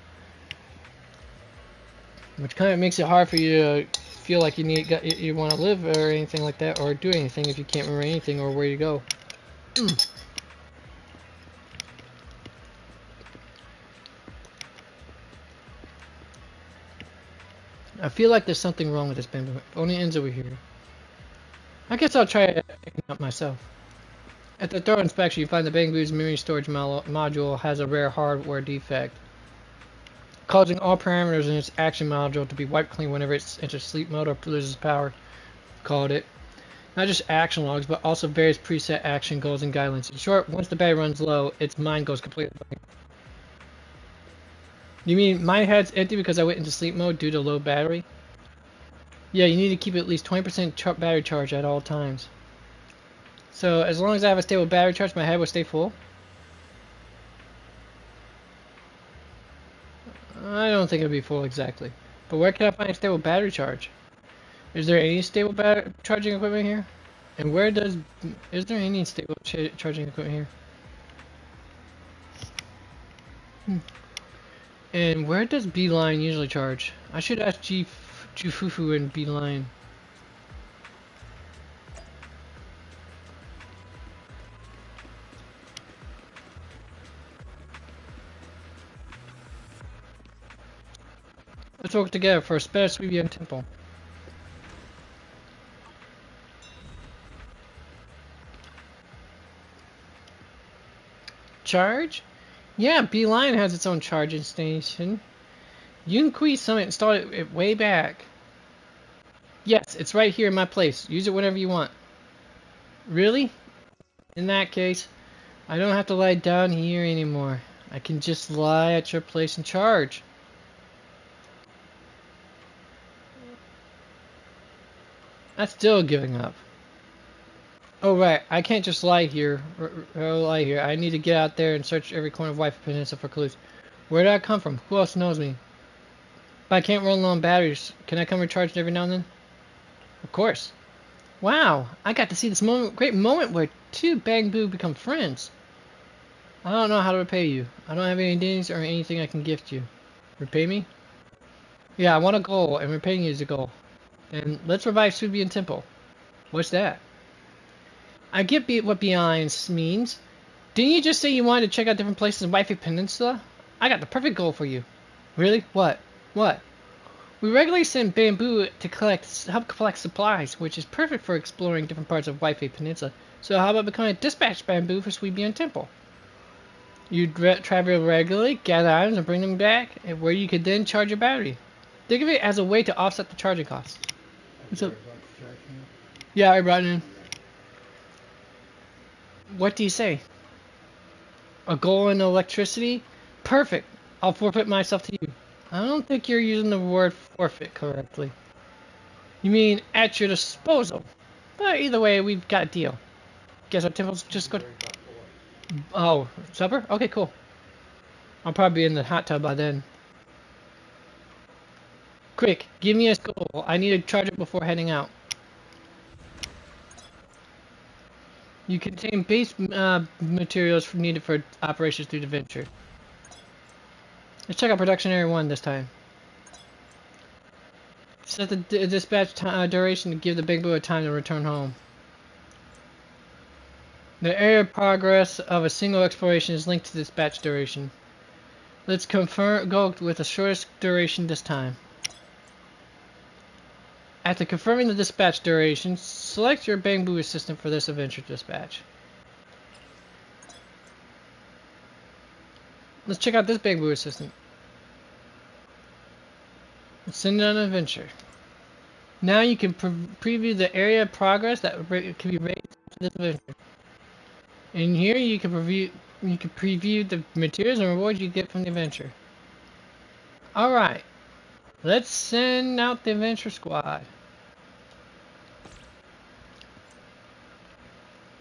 Which kind of makes it hard for you to feel like you want to live or anything like that, or do anything if you can't remember anything or where you go. I feel like there's something wrong with this bamboo. It only ends over here. I guess I'll try it up myself. At the thorough inspection, you find the bamboo's memory storage module has a rare hardware defect, causing all parameters in its action module to be wiped clean whenever it enters sleep mode or loses power. Called it. Not just action logs, but also various preset action goals and guidelines. In short, once the battery runs low, its mind goes completely blank. You mean my head's empty because I went into sleep mode due to low battery? Yeah, you need to keep at least 20% battery charge at all times. So as long as I have a stable battery charge, my head will stay full? I don't think it'll be full exactly. But where can I find a stable battery charge? Is there any stable charging equipment here? And where does... Is there any stable charging equipment here? And where does Beeline usually charge? I should ask Jufufu and Beeline. Let's work together for a special Sweebian temple. Charge? Yeah, Beeline has its own charging station. Yunkui Summit installed it way back. Yes, it's right here in my place. Use it whenever you want. Really? In that case, I don't have to lie down here anymore. I can just lie at your place and charge. That's still giving up. Oh right, I can't just lie here. I need to get out there and search every corner of White Peninsula for clues. Where did I come from? Who else knows me? But I can't run low on batteries. Can I come recharged every now and then? Of course. Wow, I got to see this great moment where two Bang Boo become friends. I don't know how to repay you. I don't have any dings or anything I can gift you. Repay me? Yeah, I want a goal, and repaying you is a goal. And let's revive Subian Temple. What's that? I get what Beeline means. Didn't you just say you wanted to check out different places in Waifu Peninsula? I got the perfect goal for you. Really? What? What? We regularly send Bamboo to help collect supplies, which is perfect for exploring different parts of Waifu Peninsula. So how about becoming a dispatch Bamboo for Sweebian Temple? You travel regularly, gather items, and bring them back, where you could then charge your battery. Think of it as a way to offset the charging costs. So, yeah, I brought it in. What do you say? A goal in electricity? Perfect. I'll forfeit myself to you. I don't think you're using the word forfeit correctly. You mean at your disposal. But either way, we've got a deal. Guess our temple's just good. Oh, supper? Okay, cool. I'll probably be in the hot tub by then. Quick, give me a goal. I need to charge it before heading out. You contain base materials needed for operations through the venture. Let's check out production area 1 this time. Set the dispatch duration to give the Big Boo a time to return home. The area of progress of a single exploration is linked to dispatch duration. Let's go with the shortest duration this time. After confirming the dispatch duration, select your Bamboo assistant for this adventure dispatch. Let's check out this Bamboo assistant. Let's send it on an adventure. Now you can preview the area of progress that can be raised for this adventure. In here you can preview the materials and rewards you get from the adventure. Alright. Let's send out the adventure squad.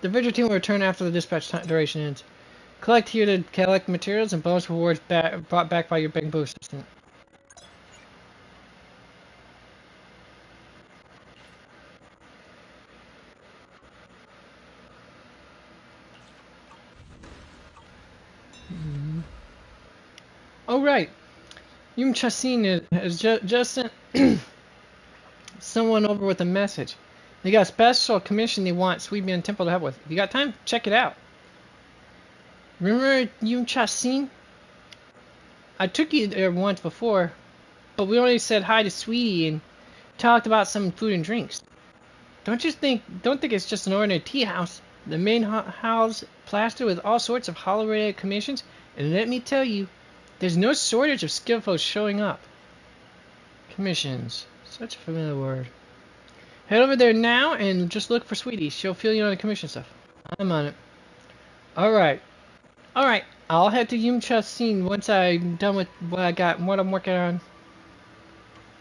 The adventure team will return after the dispatch duration ends. Collect here to collect materials and bonus rewards brought back by your Bamboo assistant. Oh right, Yum Chasin has just sent someone over with a message. They got a special commission they want Sweebian Temple to help with. If you got time, check it out. Remember Yum Chasin? I took you there once before, but we only said hi to Sweetie and talked about some food and drinks. Don't think it's just an ordinary tea house. The main house plastered with all sorts of holiday commissions, and let me tell you, there's no shortage of skillful showing up. Commissions. Such a familiar word. Head over there now and just look for Sweetie. She'll fill you on the commission stuff. I'm on it. Alright. Alright. I'll head to Yum Chasin once I'm done with what I'm working on.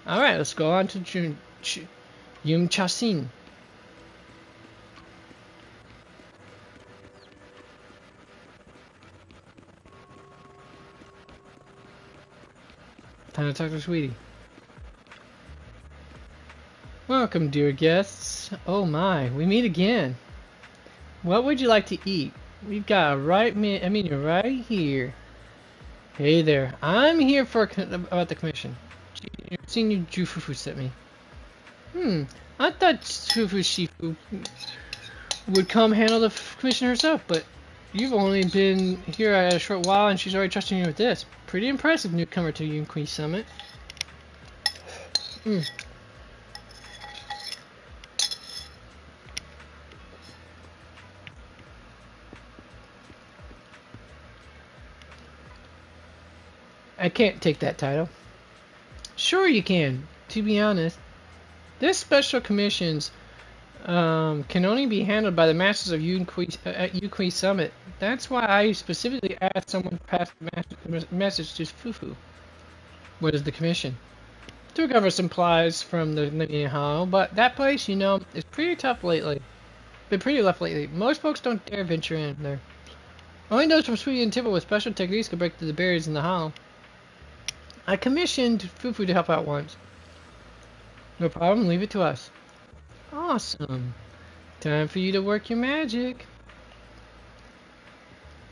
Alright, let's go on to Yum Chasin. Time to talk to Sweetie. Welcome, dear guests. Oh my, we meet again. What would you like to eat? We've got a menu right here. Hey there, I'm here about the commission. Senior Jufufu sent me. I thought Fufu Shifu would come handle the commission herself, but you've only been here a short while and she's already trusting you with this. Pretty impressive, newcomer to Yunqui Summit. I can't take that title. Sure you can. To be honest, this special commissions can only be handled by the masters of Yunqui Summit. That's why I specifically asked someone to pass the message to Fufu. What is the commission? To recover supplies from the Libyan Hollow, but that place, you know, is pretty tough lately. Been pretty rough lately. Most folks don't dare venture in there. Only those from Sweetie and Tibble with special techniques can break through the barriers in the hollow. I commissioned Fufu to help out once. No problem, leave it to us. Awesome. Time for you to work your magic.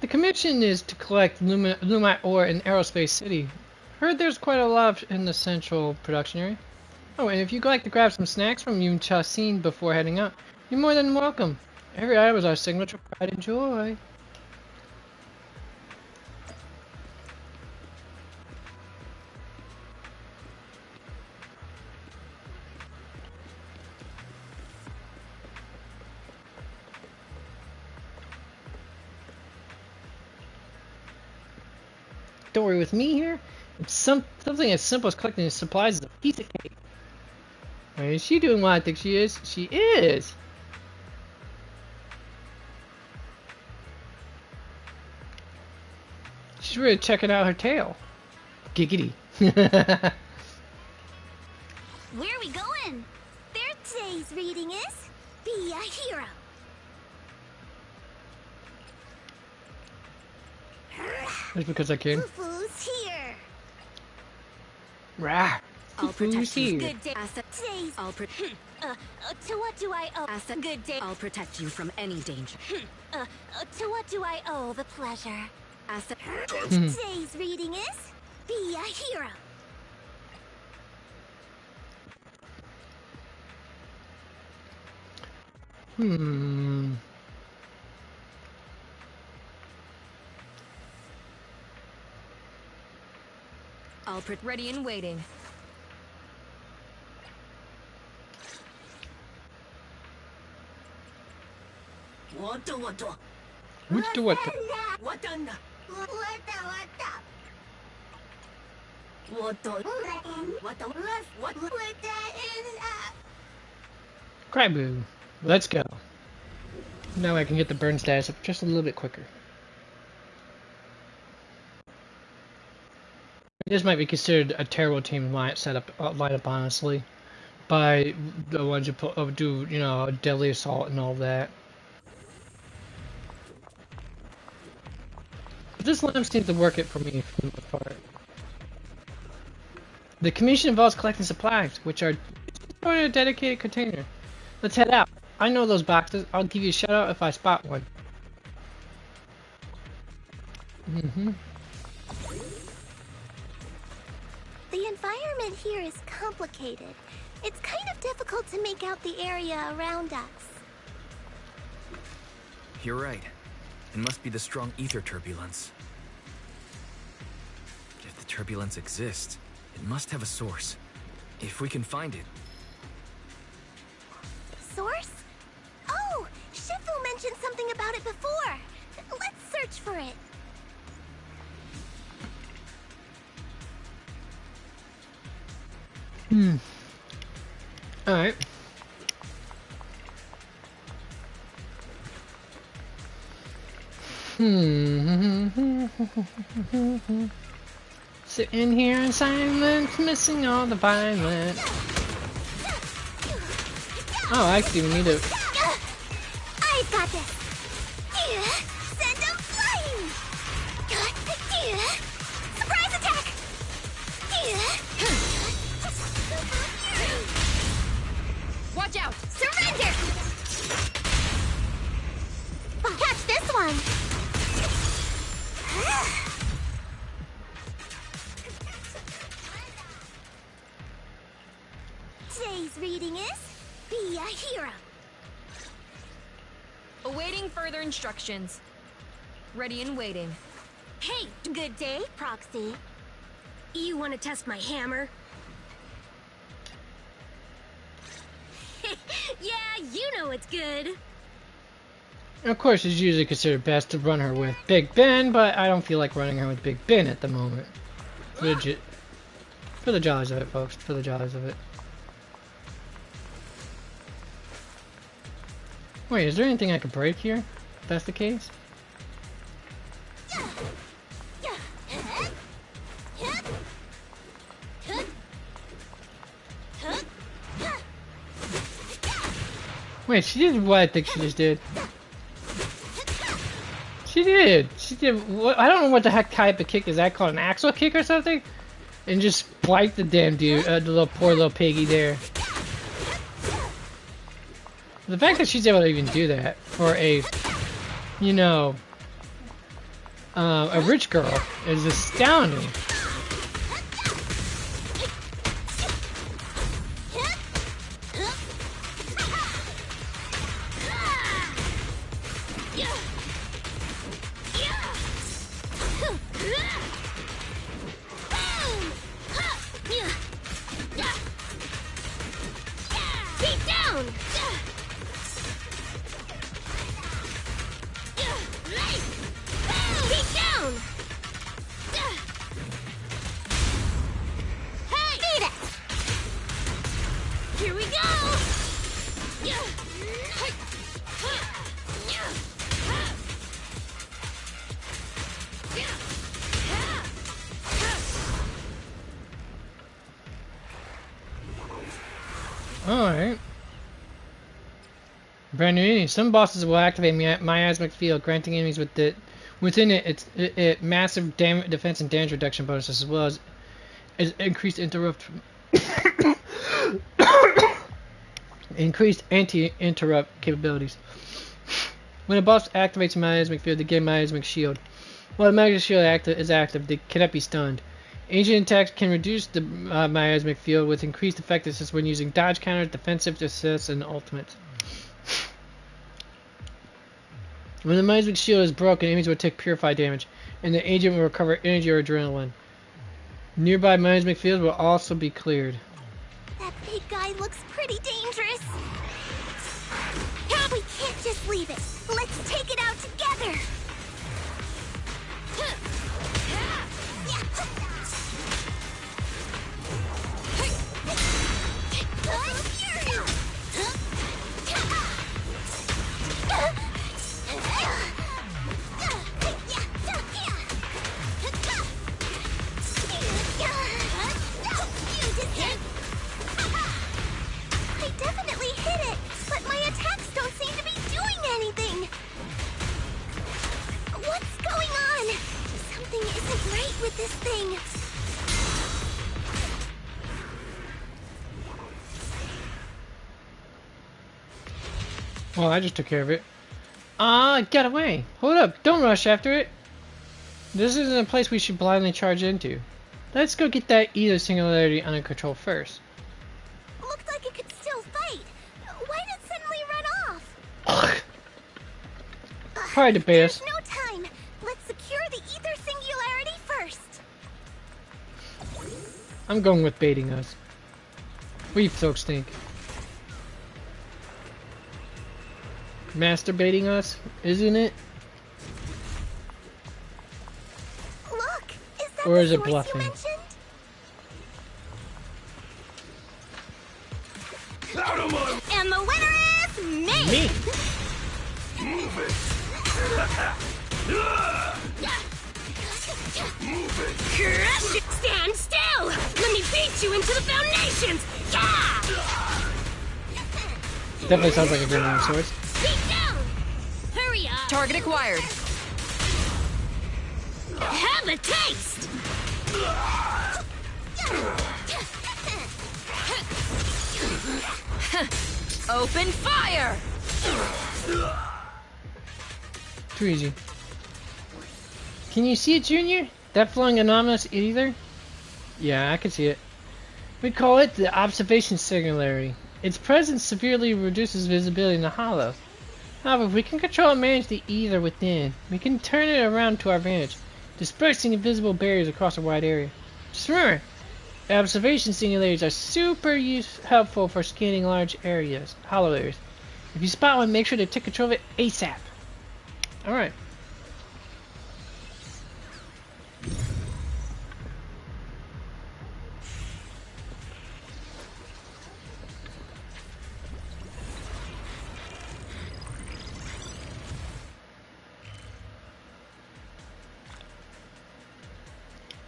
The commission is to collect Lumite ore in Aerospace City. Heard there's quite a lot in the central production area. Oh, and if you'd like to grab some snacks from Yun Chasin before heading out, you're more than welcome. Every item is our signature pride and joy. Don't worry, with me here, it's something as simple as collecting supplies is a piece of cake. Is she doing what I think she is? She is! She's really checking out her tail. Giggity. Where are we going? Their today's reading is Be a Hero. That's because I can. Fufu's here. Rah! I'll protect you. Good day. Today's. To what do I owe? Good day. I'll protect you from any danger. To what do I owe the pleasure? Today's reading is Be a Hero. I'll ready and waiting. What the? Craboo. Let's go. Now I can get the burn status up just a little bit quicker. This might be considered a terrible team lineup, honestly, by the ones who do, you know, deadly assault and all that. But this lineup seems to work it for me for the most part. The commission involves collecting supplies, which are in a dedicated container. Let's head out. I know those boxes. I'll give you a shout out if I spot one. The environment here is complicated. It's kind of difficult to make out the area around us. You're right. It must be the strong ether turbulence. But if the turbulence exists, it must have a source. If we can find it. Source? Oh, Shifu mentioned something about it before. Let's search for it. Alright. Sitting here in silence, missing all the violence. Oh, actually, we need to. I've got this. Send them flying. Surprise attack. Watch out! Surrender! Catch this one! Today's reading is Be a Hero. Awaiting further instructions. Ready and waiting. Hey, good day, Proxy. You want to test my hammer? Yeah, you know it's good. Of course, it's usually considered best to run her with Big Ben, but I don't feel like running her with Big Ben at the moment. Legit. For the jollies of it, folks. For the jollies of it. Wait, is there anything I could break here? If that's the case? Wait, she did what I think she just did. She did. She did. What, I don't know what the heck type of kick is that called? An axle kick or something? And just bite the damn dude, the poor little piggy there. The fact that she's able to even do that for a, you know, a rich girl is astounding. Alright. Brand new enemy. Some bosses will activate miasmic field, granting enemies within it massive defense and damage reduction bonuses, as well as increased increased anti-interrupt capabilities. When a boss activates a miasmic field, they gain miasmic shield. While the miasmic shield is active, they cannot be stunned. Ancient attacks can reduce the miasmic field with increased effectiveness when using dodge counters, defensive assists, and ultimates. When the miasmic shield is broken, enemies will take purified damage, and the agent will recover energy or adrenaline. Nearby miasmic fields will also be cleared. That big guy looks pretty dangerous. We can't just leave it. Let's take it out together. I definitely hit it, but my attacks don't seem to be doing anything. What's going on? Something isn't right with this thing. Well, I just took care of it. It got away. Hold up, don't rush after it. This isn't a place we should blindly charge into. Let's go get that Ether Singularity under control first. Looked like it could still fight. Why did it suddenly run off? Probably to bait us. There's no time. Let's secure the Ether Singularity first. I'm going with baiting us. We folks think. Masturbating us, isn't it? Look, is that Or is the it source bluffing? you mentioned? Out of my And the winner is me! Me! move it! Move it! Crush it! Stand still! Let me beat you into the foundations! Yeah! Definitely sounds like a good one of sorts. Beat down! Hurry up! Target acquired. Have a taste! Open fire! Too easy. Can you see it, Junior? That flowing anomalous ether? Yeah, I can see it. We call it the observation singularity. Its presence severely reduces visibility in the hollow. However, if we can control and manage the ether within, we can turn it around to our advantage, dispersing invisible barriers across a wide area. Just remember, observation singularities are super helpful for scanning large areas, hollow areas. If you spot one, make sure to take control of it ASAP. Alright.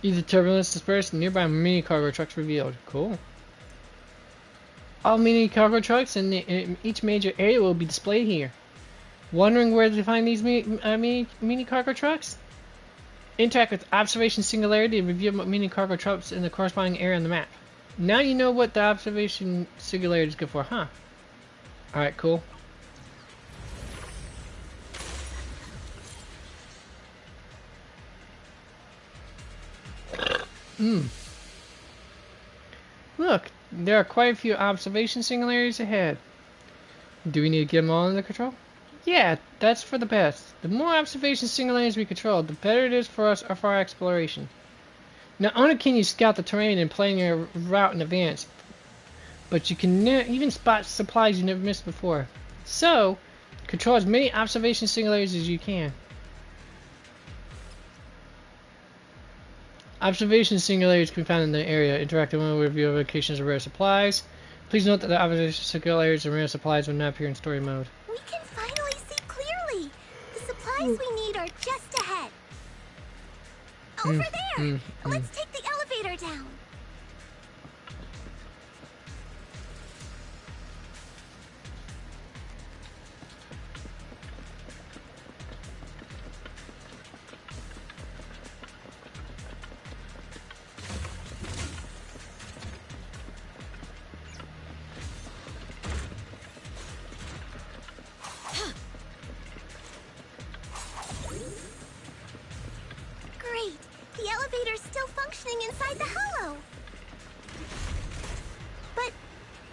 Either turbulence dispersed and nearby mini cargo trucks revealed. Cool. All mini cargo trucks in each major area will be displayed here. Wondering where to find these mini cargo trucks? Interact with observation singularity and review mini cargo trucks in the corresponding area on the map. Now you know what the observation singularity is good for, huh? Alright, cool. Look, there are quite a few observation singularities ahead. Do we need to get them all under control? Yeah, that's for the best. The more observation singularities we control, the better it is for us or for our exploration. Not only can you scout the terrain and plan your route in advance, but you can even spot supplies you never missed before. So, control as many observation singularities as you can. Observation singularities can be found in the area. Interactive with review of locations of rare supplies. Please note that the observation singularities and rare supplies will not appear in story mode. We can finally see clearly. The supplies we need are just ahead. Over there. Let's take the elevator down. The elevator's still functioning inside the hollow. But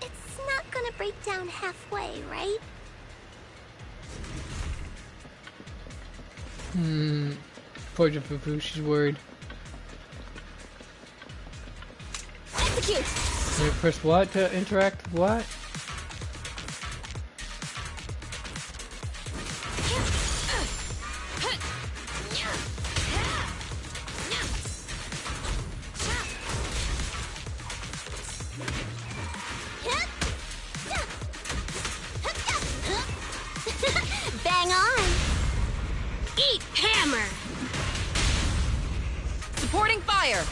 it's not gonna break down halfway, right? Poor Fufu, she's worried. Execute! Can you press what to interact with what? Bang on! Eat hammer! Supporting fire!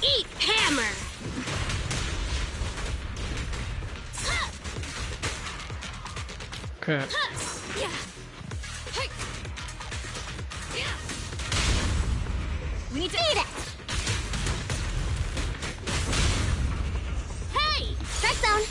Eat hammer! Crap. We need to eat it! Hey! Strike zone!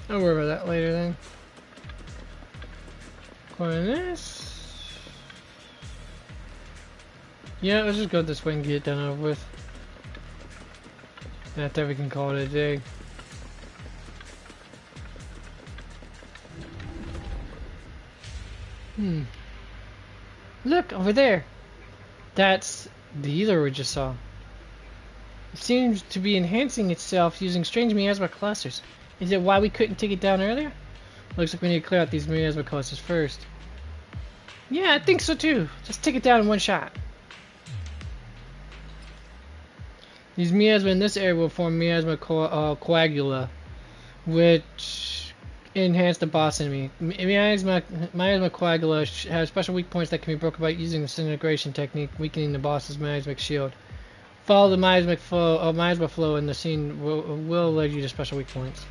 I'll worry about that later then. Acquiring this. Yeah, let's just go this way and get it done over with. And after we can call it a day. Look, over there. That's the ether we just saw. It seems to be enhancing itself using strange miasma clusters. Is it why we couldn't take it down earlier? Looks like we need to clear out these miasma clusters first. Yeah, I think so too. Just take it down in one shot. These miasma in this area will form miasma coagula, which enhance the boss enemy. Miasma coagula has special weak points that can be broken by using the disintegration technique, weakening the boss's miasmic shield. Follow the miasma flow in the scene will lead you to special weak points.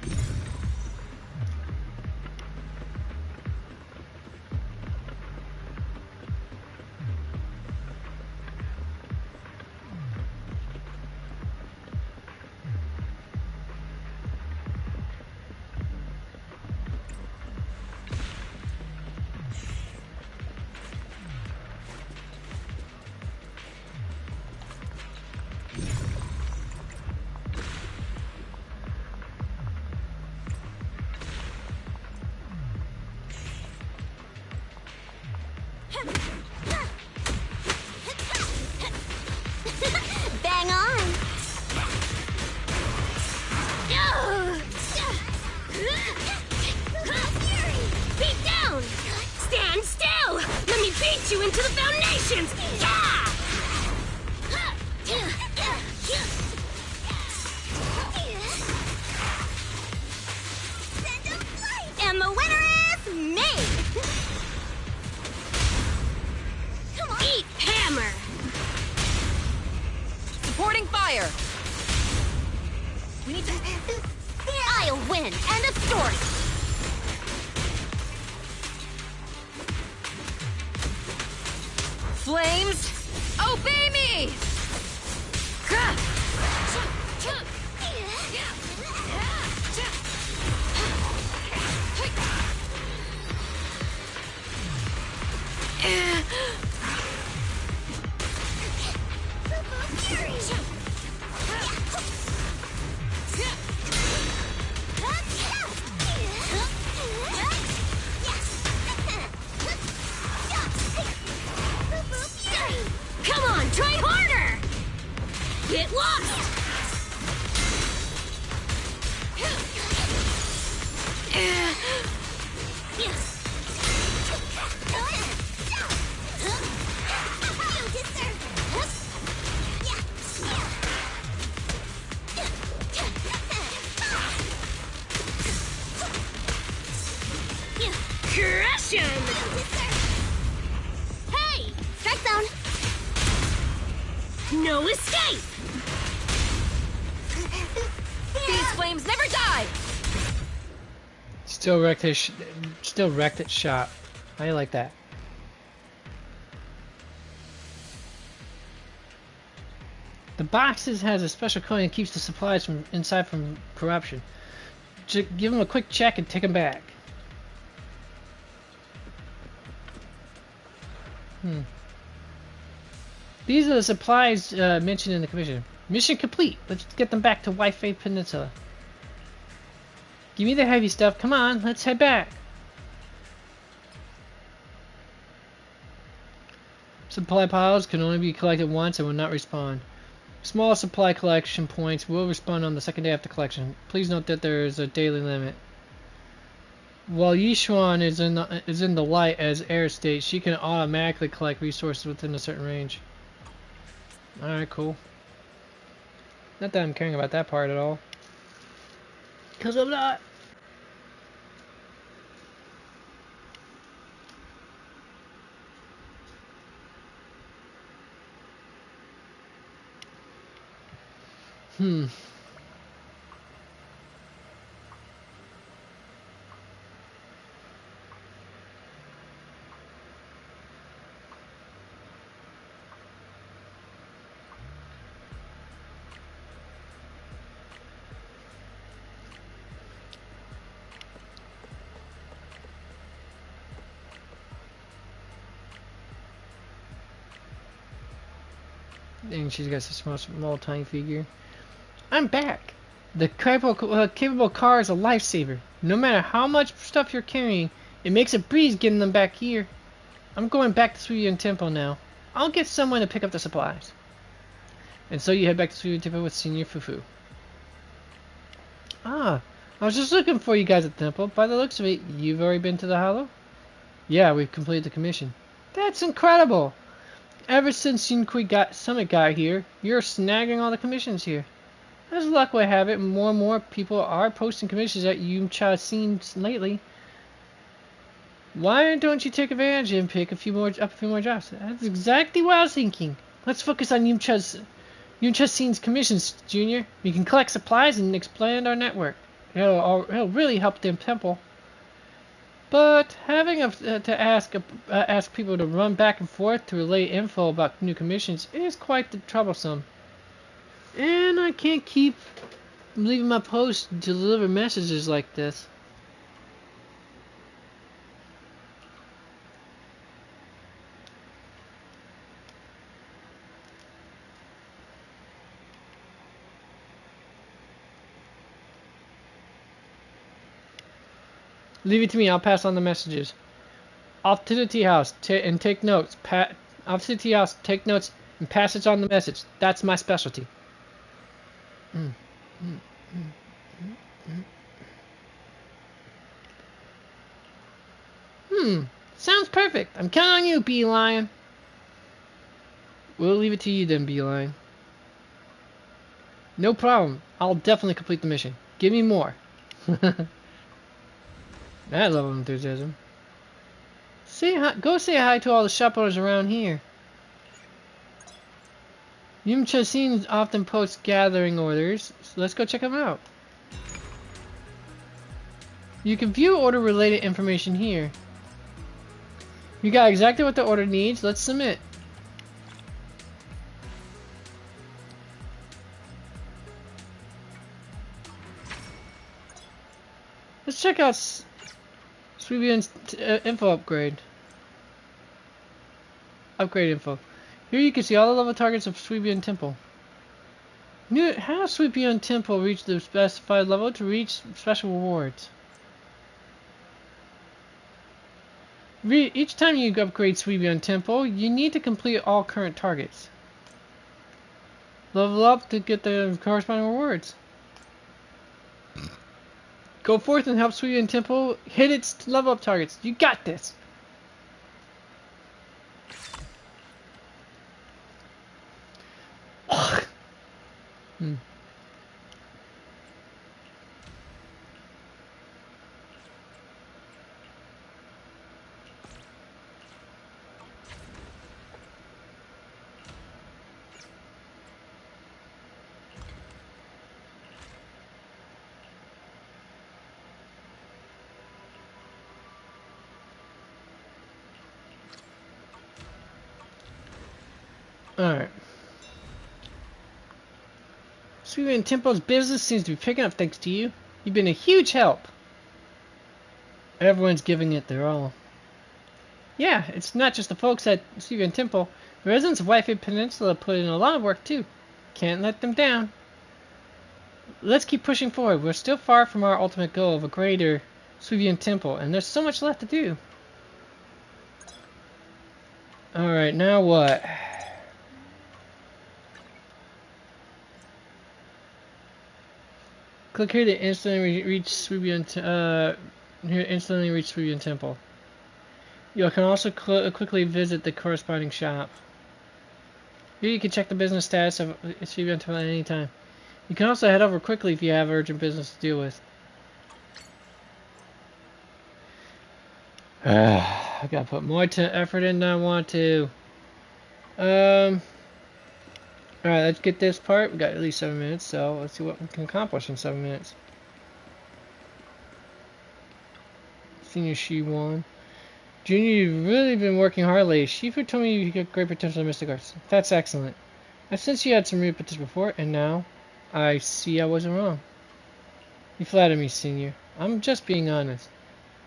Bang on! Beat down! Stand still! Let me beat you into the foundations! Yeah! And the winner is me! Come on! Eat hammer! Supporting fire. We need to... I'll win! End of story! Flames, obey me! Come on, try harder! Get lost! Crush him! Hey! Strike zone! No escape! These flames never die. Still wrecked its shop. How do you like that? The boxes has a special coating that keeps the supplies from inside from corruption. Just give them a quick check and take them back. These are the supplies mentioned in the commission. Mission complete. Let's get them back to White Faith Peninsula. Give me the heavy stuff. Come on, let's head back. Supply piles can only be collected once and will not respawn. Small supply collection points will respawn on the second day after collection. Please note that there is a daily limit. While Yishuan is in the light as air state, she can automatically collect resources within a certain range. Alright, cool. Not that I'm caring about that part at all. Because I'm not. And she's got such small tiny figure. I'm back! The capable car is a lifesaver. No matter how much stuff you're carrying, it makes a breeze getting them back here. I'm going back to Suyin Temple now. I'll get someone to pick up the supplies. And so you head back to Sweet Temple with Senior Fufu. Ah, I was just looking for you guys at the temple. By the looks of it, you've already been to the Hollow? Yeah, we've completed the commission. That's incredible! Ever since Yunqui Summit got here, you're snagging all the commissions here. As luck would have it, more and more people are posting commissions at Yumcha scenes lately. Why don't you take advantage and pick up a few more jobs? That's exactly what I was thinking. Let's focus on Yumcha scenes commissions, Junior. We can collect supplies and expand our network. It'll really help the temple. But having to ask people to run back and forth to relay info about new commissions is quite troublesome. And I can't keep leaving my post to deliver messages like this. Leave it to me, I'll pass on the messages. Off to the tea house and take notes. Off to the tea house, take notes and pass it on the message. That's my specialty. Sounds perfect. I'm counting on you, Beeline. We'll leave it to you then, Beeline. No problem. I'll definitely complete the mission. Give me more. That level of enthusiasm. Go say hi to all the shop owners around here. Yumcha scenes often post gathering orders, so let's go check them out. You can view order related information here. You got exactly what the order needs, let's submit. Let's check out Sweebian's info upgrade. Upgrade info. Here you can see all the level targets of Sweebian Temple. Have Sweebian Temple reach the specified level to reach special rewards. Each time you upgrade Sweebian Temple, you need to complete all current targets. Level up to get the corresponding rewards. Go forth and help Sweebian Temple hit its level up targets. You got this! Alright. Sweebian Temple's business seems to be picking up thanks to you. You've been a huge help. Everyone's giving it their all. Yeah, it's not just the folks at Sweebian Temple. The residents of Whitefield Peninsula put in a lot of work too. Can't let them down. Let's keep pushing forward. We're still far from our ultimate goal of a greater Sweebian Temple, and there's so much left to do. Alright, now what? Click here to instantly reach Sweebian Temple. You can also quickly visit the corresponding shop. Here you can check the business status of Sweebian Temple at any time. You can also head over quickly if you have urgent business to deal with. I gotta put more effort in than I want to. Alright, let's get this part. We got at least 7 minutes, so let's see what we can accomplish in 7 minutes. Senior Shi-Wan. Junior, you've really been working hard lately. Shifu told me you got great potential in mystic arts. That's excellent. I've sensed you had some real potential before, and now I see I wasn't wrong. You flatter me, Senior. I'm just being honest.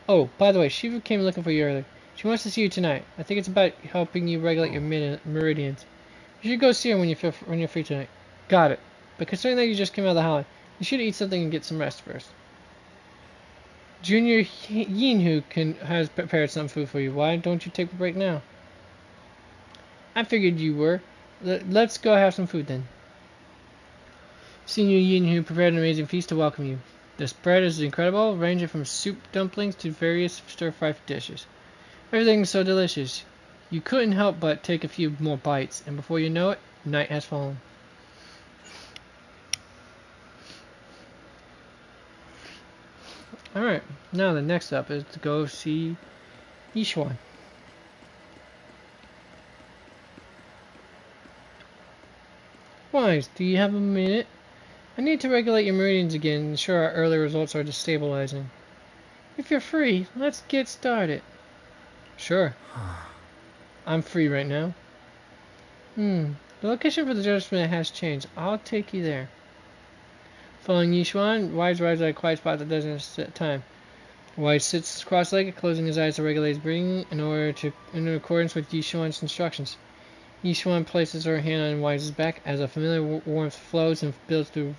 Oh, by the way, Shifu came looking for you earlier. She wants to see you tonight. I think it's about helping you regulate your meridians. You should go see her when you're free tonight. Got it. But considering that you just came out of the holiday, you should eat something and get some rest first. Junior Yinhu has prepared some food for you. Why don't you take a break now? I figured you were. Let's go have some food then. Senior Yin who prepared an amazing feast to welcome you. The spread is incredible, ranging from soup dumplings to various stir-fry dishes. Everything is so delicious. You couldn't help but take a few more bites, and before you know it, night has fallen. Alright, now the next up is to go see Yishuan. Wise, do you have a minute? I need to regulate your meridians again and ensure our early results are destabilizing. If you're free, let's get started. Sure. I'm free right now. The location for the judgment has changed. I'll take you there. Following Yishuan, Wise arrives at a quiet spot that doesn't set time. Wise sits cross-legged, closing his eyes to regulate his breathing in accordance with Yishuan's instructions. Yishuan places her hand on Wise's back as a familiar warmth flows and builds through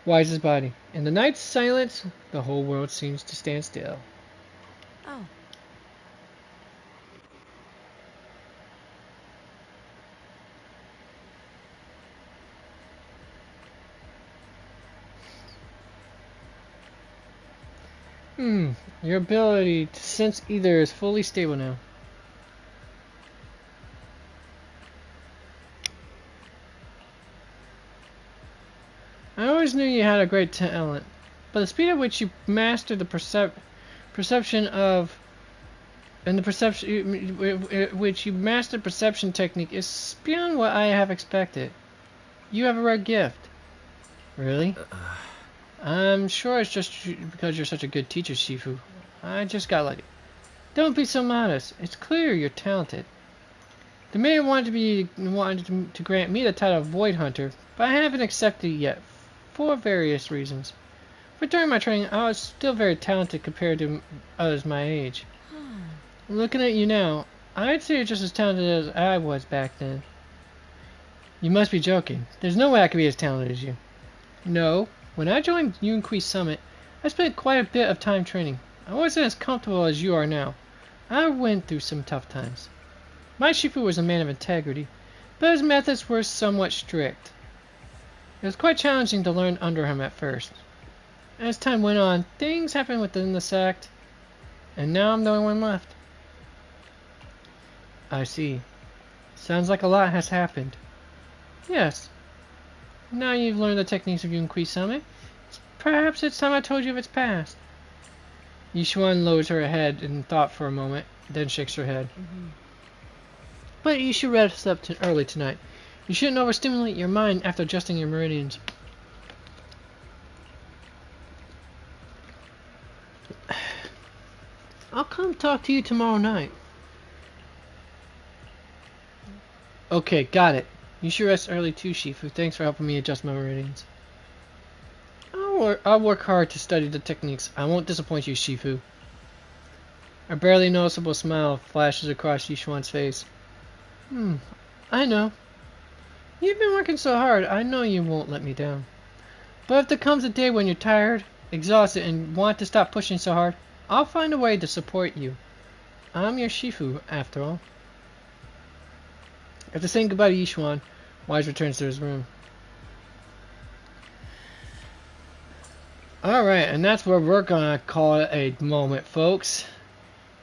Wise's body. In the night's silence, the whole world seems to stand still. Oh. Your ability to sense either is fully stable now. I always knew you had a great talent, but the speed at which you mastered the perception technique is beyond what I have expected. You have a rare gift. Really? I'm sure it's just because you're such a good teacher, Shifu. I just got lucky. Don't be so modest. It's clear you're talented. The mayor wanted to grant me the title of Void Hunter, but I haven't accepted it yet, for various reasons. But during my training, I was still very talented compared to others my age. Looking at you now, I'd say you're just as talented as I was back then. You must be joking. There's no way I could be as talented as you. No. When I joined Yunqui Summit, I spent quite a bit of time training. I wasn't as comfortable as you are now. I went through some tough times. My Shifu was a man of integrity, but his methods were somewhat strict. It was quite challenging to learn under him at first. As time went on, things happened within the sect, and now I'm the only one left. I see. Sounds like a lot has happened. Yes. Now you've learned the techniques of Yunqui Summit. Perhaps it's time I told you of its past. Yishuan lowers her head in thought for a moment, then shakes her head. But you should rest up early tonight. You shouldn't overstimulate your mind after adjusting your meridians. I'll come talk to you tomorrow night. Okay, got it. You should rest early too, Shifu. Thanks for helping me adjust my meridians. I'll work hard to study the techniques. I won't disappoint you, Shifu. A barely noticeable smile flashes across Yishuan's face. I know. You've been working so hard, I know you won't let me down. But if there comes a day when you're tired, exhausted, and want to stop pushing so hard, I'll find a way to support you. I'm your Shifu, after all. After saying goodbye to Yishuan, Wise returns to his room. Alright, and that's where we're gonna call it a moment, folks.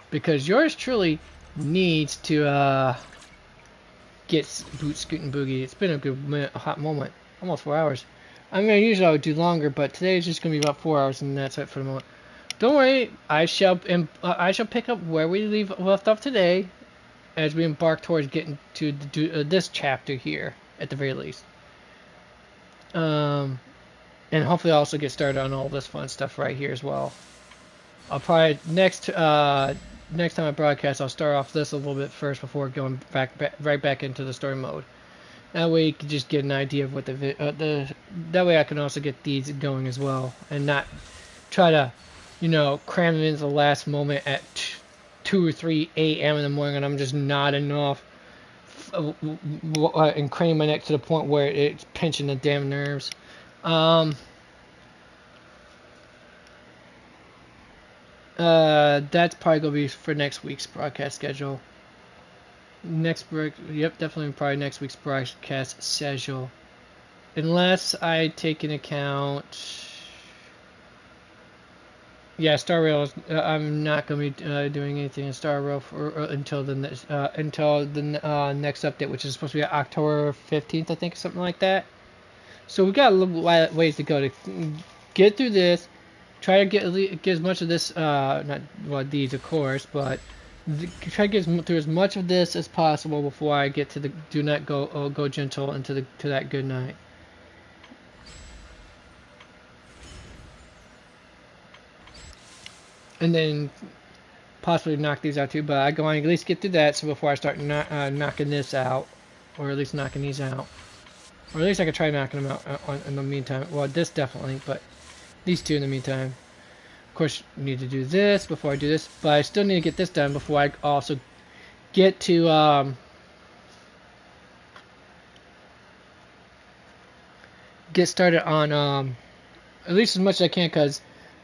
Because yours truly needs to get Boot Scootin' Boogie. It's been a good minute, a hot moment. Almost 4 hours. I mean, usually I would do longer, but today is just gonna be about 4 hours, and that's it for the moment. Don't worry, I shall pick up where we left off today, as we embark towards getting to this chapter here, at the very least. And hopefully I'll also get started on all this fun stuff right here as well. I'll probably next time I broadcast, I'll start off this a little bit first before going right back into the story mode. That way you can just get an idea of what that way I can also get these going as well, and not try to, cram them into the last moment at 2 or 3 a.m. in the morning, and I'm just nodding off and craning my neck to the point where it's pinching the damn nerves. That's probably gonna be for next week's broadcast schedule. Definitely probably next week's broadcast schedule. unless I take into account. Yeah, Star Rail. I'm not going to be doing anything in Star Rail until the next update, which is supposed to be October 15th, I think, something like that. So we've got a little ways to go to get through this. Try to get as much of this, not well these of course, but try to get through as much of this as possible before I get to the do not go gentle into to that good night. And then possibly knock these out too, but I want to at least get through that so before I start knocking this out, or at least knocking these out, or at least I could try knocking them out in the meantime. Well, this definitely, but these two in the meantime. Of course, I need to do this before I do this, but I still need to get this done before I also get to get started on at least as much as I can, because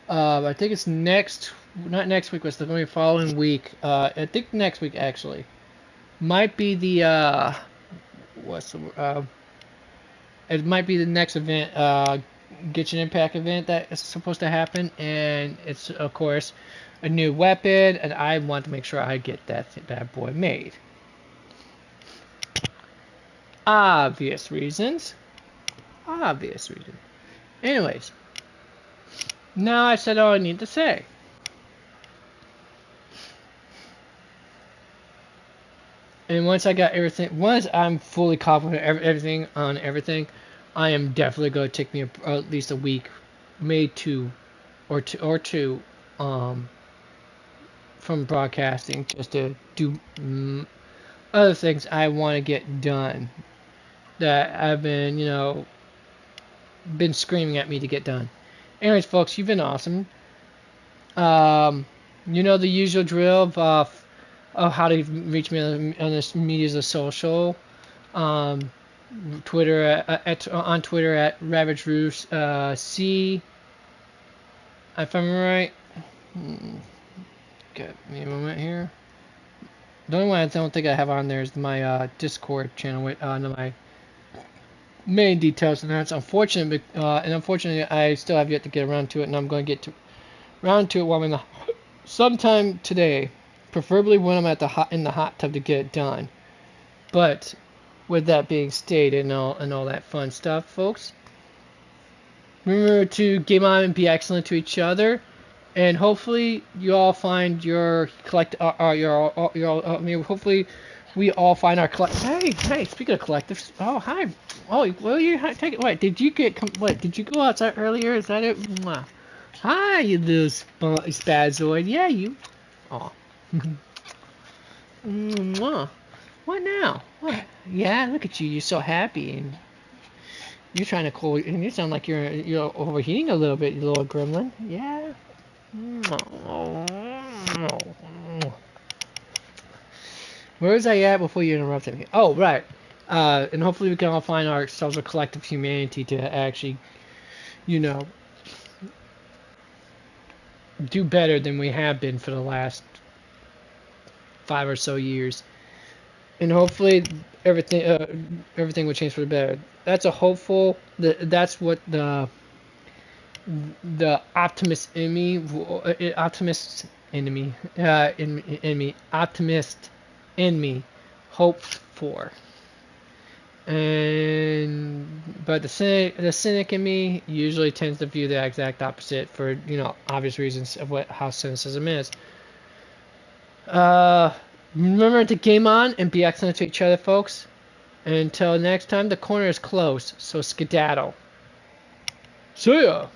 I think it's not next week, but it's the following week. I think next week actually might be the it might be the next event, Genshin Impact event that is supposed to happen, and it's of course a new weapon, and I want to make sure I get that bad boy made. Obvious reasons. Anyways, now I said all I need to say. And once I got everything, once I'm fully confident everything, I am definitely going to take me at least a week, maybe two, from broadcasting, just to do other things I want to get done that I've been, been screaming at me to get done. Anyways, folks, you've been awesome. The usual drill of how to reach me on the medias of social. Twitter on Twitter at Ravage Roos C. If I'm right. Give me a moment here. The only one I don't think I have on there is my Discord channel with my main details, and that's unfortunate. And unfortunately, I still have yet to get around to it, and I'm going to get around to it while I'm sometime today. Preferably when I'm in the hot tub to get it done. But with that being stated and all that fun stuff, folks, remember to game on and be excellent to each other, and hopefully you all find your hopefully we all find our Hey, speaking of collectives, oh hi, oh well you take it. Wait, did you go outside earlier? Is that it? Mwah. Hi, you little spazoid. Yeah, you. Oh. What now? What? Yeah, look at you. You're so happy, and you're trying to cool. And you sound like you're overheating a little bit, you little gremlin. Yeah. Where was I at before you interrupted me? Oh, right. And hopefully we can all find ourselves a collective humanity to actually, do better than we have been for the last 5 or so years, and hopefully everything will change for the better. That's a hopeful. That's what the optimist in me, optimist in me hopes for. But the cynic in me usually tends to view the exact opposite for obvious reasons of how cynicism is. Remember to game on and be excellent to each other, folks. And until next time, the corner is closed, so skedaddle. See ya!